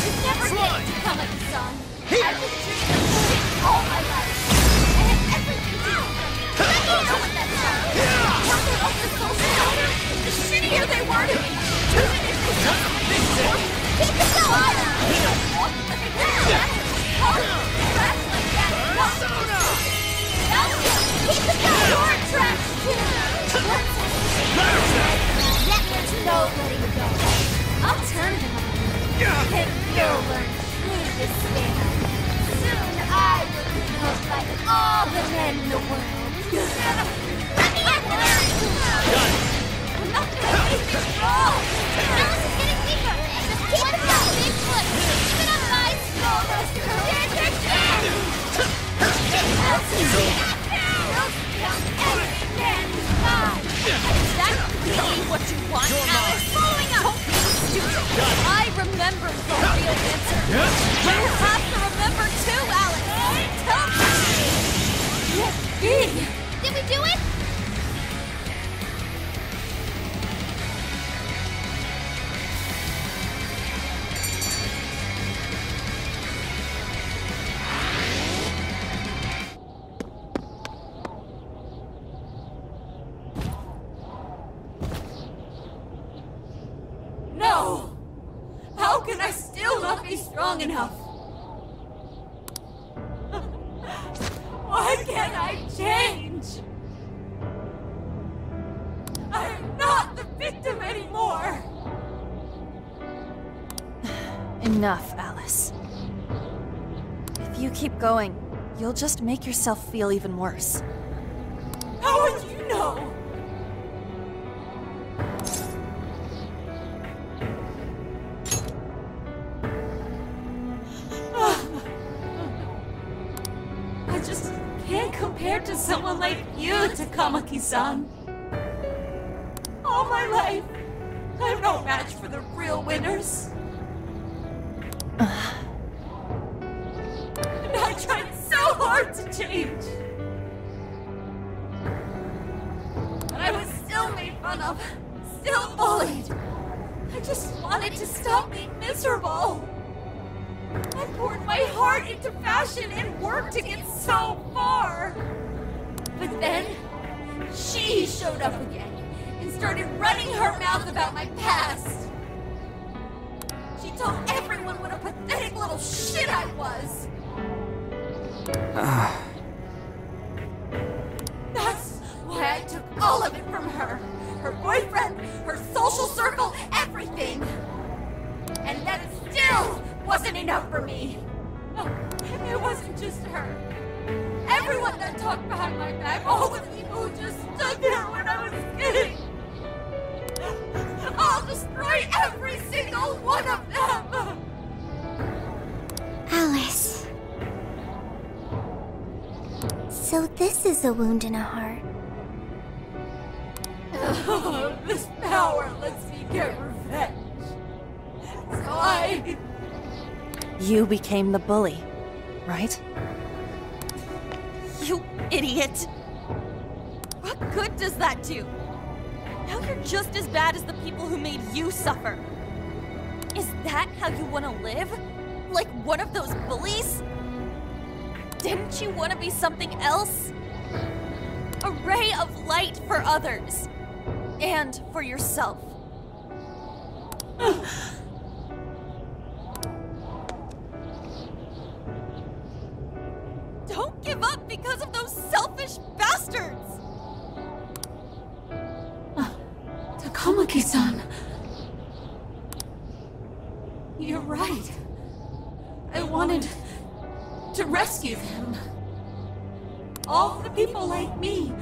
K: You never get to come at the sun.
C: Here!
K: I've been treating you shit all my life. I had everything to do. I don't know what that's about. The more they up the social order, the shittier they were to me. Even if they just keep it going. But they didn't let it. Hard, trash like that. No. Keep it going. You're trash too. There's no letting go. I'll turn them on. And you'll learn true despair. Soon I will be loved by all the men in the world. Let me in there! I'm not gonna make this wrong! Alice is getting deeper! Just keep it up, Bigfoot! Keep it up, guys!
S: Is that really what you want, Alice? Following up! Don't be stupid! I remember the real answer! You have to remember too, Alice! Tell me!
K: Did we do it?
S: No! How can I still not be strong enough? Why can't I change? I'm not the victim anymore! Enough, Alice. If you keep going, you'll just make yourself feel even worse. How would you know? I just can't compare to someone like you, Takamaki-san. All my life, I'm no match for the real winners. And I tried so hard to change. But I was still made fun of, still bullied. I just wanted to stop being miserable. I poured my heart into fashion and worked to get so far. But then, she showed up again and started running her mouth about my past. She told everyone what a pathetic little shit I was. That's why I took all of it from her. Her boyfriend, her social circle, everything. And that still wasn't enough for me. It wasn't just her. Everyone that talked behind my back, all the people who just stood there when I was kidding. I'll destroy every single one of them!
A: Alice. So this is a wound in a heart.
S: Oh, this power lets me get revenge. So I... You became the bully, right? You idiot! What good does that do? Now you're just as bad as the people who made you suffer. Is that how you want to live? Like one of those bullies? Didn't you want to be something else? A ray of light for others. And for yourself. Don't give up because of those selfish bastards! Takamaki-san. You're right. I wanted to rescue them. All the people like me,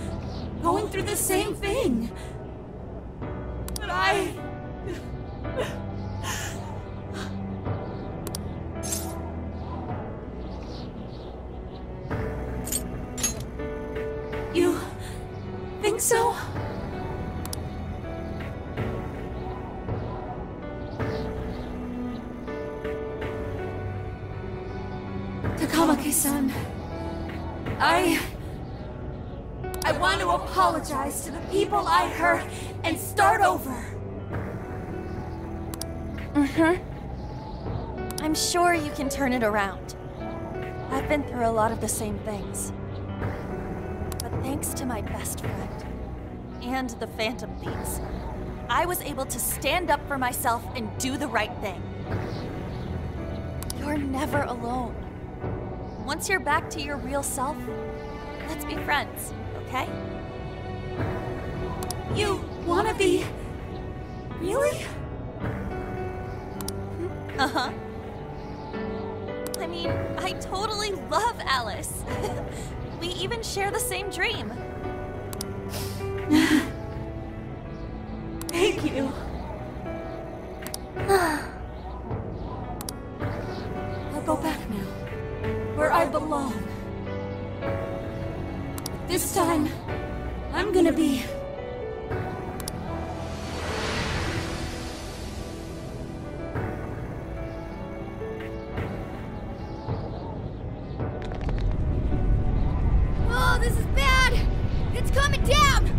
S: going through the same thing. But I... You think so? Takamaki-san, I want to apologize to the people I hurt and start over. I'm sure you can turn it around. I've been through a lot of the same things. But thanks to my best friend and the Phantom Thieves, I was able to stand up for myself and do the right thing. You're never alone. Once you're back to your real self, let's be friends, okay? You wanna be... Really? Uh-huh. I mean, I totally love Alice. We even share the same dream. Thank you. I'll go back now, where I belong. This time, I'm gonna be...
K: Oh, this is bad! It's coming down!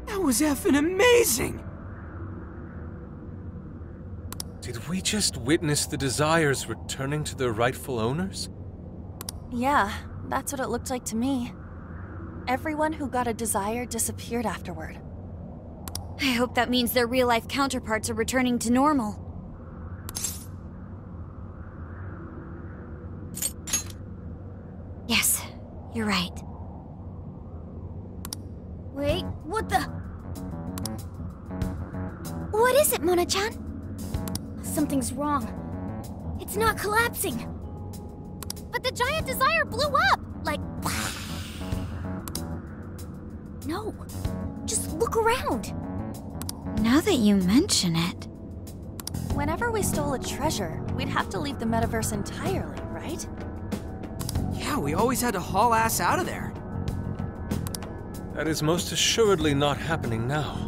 C: That was effing amazing!
L: Did we just witness the Desires returning to their rightful owners?
S: Yeah, that's what it looked like to me. Everyone who got a Desire disappeared afterward.
M: I hope that means their real-life counterparts are returning to normal. Yes, you're right.
K: Wait, what the?
M: What is it, Mona-chan?
K: Something's wrong. It's not collapsing. But the giant Desire blew up! Like... No. Just look around.
M: Now that you mention it...
S: Whenever we stole a treasure, we'd have to leave the metaverse entirely, right?
C: Yeah, we always had to haul ass out of there.
L: That is most assuredly not happening now.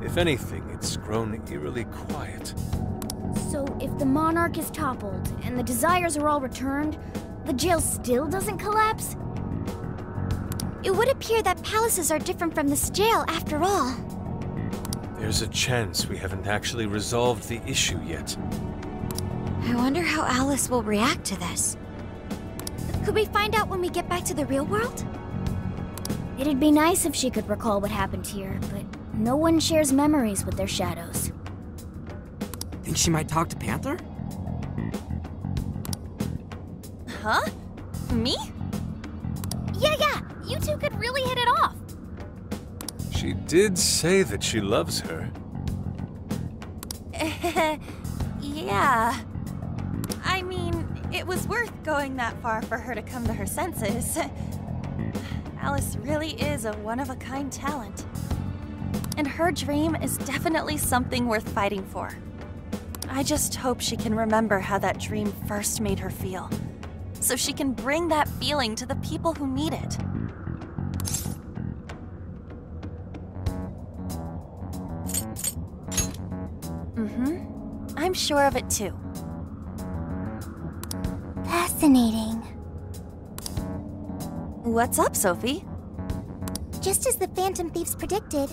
L: If anything, it's grown eerily quiet.
K: So if the Monarch is toppled and the Desires are all returned, the jail still doesn't collapse?
M: It would appear that palaces are different from this jail after all.
L: There's a chance we haven't actually resolved the issue yet.
M: I wonder how Alice will react to this. Could we find out when we get back to the real world?
K: It'd be nice if she could recall what happened here, but no one shares memories with their shadows.
C: Think she might talk to Panther?
S: Huh? Me?
K: Yeah, you two could really hit it off.
L: She did say that she loves her.
S: Yeah. I mean, it was worth going that far for her to come to her senses. Alice really is a one-of-a-kind talent. And her dream is definitely something worth fighting for. I just hope she can remember how that dream first made her feel, so she can bring that feeling to the people who need it. I'm sure of it too.
A: Fascinating.
S: What's up, Sophie?
A: Just as the Phantom Thieves predicted,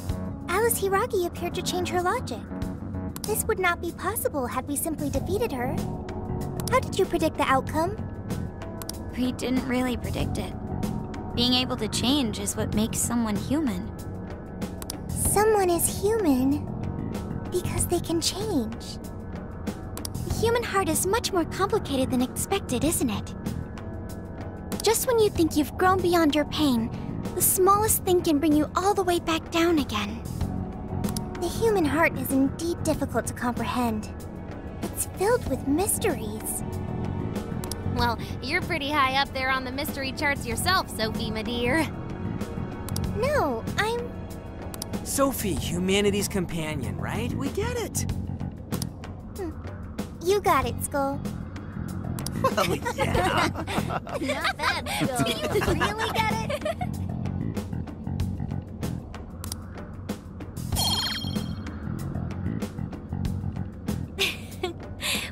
A: Alice Hiragi appeared to change her logic. This would not be possible had we simply defeated her. How did you predict the outcome?
M: We didn't really predict it. Being able to change is what makes someone human.
A: Someone is human because they can change. human heart is much more complicated than expected, isn't it? Just when you think you've grown beyond your pain, the smallest thing can bring you all the way back down again. The human heart is indeed difficult to comprehend. It's filled with mysteries.
K: Well, you're pretty high up there on the mystery charts yourself, Sophie, my dear.
A: No, I'm...
C: Sophie, humanity's companion, right? We get it.
A: You got it, Skull.
C: Well, yeah.
K: Not bad, Skull.
A: Do you really get it?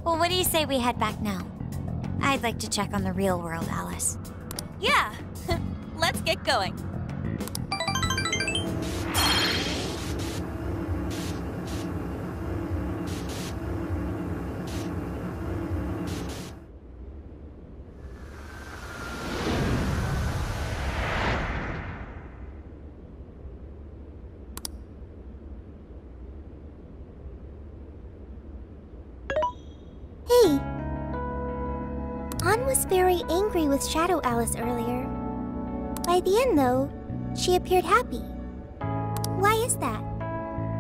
M: Well, what do you say we head back now? I'd like to check on the real world, Alice.
S: Yeah, let's get going.
A: Hey! Ann was very angry with Shadow Alice earlier. By the end, though, she appeared happy. Why is that?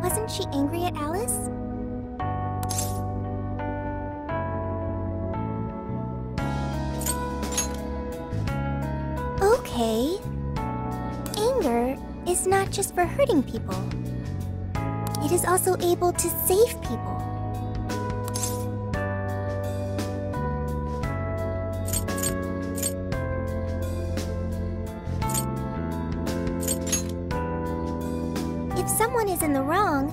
A: Wasn't she angry at Alice? Okay. Anger is not just for hurting people. It is also able to save people. If someone is in the wrong,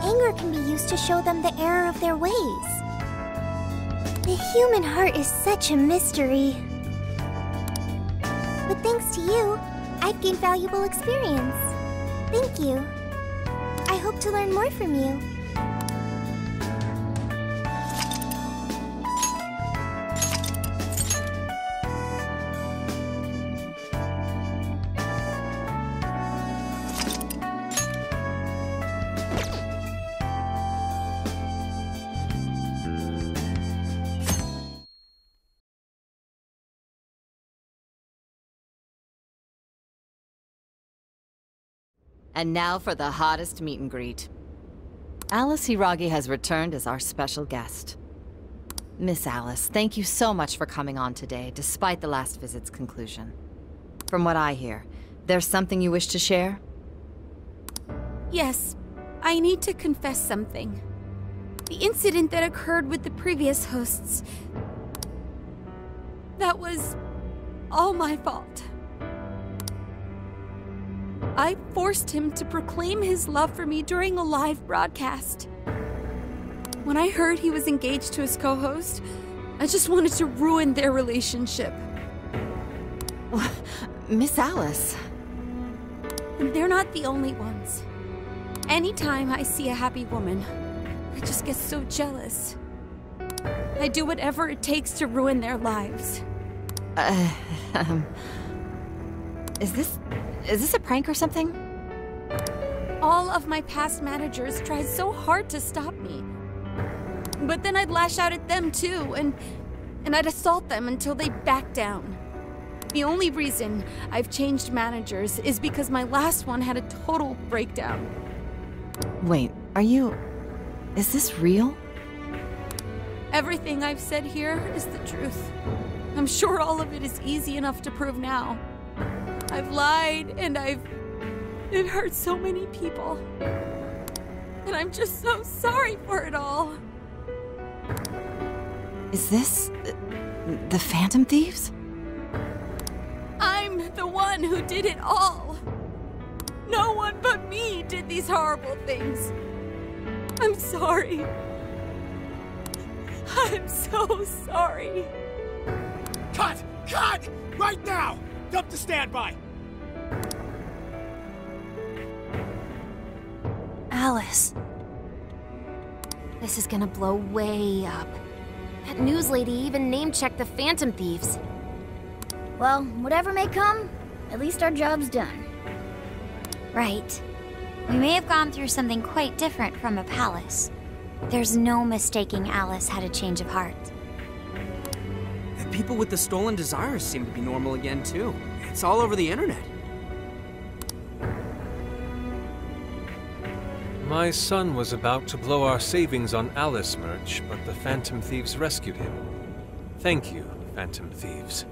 A: anger can be used to show them the error of their ways. The human heart is such a mystery. But thanks to you, I've gained valuable experience. Thank you. I hope to learn more from you.
T: And now for the hottest meet and greet. Alice Hiragi has returned as our special guest. Miss Alice, thank you so much for coming on today, despite the last visit's conclusion. From what I hear, there's something you wish to share?
S: Yes, I need to confess something. The incident that occurred with the previous hosts... that was all my fault. I forced him to proclaim his love for me during a live broadcast. When I heard he was engaged to his co-host, I just wanted to ruin their relationship.
T: Miss Alice.
S: And they're not the only ones. Anytime I see a happy woman, I just get so jealous. I do whatever it takes to ruin their lives.
T: Is this a prank or something?
S: All of my past managers tried so hard to stop me. But then I'd lash out at them too, and I'd assault them until they backed down. The only reason I've changed managers is because my last one had a total breakdown.
T: Wait, is this real?
S: Everything I've said here is the truth. I'm sure all of it is easy enough to prove now. I've lied, and it hurt so many people. And I'm just so sorry for it all.
T: Is this... the Phantom Thieves?
S: I'm the one who did it all. No one but me did these horrible things. I'm sorry. I'm so sorry.
J: Cut! Cut! Right now! Dump to standby!
K: Alice. This is gonna blow way up. That news lady even name-checked the Phantom Thieves.
A: Well, whatever may come, at least our job's done.
M: Right. We may have gone through something quite different from a palace, There's no mistaking Alice had a change of heart.
Q: The people with the stolen desires seem to be normal again, too. It's all over the internet.
L: My son was about to blow our savings on Alice merch, but the Phantom Thieves rescued him. Thank you, Phantom Thieves.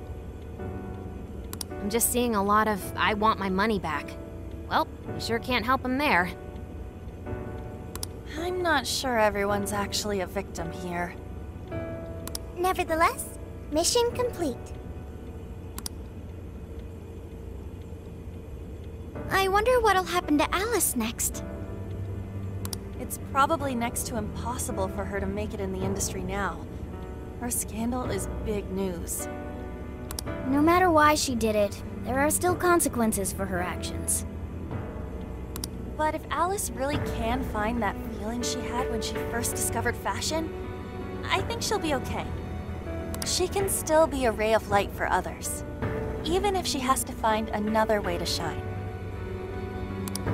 A: I'm just seeing a lot of I want my money back. Well, we sure can't help him there.
S: I'm not sure everyone's actually a victim here.
K: Nevertheless, mission complete. I wonder what'll happen to Alice next.
S: It's probably next to impossible for her to make it in the industry now. Her scandal is big news.
K: No matter why she did it, there are still consequences for her actions.
S: But if Alice really can find that feeling she had when she first discovered fashion, I think she'll be okay. She can still be a ray of light for others, even if she has to find another way to shine.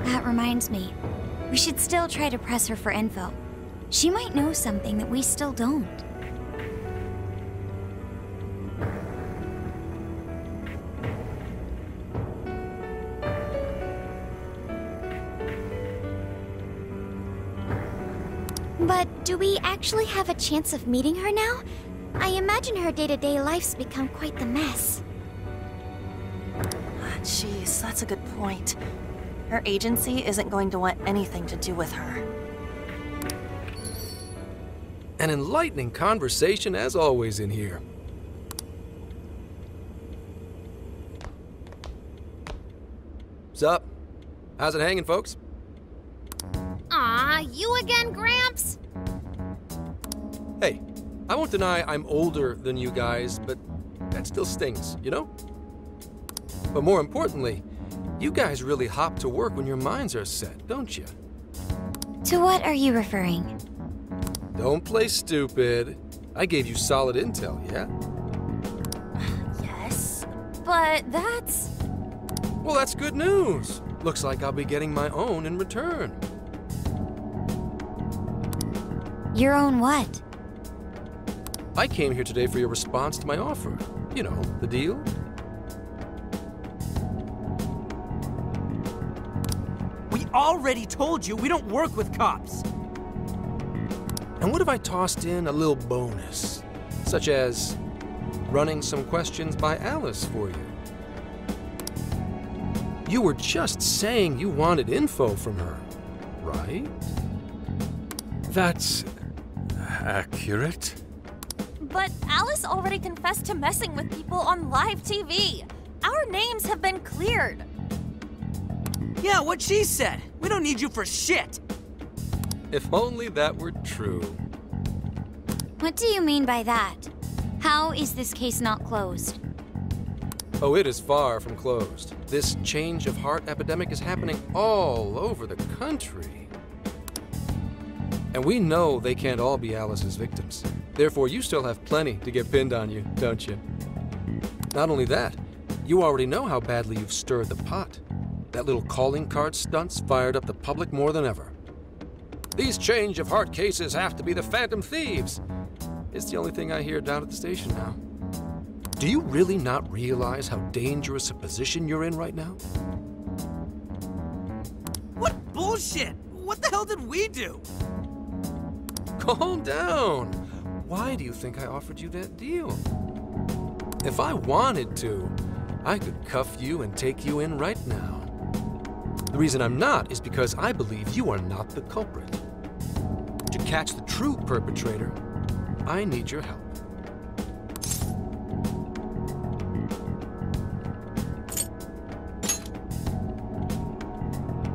M: That reminds me, we should still try to press her for info. She might know something that we still don't.
K: But do we actually have a chance of meeting her now? I imagine her day-to-day life's become quite the mess.
S: Jeez, that's a good point. Her agency isn't going to want anything to do with her.
D: An enlightening conversation as always in here. Sup? How's it hanging, folks?
A: Aw, you again, Gramps?
D: Hey, I won't deny I'm older than you guys, but that still stings, you know? But more importantly, you guys really hop to work when your minds are set, don't you?
M: To what are you referring?
D: Don't play stupid. I gave you solid intel, yeah?
S: Yes, but that's...
D: Well, that's good news. Looks like I'll be getting my own in return.
M: Your own what?
D: I came here today for your response to my offer. You know, the deal.
Q: We already told you we don't work with cops.
D: And what if I tossed in a little bonus? Such as running some questions by Alice for you. You were just saying you wanted info from her, right?
L: That's accurate.
S: But Alice already confessed to messing with people on live TV. Our names have been cleared.
Q: Yeah, what she said. We don't need you for shit.
D: If only that were true.
M: What do you mean by that? How is this case not closed?
D: Oh, it is far from closed. This change of heart epidemic is happening all over the country. And we know they can't all be Alice's victims. Therefore, you still have plenty to get pinned on you, don't you? Not only that, you already know how badly you've stirred the pot. That little calling card stunt's fired up the public more than ever. These change of heart cases have to be the Phantom Thieves. It's the only thing I hear down at the station now. Do you really not realize how dangerous a position you're in right now?
Q: What bullshit? What the hell did we do?
D: Calm down. Why do you think I offered you that deal? If I wanted to, I could cuff you and take you in right now. The reason I'm not is because I believe you are not the culprit. To catch the true perpetrator, I need your help.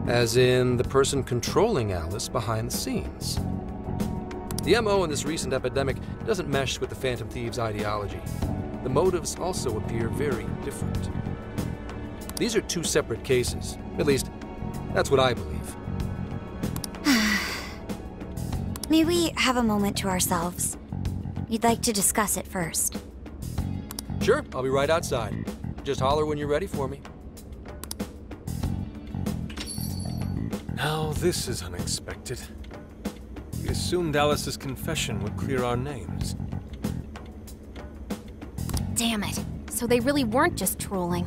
D: As in the person controlling Alice behind the scenes. The MO in this recent epidemic doesn't mesh with the Phantom Thieves' ideology. The motives also appear very different. These are two separate cases. At least, that's what I believe.
M: May we have a moment to ourselves? We'd like to discuss it first.
D: Sure, I'll be right outside. Just holler when you're ready for me.
L: Now this is unexpected. We assumed Alice's confession would clear our names.
A: Damn it. So they really weren't just trolling.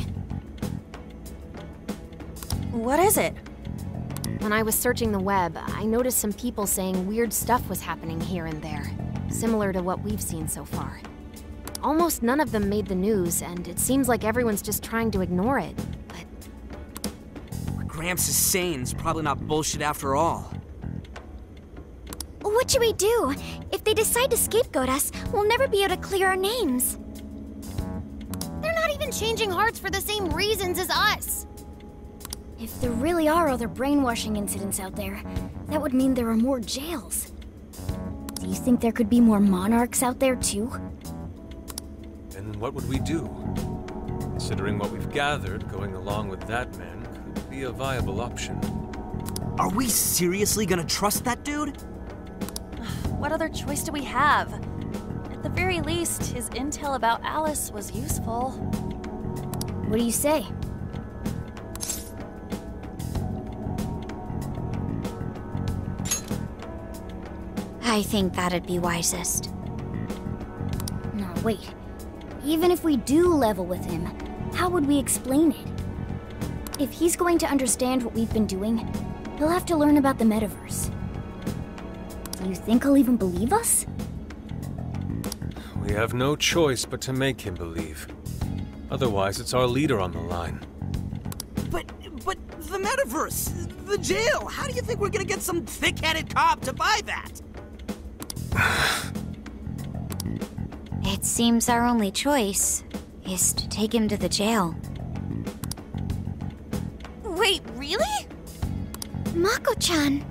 S: What is it?
A: When I was searching the web, I noticed some people saying weird stuff was happening here and there, similar to what we've seen so far. Almost none of them made the news, and it seems like everyone's just trying to ignore it.
Q: What Gramps is saying is probably not bullshit after all.
K: What should we do? If they decide to scapegoat us, we'll never be able to clear our names.
A: They're not even changing hearts for the same reasons as us.
K: If there really are other brainwashing incidents out there, that would mean there are more jails. Do you think there could be more monarchs out there too?
L: And what would we do? Considering what we've gathered, going along with that man could be a viable option.
Q: Are we seriously gonna trust that dude?
S: What other choice do we have? At the very least, his intel about Alice was useful.
K: What do you say? I think that'd be wisest. No, wait. Even if we do level with him, how would we explain it? If he's going to understand what we've been doing, he'll have to learn about the metaverse. Do you think he'll even believe us?
L: We have no choice but to make him believe. Otherwise, it's our leader on the line.
Q: But the metaverse, the jail, how do you think we're gonna get some thick-headed cop to buy that?
M: It seems our only choice is to take him to the jail.
S: Wait, really?
K: Mako-chan!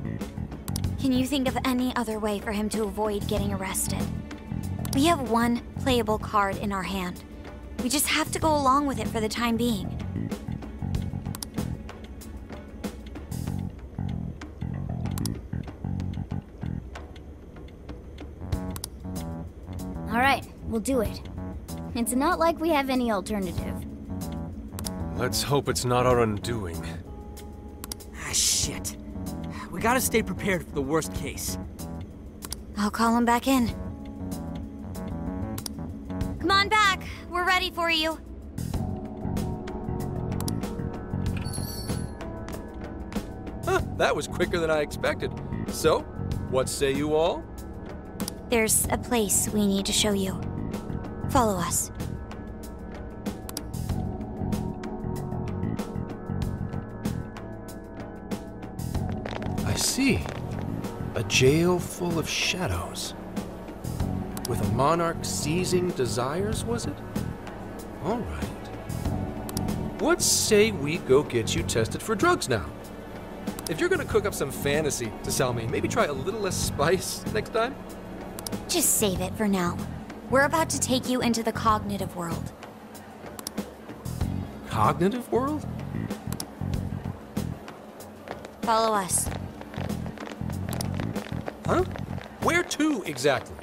M: Can you think of any other way for him to avoid getting arrested? We have one playable card in our hand. We just have to go along with it for the time being.
K: Alright, we'll do it. It's not like we have any alternative.
L: Let's hope it's not our undoing.
Q: Ah, shit. We gotta stay prepared for the worst case.
M: I'll call him back in. Come on back. We're ready for you.
D: Huh, that was quicker than I expected. So, what say you all?
M: There's a place we need to show you. Follow us.
D: I see. A jail full of shadows. With a monarch seizing desires, was it? All right. What say we go get you tested for drugs now? If you're gonna cook up some fantasy to sell me, maybe try a little less spice next time?
M: Just save it for now. We're about to take you into the cognitive world.
D: Cognitive world?
M: Follow us.
D: Huh? Where to, exactly?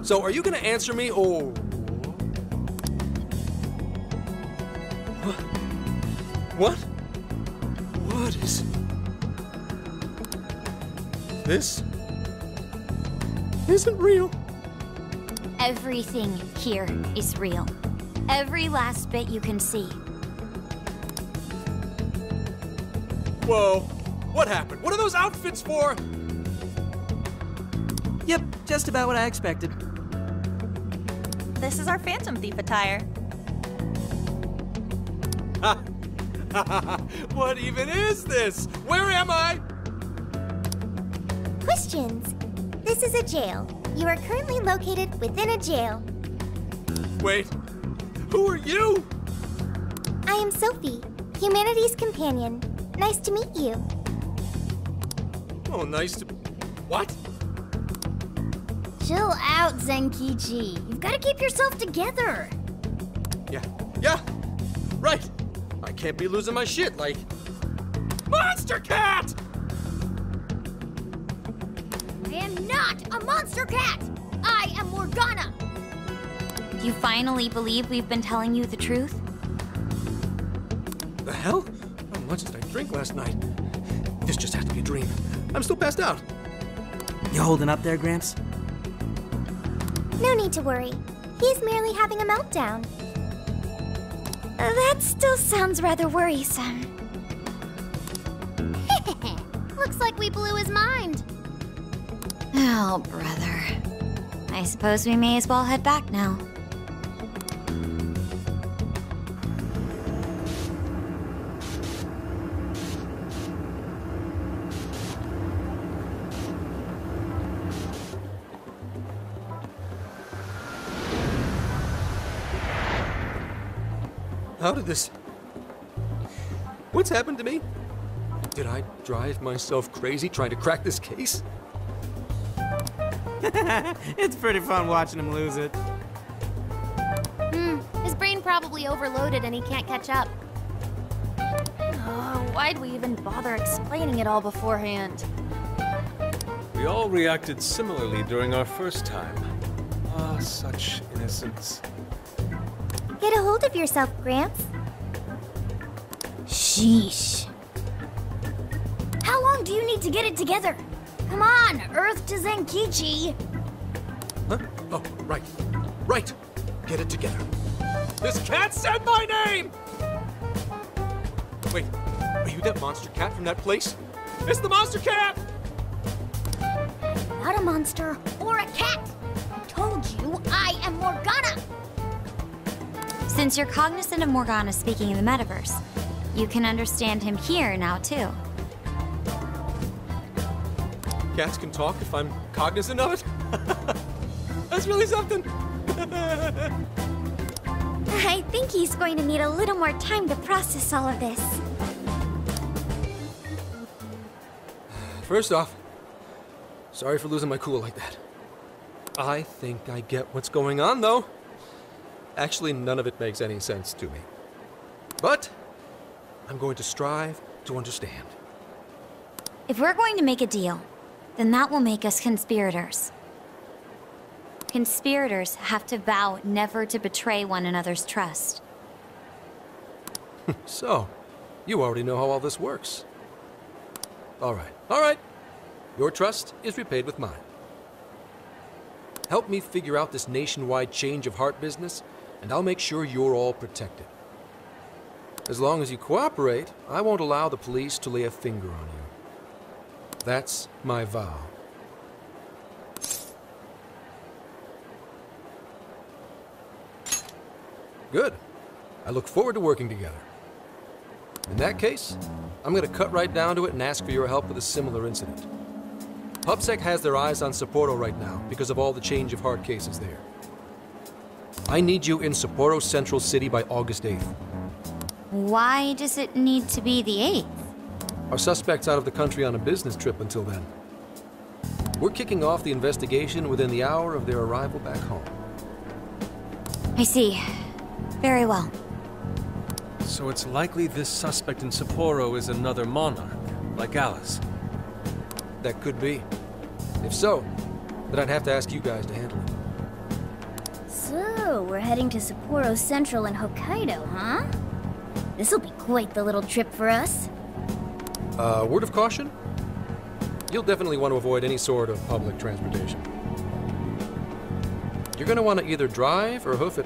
D: So, are you gonna answer me, or... What? What is... This isn't real.
M: Everything here is real. Every last bit you can see.
D: Whoa. What happened? What are those outfits for?
Q: Yep, just about what I expected.
S: This is our Phantom Thief attire.
D: What even is this? Where am I?
K: Questions. This is a jail. You are currently located within a jail.
D: Wait, who are you?
K: I am Sophie, humanity's companion. Nice to meet you.
D: Oh, nice to... What?
K: Chill out, Zenkichi. You've got to keep yourself together.
D: Yeah, right. I can't be losing my shit, like...
C: Monster Cat!
K: I am not a monster cat! I am Morgana!
M: You finally believe we've been telling you the truth?
D: The hell? How much did I drink last night? This just has to be a dream. I'm still passed out.
Q: You holding up there, Gramps?
A: No need to worry. He's merely having a meltdown.
M: That still sounds rather worrisome.
K: Looks like we blew his mind.
M: Oh, brother. I suppose we may as well head back now.
D: How did this... What's happened to me? Did I drive myself crazy trying to crack this case?
Q: It's pretty fun watching him lose it.
K: His brain probably overloaded and he can't catch up.
S: Why'd we even bother explaining it all beforehand?
L: We all reacted similarly during our first time. Ah, such innocence.
A: Get a hold of yourself, Gramps.
K: Sheesh. How long do you need to get it together? Come on, Earth to Zenkichi.
D: Huh? Oh, right. Right. Get it together. This cat said my name! Wait, are you that monster cat from that place? It's the monster cat!
K: Not a monster or a cat. I told you I am Morgana.
M: Since you're cognizant of Morgana speaking in the metaverse, you can understand him here now, too.
D: Cats can talk if I'm cognizant of it? That's really something!
A: I think he's going to need a little more time to process all of this.
D: First off, sorry for losing my cool like that. I think I get what's going on, though. Actually, none of it makes any sense to me. But I'm going to strive to understand.
M: If we're going to make a deal, then that will make us conspirators. Conspirators have to vow never to betray one another's trust.
D: So, you already know how all this works. All right. Your trust is repaid with mine. Help me figure out this nationwide change of heart business, and I'll make sure you're all protected. As long as you cooperate, I won't allow the police to lay a finger on you. That's my vow. Good. I look forward to working together. In that case, I'm going to cut right down to it and ask for your help with a similar incident. PubSec has their eyes on Sapporo right now because of all the change of heart cases there. I need you in Sapporo Central City by August 8th.
M: Why does it need to be the 8th?
D: Our suspect's out of the country on a business trip until then. We're kicking off the investigation within the hour of their arrival back home.
M: I see. Very well.
L: So it's likely this suspect in Sapporo is another monarch, like Alice.
D: That could be. If so, then I'd have to ask you guys to handle it.
K: So, we're heading to Sapporo Central in Hokkaido, huh? This'll be quite the little trip for us.
D: Word of caution? You'll definitely want to avoid any sort of public transportation. You're going to want to either drive or hoof it.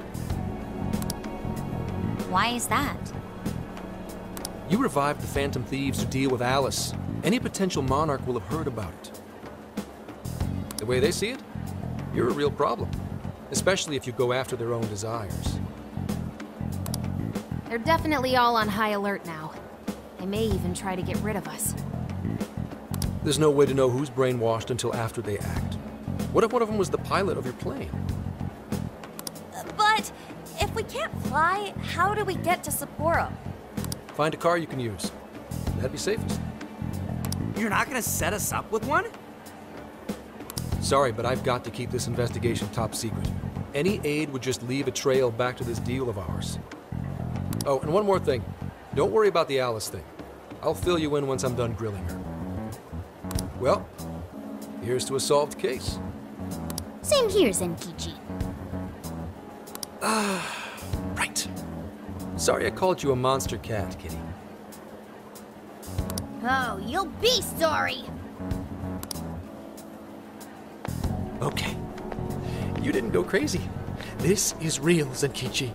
M: Why is that?
D: You revived the Phantom Thieves to deal with Alice. Any potential monarch will have heard about it. The way they see it, you're a real problem. Especially if you go after their own desires.
K: They're definitely all on high alert now. They may even try to get rid of us.
D: There's no way to know who's brainwashed until after they act. What if one of them was the pilot of your plane?
S: But if we can't fly, how do we get to Sapporo?
D: Find a car you can use. That'd be safest.
Q: You're not gonna set us up with one?
D: Sorry, but I've got to keep this investigation top secret. Any aid would just leave a trail back to this deal of ours. Oh, and one more thing. Don't worry about the Alice thing. I'll fill you in once I'm done grilling her. Well, here's to a solved case.
K: Same here, Zenkichi.
D: Right. Sorry I called you a monster cat, Kitty.
K: Oh, you'll be sorry!
D: Okay. You didn't go crazy. This is real, Zenkichi.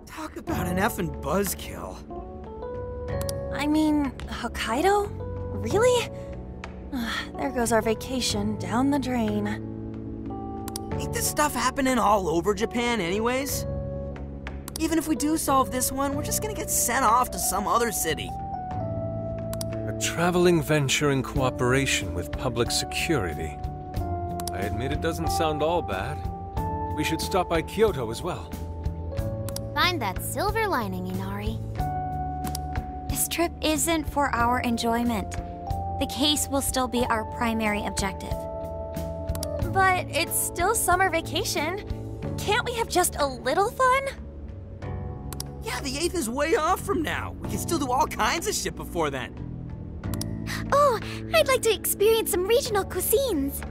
Q: Talk about an effing buzzkill.
S: I mean, Hokkaido? Really? There goes our vacation down the drain.
Q: Ain't this stuff happening all over Japan anyways? Even if we do solve this one, we're just gonna get sent off to some other city.
L: A traveling venture in cooperation with public security. I admit it doesn't sound all bad. We should stop by Kyoto as well.
K: Find that silver lining, Inari.
M: This trip isn't for our enjoyment. The case will still be our primary objective.
S: But it's still summer vacation. Can't we have just a little fun?
Q: Yeah, the 8th is way off from now. We can still do all kinds of shit before then.
K: Oh, I'd like to experience some regional cuisines.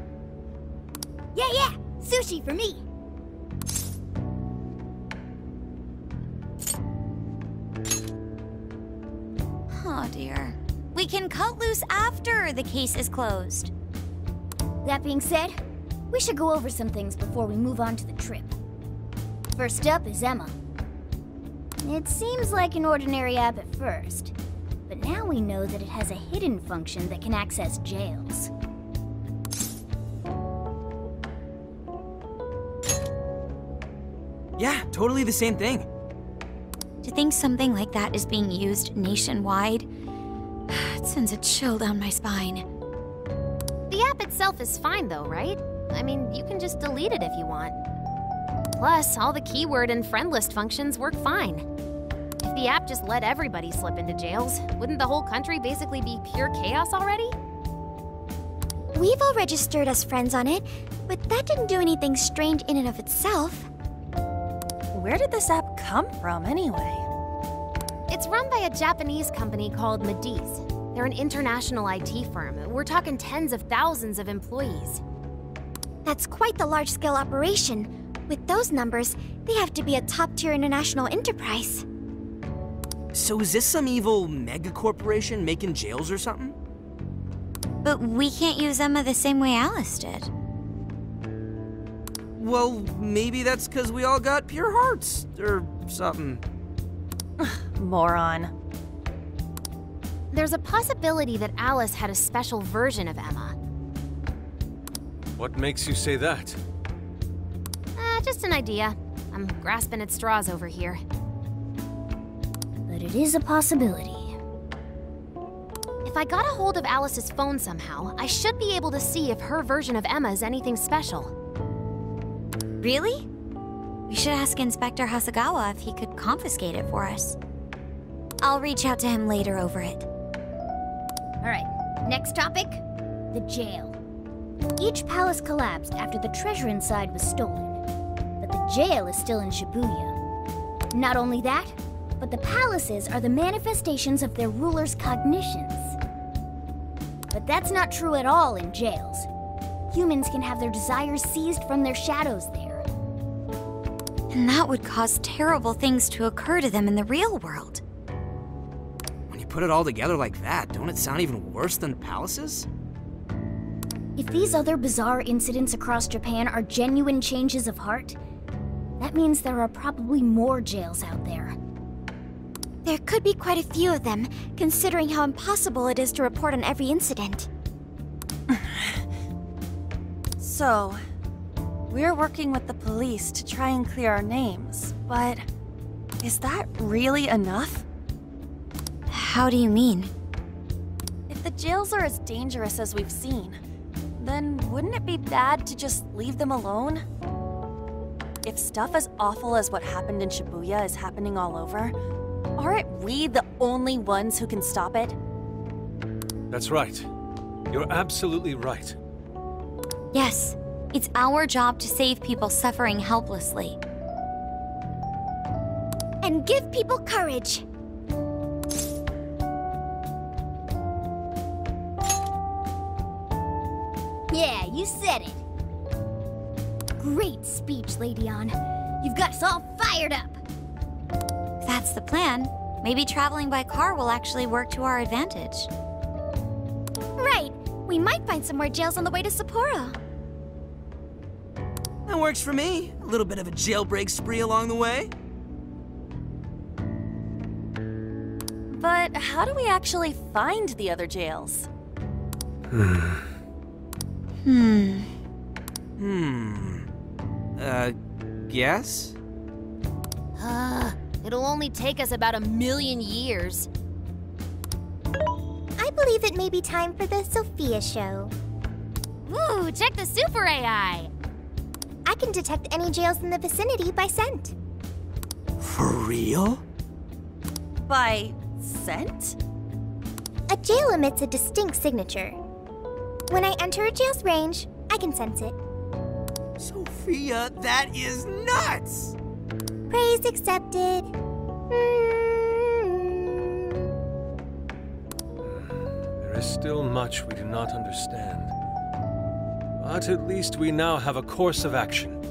K: Yeah, sushi for me.
M: Oh dear. We can cut loose after the case is closed.
K: That being said, we should go over some things before we move on to the trip. First up is Emma. It seems like an ordinary app at first, but now we know that it has a hidden function that can access jails.
Q: Yeah, totally the same thing.
M: To think something like that is being used nationwide, it sends a chill down my spine.
A: The app itself is fine though, right? I mean, you can just delete it if you want. Plus, all the keyword and friend list functions work fine. If the app just let everybody slip into jails, wouldn't the whole country basically be pure chaos already?
K: We've all registered as friends on it, but that didn't do anything strange in and of itself.
S: Where did this app come from, anyway?
A: It's run by a Japanese company called Mace. They're an international IT firm. We're talking tens of thousands of employees.
K: That's quite the large-scale operation. With those numbers, they have to be a top-tier international enterprise.
Q: So is this some evil mega corporation making jails or something?
M: But we can't use Emma the same way Alice did.
Q: Well, maybe that's because we all got pure hearts, or something.
S: Moron.
A: There's a possibility that Alice had a special version of Emma.
L: What makes you say that?
A: Just an idea. I'm grasping at straws over here.
K: But it is a possibility.
A: If I got a hold of Alice's phone somehow, I should be able to see if her version of Emma is anything special.
M: Really? We should ask Inspector Hasagawa if he could confiscate it for us. I'll reach out to him later over it.
K: Alright, next topic, the jail. Each palace collapsed after the treasure inside was stolen, but the jail is still in Shibuya. Not only that, but the palaces are the manifestations of their rulers' cognitions. But that's not true at all in jails. Humans can have their desires seized from their shadows there.
M: And that would cause terrible things to occur to them in the real world.
Q: When you put it all together like that, don't it sound even worse than palaces?
K: If these other bizarre incidents across Japan are genuine changes of heart, that means there are probably more jails out there. There could be quite a few of them, considering how impossible it is to report on every incident.
S: So, we're working with the police to try and clear our names, but is that really enough?
M: How do you mean?
S: If the jails are as dangerous as we've seen, then wouldn't it be bad to just leave them alone? If stuff as awful as what happened in Shibuya is happening all over, aren't we the only ones who can stop it?
L: That's right. You're absolutely right.
M: Yes, it's our job to save people suffering helplessly.
A: And give people courage. Yeah, you said it. Great speech, Lady On. You've got us all fired up.
M: If that's the plan, maybe traveling by car will actually work to our advantage.
A: Right. We might find some more jails on the way to Sapporo.
Q: That works for me. A little bit of a jailbreak spree along the way.
S: But how do we actually find the other jails?
Q: Guess?
K: It'll only take us about 1,000,000 years.
A: I believe it may be time for the Sophia show.
K: Ooh, check the super AI!
A: I can detect any jails in the vicinity by scent.
Q: For real?
S: By scent?
A: A jail emits a distinct signature. When I enter a jail's range, I can sense it.
Q: Sophia, that is nuts!
A: Praise accepted.
L: There is still much we do not understand. But at least we now have a course of action.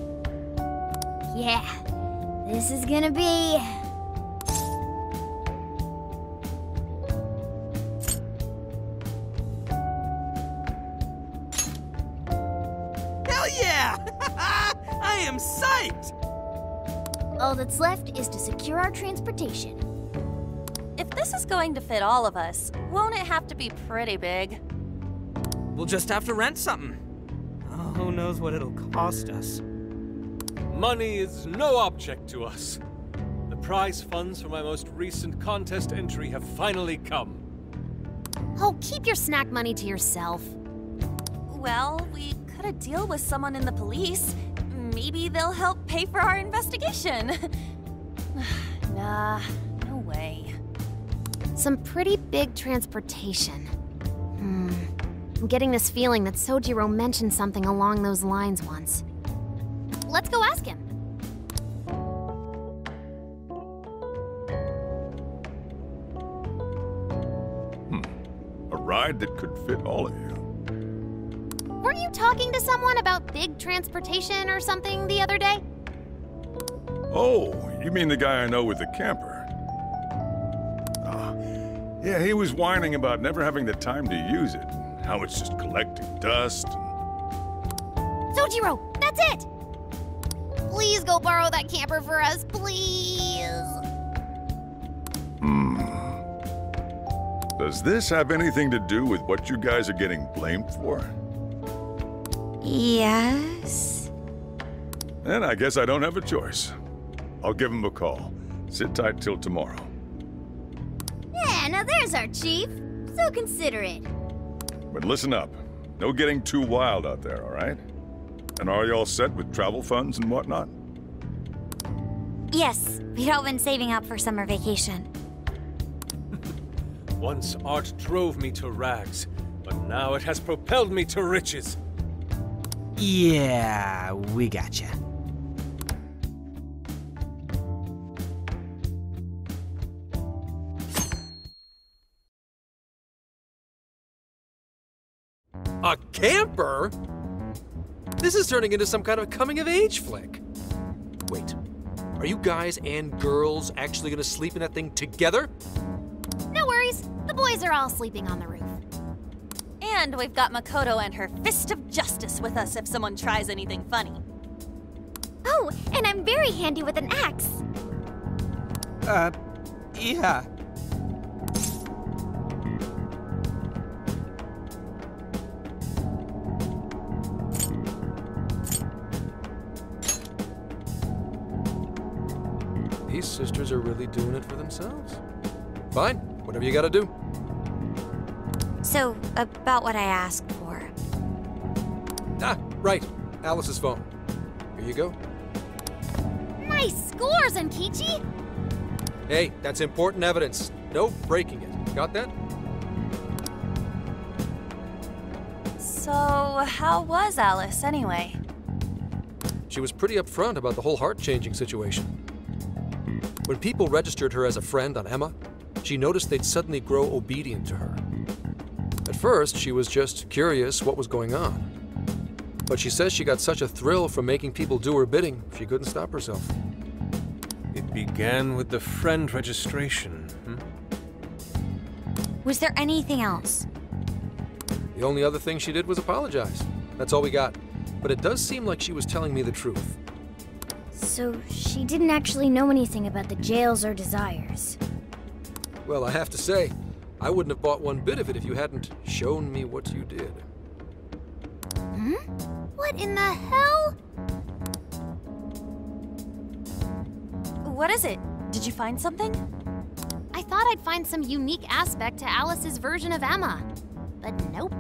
K: Yeah, this is gonna be...
Q: Hell yeah! I am psyched!
K: All that's left is to secure our transportation.
S: If this is going to fit all of us, won't it have to be pretty big?
Q: We'll just have to rent something. Oh, who knows what it'll cost us.
L: Money is no object to us. The prize funds for my most recent contest entry have finally come.
K: Oh, keep your snack money to yourself.
S: Well, we cut a deal with someone in the police. Maybe they'll help pay for our investigation. Nah, no way.
K: Some pretty big transportation. I'm getting this feeling that Sojiro mentioned something along those lines once. Let's go ask him.
F: A ride that could fit all of you.
K: Weren't you talking to someone about big transportation or something the other day?
F: Oh, you mean the guy I know with the camper? Yeah, he was whining about never having the time to use it. How it's just collecting dust.
K: Sojiro, that's it! Please go borrow that camper for us, please!
F: Does this have anything to do with what you guys are getting blamed for?
M: Yes?
F: Then I guess I don't have a choice. I'll give him a call. Sit tight till tomorrow.
K: Yeah, now there's our chief. So considerate.
F: But listen up. No getting too wild out there, all right? And are you all set with travel funds and whatnot?
M: Yes, we'd all been saving up for summer vacation.
L: Once art drove me to rags, but now it has propelled me to riches.
Q: Yeah, we gotcha.
D: A camper? This is turning into some kind of coming-of-age flick. Wait, are you guys and girls actually gonna sleep in that thing together?
K: No worries. The boys are all sleeping on the roof.
S: And we've got Makoto and her Fist of Justice with us if someone tries anything funny.
A: Oh, and I'm very handy with an axe.
Q: Yeah.
D: These sisters are really doing it for themselves. Fine, whatever you gotta do.
M: So, about what I asked for.
D: Ah, right. Alice's phone. Here you go.
K: Nice scores, Enkichi!
D: Hey, that's important evidence. No breaking it. Got that?
S: So, how was Alice anyway?
D: She was pretty upfront about the whole heart-changing situation. When people registered her as a friend on Emma, she noticed they'd suddenly grow obedient to her. At first, she was just curious what was going on. But she says she got such a thrill from making people do her bidding, she couldn't stop herself.
L: It began with the friend registration,
M: Was there anything else?
D: The only other thing she did was apologize. That's all we got. But it does seem like she was telling me the truth.
A: So she didn't actually know anything about the jails or desires.
D: Well, I have to say, I wouldn't have bought one bit of it if you hadn't shown me what you did.
A: Hmm? What in the hell?
S: What is it? Did you find something?
A: I thought I'd find some unique aspect to Alice's version of Emma. But nope.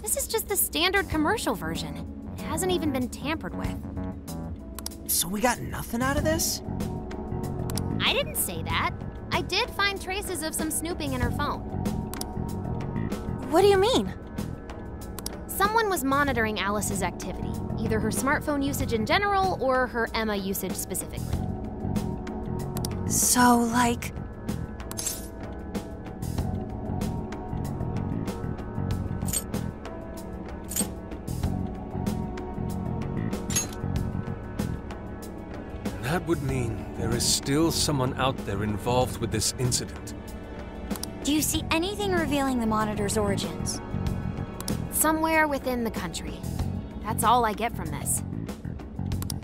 A: This is just the standard commercial version. It hasn't even been tampered with.
Q: So we got nothing out of this?
A: I didn't say that. I did find traces of some snooping in her phone.
S: What do you mean?
A: Someone was monitoring Alice's activity, either her smartphone usage in general or her Emma usage specifically.
S: So, like...
L: That would mean there is still someone out there involved with this incident.
M: Do you see anything revealing the Monitor's origins?
A: Somewhere within the country. That's all I get from this.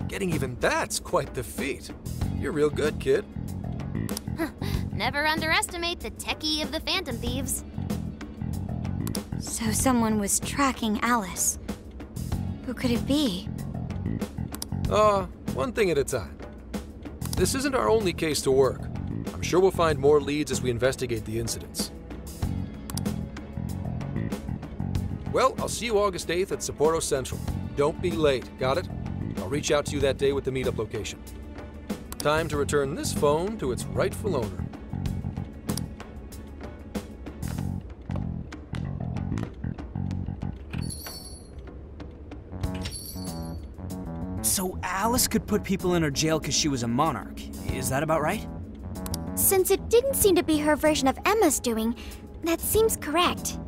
D: Getting even that's quite the feat. You're real good, kid.
A: Never underestimate the techie of the Phantom Thieves.
M: So someone was tracking Alice. Who could it be?
D: One thing at a time. This isn't our only case to work. I'm sure we'll find more leads as we investigate the incidents. Well, I'll see you August 8th at Sapporo Central. Don't be late, got it? I'll reach out to you that day with the meetup location. Time to return this phone to its rightful owner.
Q: So Alice could put people in her jail because she was a monarch. Is that about right?
A: Since it didn't seem to be her version of Emma's doing, that seems correct.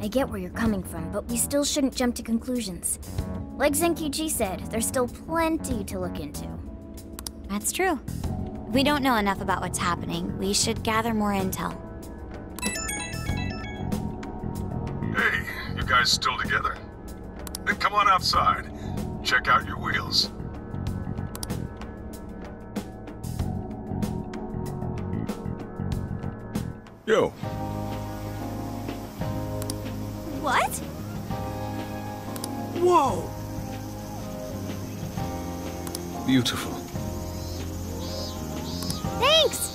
A: I get where you're coming from, but we still shouldn't jump to conclusions. Like Zenkichi said, there's still plenty to look into.
M: That's true. We don't know enough about what's happening. We should gather more intel.
F: Hey, you guys still together? Then come on outside. Check out your wheels. Yo.
S: What?
Q: Whoa!
L: Beautiful.
A: Thanks!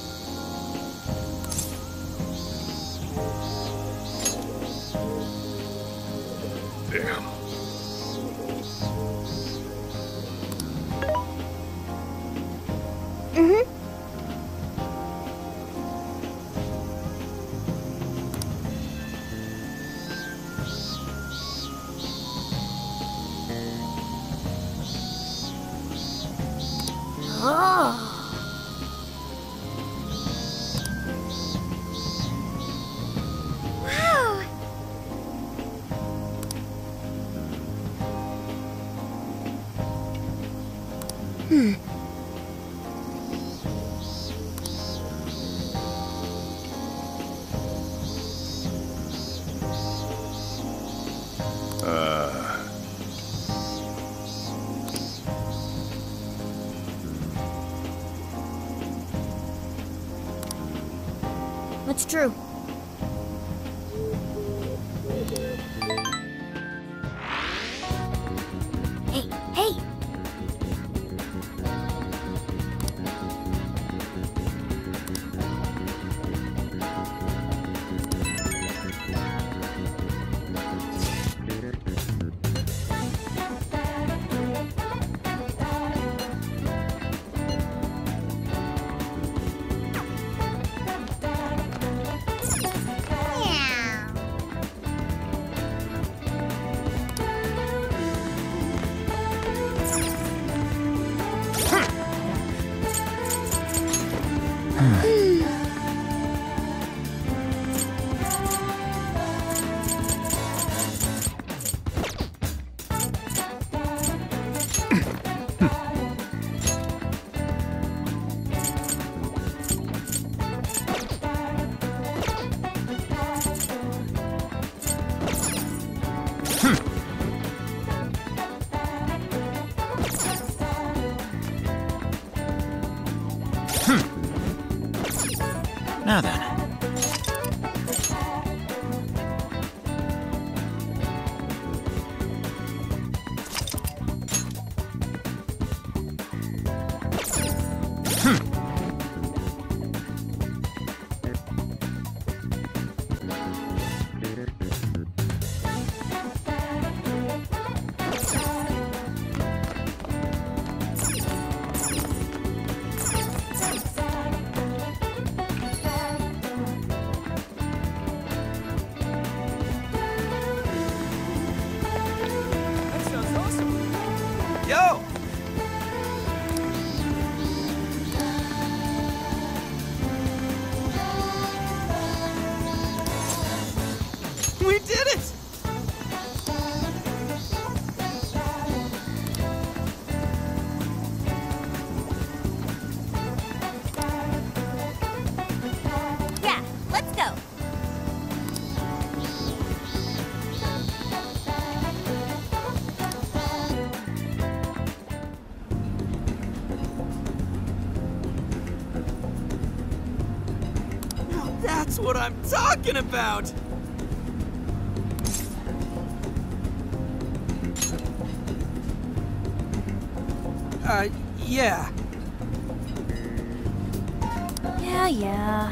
F: Damn.
A: Wow! That's true. Hey, hey!
N: Now then.
C: Yo! We did it!
K: Yeah, let's go.
C: Now that's what I'm talking about! Yeah.
S: Yeah.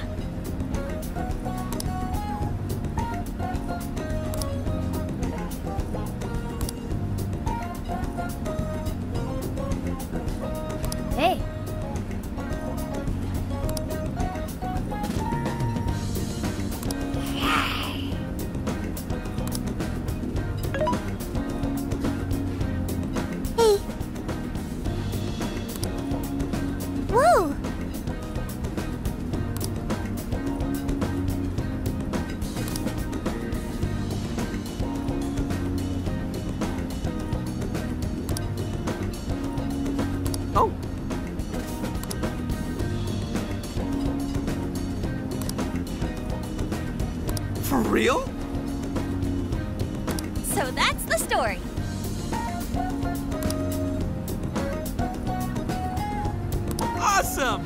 K: Hey. Woo!
C: Oh. For real?
K: So that's the story.
C: Awesome!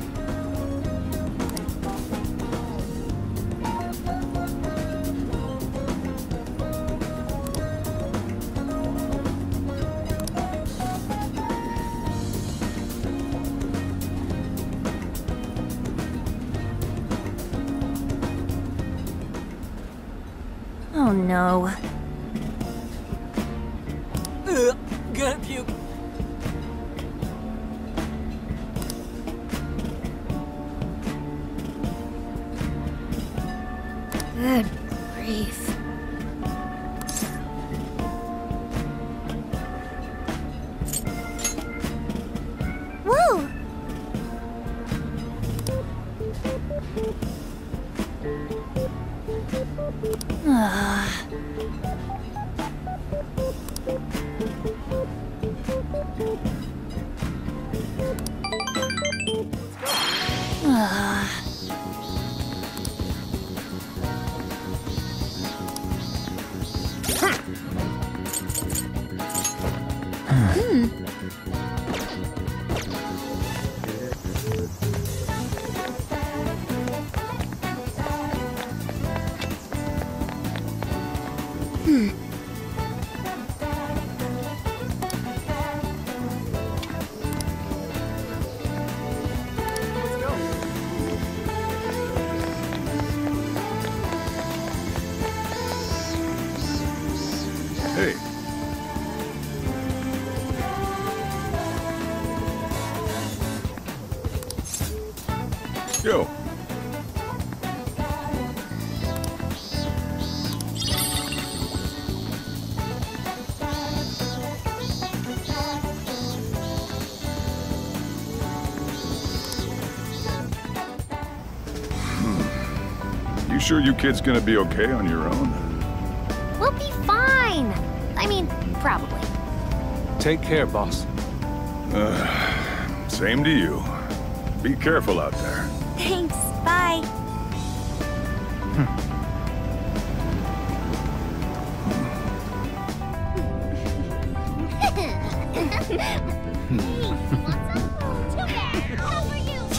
S: Oh no.
C: Gonna puke.
K: Good grief. Woo!
F: Hey. Yo. sure you kids gonna be okay on your own?
A: We'll be fine. I mean, probably.
L: Take care, boss.
F: Same to you. Be careful out there.
M: Thanks. Bye.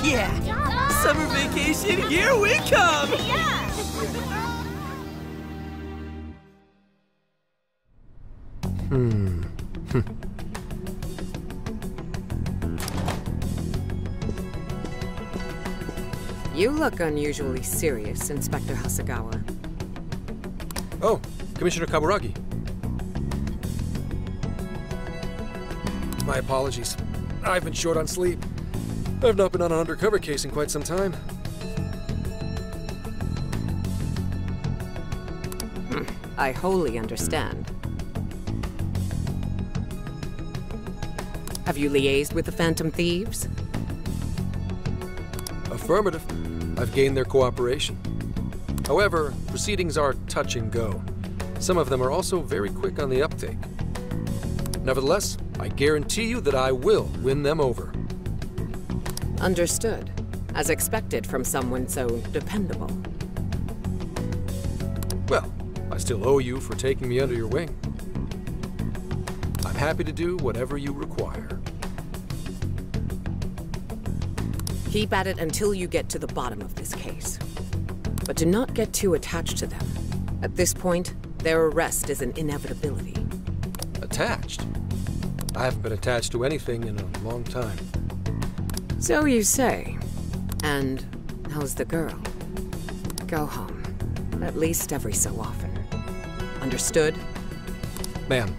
Q: Yeah. Summer vacation, here we come.
U: You look unusually serious, Inspector Hasegawa.
D: Oh, Commissioner Kaburagi. My apologies. I've been short on sleep. I've not been on an undercover case in quite some time.
U: I wholly understand. Have you liaised with the Phantom Thieves?
D: Affirmative. I've gained their cooperation. However, proceedings are touch and go. Some of them are also very quick on the uptake. Nevertheless, I guarantee you that I will win them over.
U: Understood. As expected from someone so dependable.
D: Well, I still owe you for taking me under your wing. I'm happy to do whatever you require.
U: Keep at it until you get to the bottom of this case. But do not get too attached to them. At this point, their arrest is an inevitability.
D: Attached? I haven't been attached to anything in a long time.
U: So you say. And how's the girl? Go home. At least every so often. Understood?
D: Ma'am.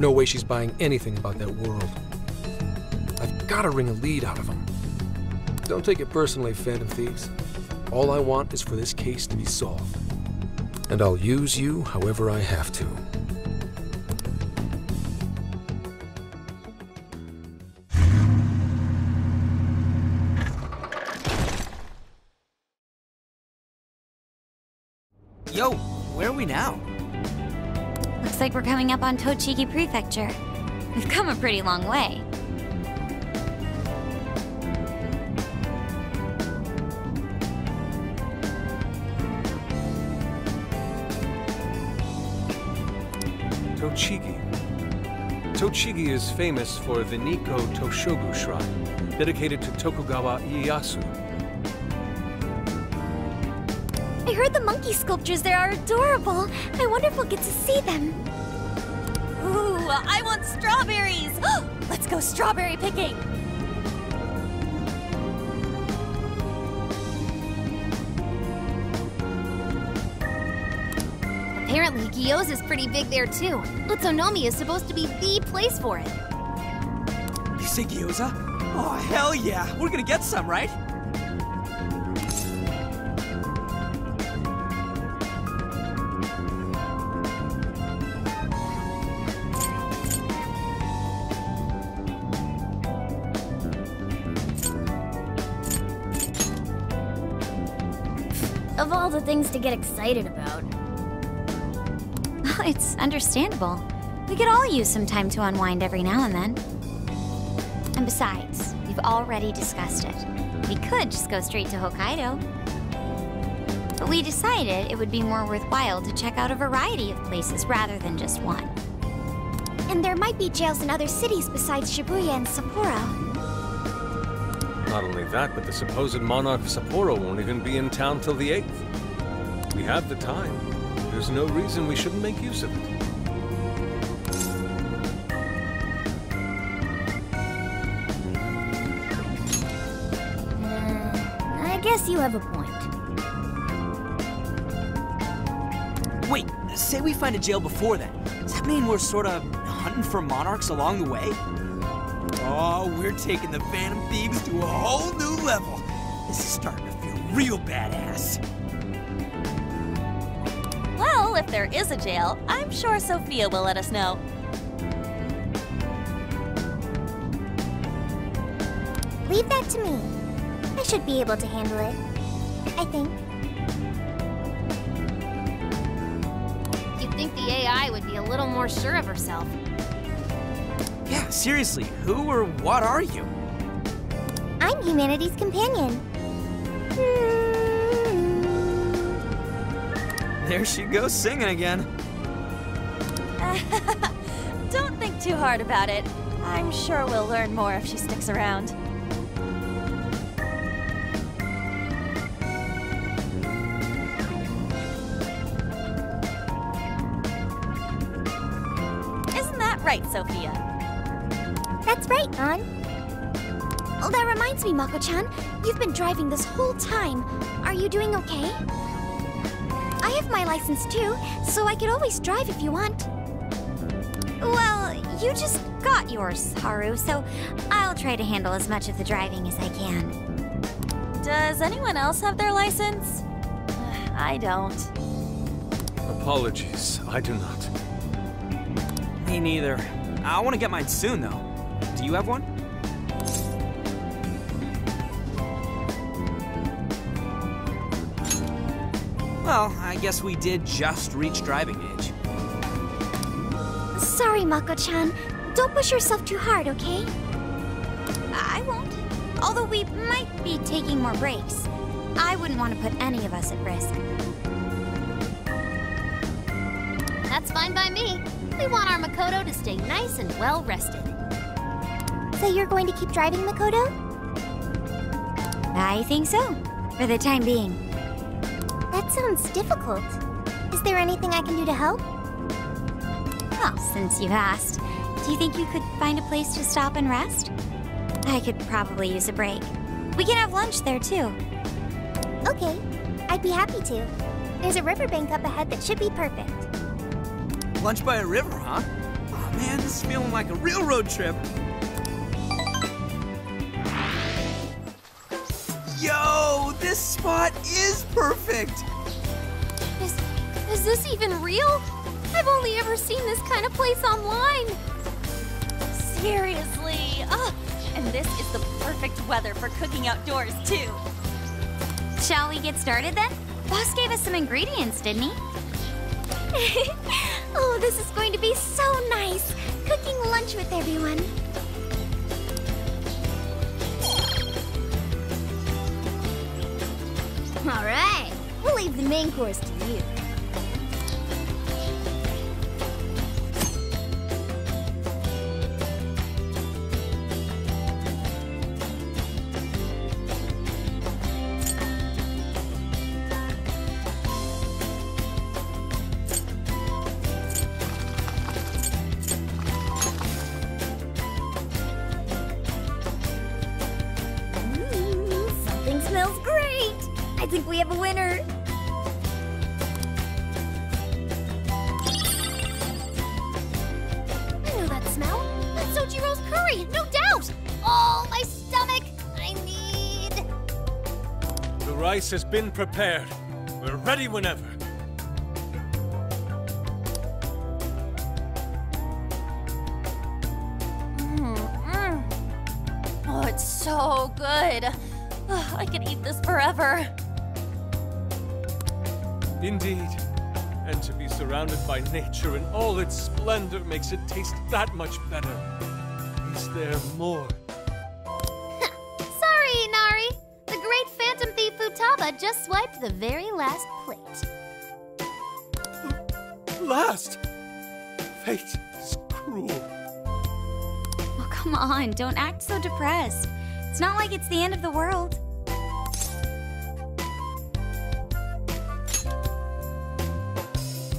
D: No way she's buying anything about that world. I've got to wring a lead out of them. Don't take it personally, Phantom Thieves. All I want is for this case to be solved. And I'll use you however I have to.
Q: Yo, where are we now?
M: Looks like we're coming up on Tochigi Prefecture. We've come a pretty long way.
L: Tochigi. Tochigi is famous for the Nikko Toshogu Shrine, dedicated to Tokugawa Ieyasu.
A: I heard the monkey sculptures there are adorable. I wonder if we'll get to see them.
S: Ooh, I want strawberries! Let's go strawberry picking!
A: Apparently, Gyoza's pretty big there too. Utsunomiya is supposed to be the place for it.
Q: You say gyoza? Oh, hell yeah! We're gonna get some, right?
A: Of all the things to get excited about.
M: It's understandable. We could all use some time to unwind every now and then. And besides, we've already discussed it. We could just go straight to Hokkaido. But we decided it would be more worthwhile to check out a variety of places rather than just one.
A: And there might be jails in other cities besides Shibuya and Sapporo.
L: Not only that, but the supposed monarch of Sapporo won't even be in town till the 8th. We have the time. There's no reason we shouldn't make use of it.
A: I guess you have a point.
Q: Wait, say we find a jail before that. Does that mean we're sort of hunting for monarchs along the way? Oh, we're taking the Phantom Thieves to a whole new level. This is starting to feel real badass.
S: Well, if there is a jail, I'm sure Sophia will let us know.
A: Leave that to me. I should be able to handle it. I think.
K: You'd think the AI would be a little more sure of herself.
Q: Yeah, seriously, who or what are you?
A: I'm humanity's companion.
Q: There she goes singing again.
S: Don't think too hard about it. I'm sure we'll learn more if she sticks around. Isn't that right, Sophia?
A: That's right, An. Oh, that reminds me, Mako-chan. You've been driving this whole time. Are you doing okay? I have my license too, so I could always drive if you want.
M: Well, you just got yours, Haru, so I'll try to handle as much of the driving as I can.
S: Does anyone else have their license? I don't.
L: Apologies, I do not.
Q: Me neither. I want to get mine soon, though. Do you have one? Well, I guess we did just reach driving age.
A: Sorry, Mako-chan. Don't push yourself too hard, okay?
M: I won't. Although we might be taking more breaks. I wouldn't want to put any of us at risk.
K: That's fine by me. We want our Makoto to stay nice and well rested.
A: So you're going to keep driving, Makoto?
M: I think so, for the time being.
A: That sounds difficult. Is there anything I can do to help?
M: Well, since you've asked, do you think you could find a place to stop and rest? I could probably use a break. We can have lunch there, too.
A: Okay, I'd be happy to. There's a riverbank up ahead that should be perfect.
Q: Lunch by a river, huh? Oh man, this is feeling like a real road trip. Yo, this spot is perfect!
K: Is this even real? I've only ever seen this kind of place online.
S: Seriously. Oh, and this is the perfect weather for cooking outdoors, too.
M: Shall we get started then? Boss gave us some ingredients, didn't he?
A: Oh, this is going to be so nice. Cooking lunch with everyone. All right, we'll leave the main course to you. Something smells great. I think we have a winner. I know that smell. That's Sojiro's curry, no doubt. Oh, my stomach. I need...
L: The rice has been prepared. We're ready whenever.
S: Oh, it's so good. Oh, I could eat this forever.
L: Indeed. And to be surrounded by nature in all its splendor makes it taste that much better. Is there more?
K: Sorry, Inari. The great phantom thief Futaba just swiped the very last plate.
L: Last! Fate is cruel.
M: Oh, come on, don't act so depressed. It's not like it's the end of the world.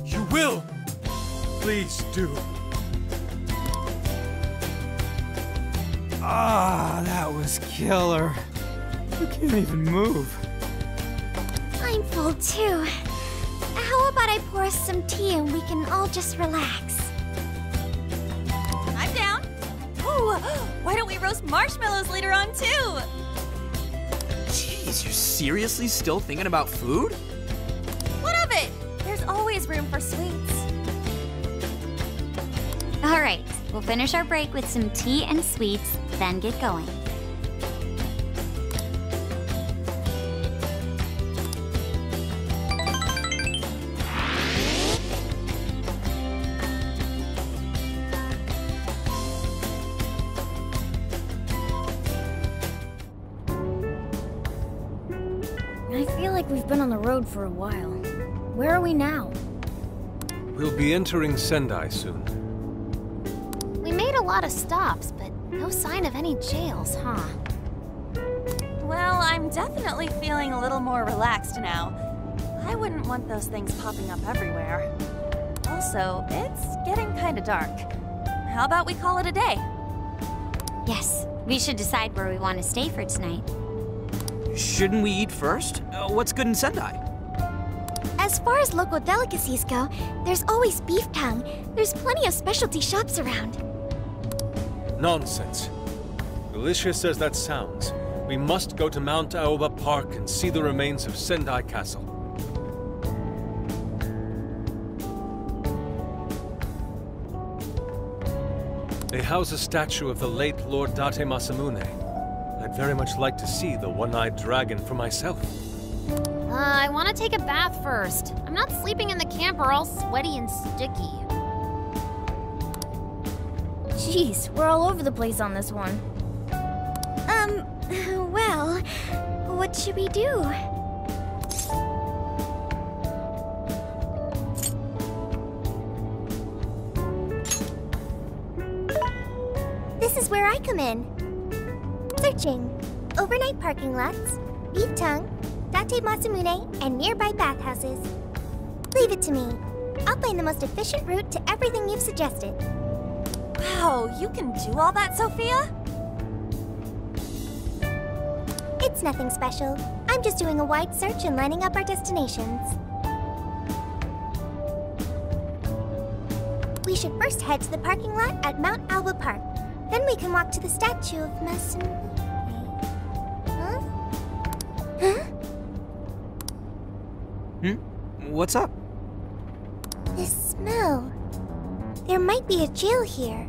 L: You will! Please do.
Q: Ah, that was killer. You can't even move.
A: I'm full too. How about I pour us some tea and we can all just relax?
S: I'm down. Ooh, why don't we roast marshmallows later on, too?
Q: Jeez, you're seriously still thinking about food?
S: What of it? There's always room room for sweets.
M: All right, we'll finish our break with some tea and sweets, then get going.
A: I feel like we've been on the road for a while. Where are we now?
L: We'll be entering Sendai soon.
A: We made a lot of stops, but no sign of any jails, huh?
S: Well, I'm definitely feeling a little more relaxed now. I wouldn't want those things popping up everywhere. Also, it's getting kinda dark. How about we call it a day?
M: Yes, we should decide where we want to stay for tonight.
Q: Shouldn't we eat first? What's good in Sendai?
A: As far as local delicacies go, there's always beef tongue. There's plenty of specialty shops around.
L: Nonsense. Delicious as that sounds, we must go to Mount Aoba Park and see the remains of Sendai Castle. They house a statue of the late Lord Date Masamune. I'd very much like to see the one-eyed dragon for myself.
A: I want to take a bath first. I'm not sleeping in the camper all sweaty and sticky. Jeez, we're all over the place on this one.
K: Well, what should we do? This is where I come in. Searching. Overnight parking lots, beef tongue, Date Masamune, and nearby bathhouses. Leave it to me. I'll find the most efficient route to everything you've suggested.
S: Wow, you can do all that, Sophia?
K: It's nothing special. I'm just doing a wide search and lining up our destinations. We should first head to the parking lot at Mount Alba Park. Then we can walk to the statue of Masamune. Huh? Huh?
Q: What's up?
K: This smell. There might be a jail here.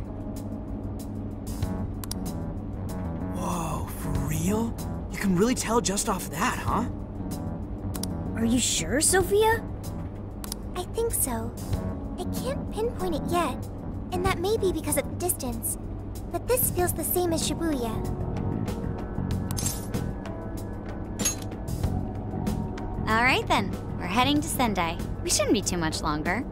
Q: Whoa, for real? You can really tell just off that, huh?
K: Are you sure, Sophia? I think so. I can't pinpoint it yet, and that may be because of the distance. But this feels the same as Shibuya.
M: All right then, we're heading to Sendai. We shouldn't be too much longer.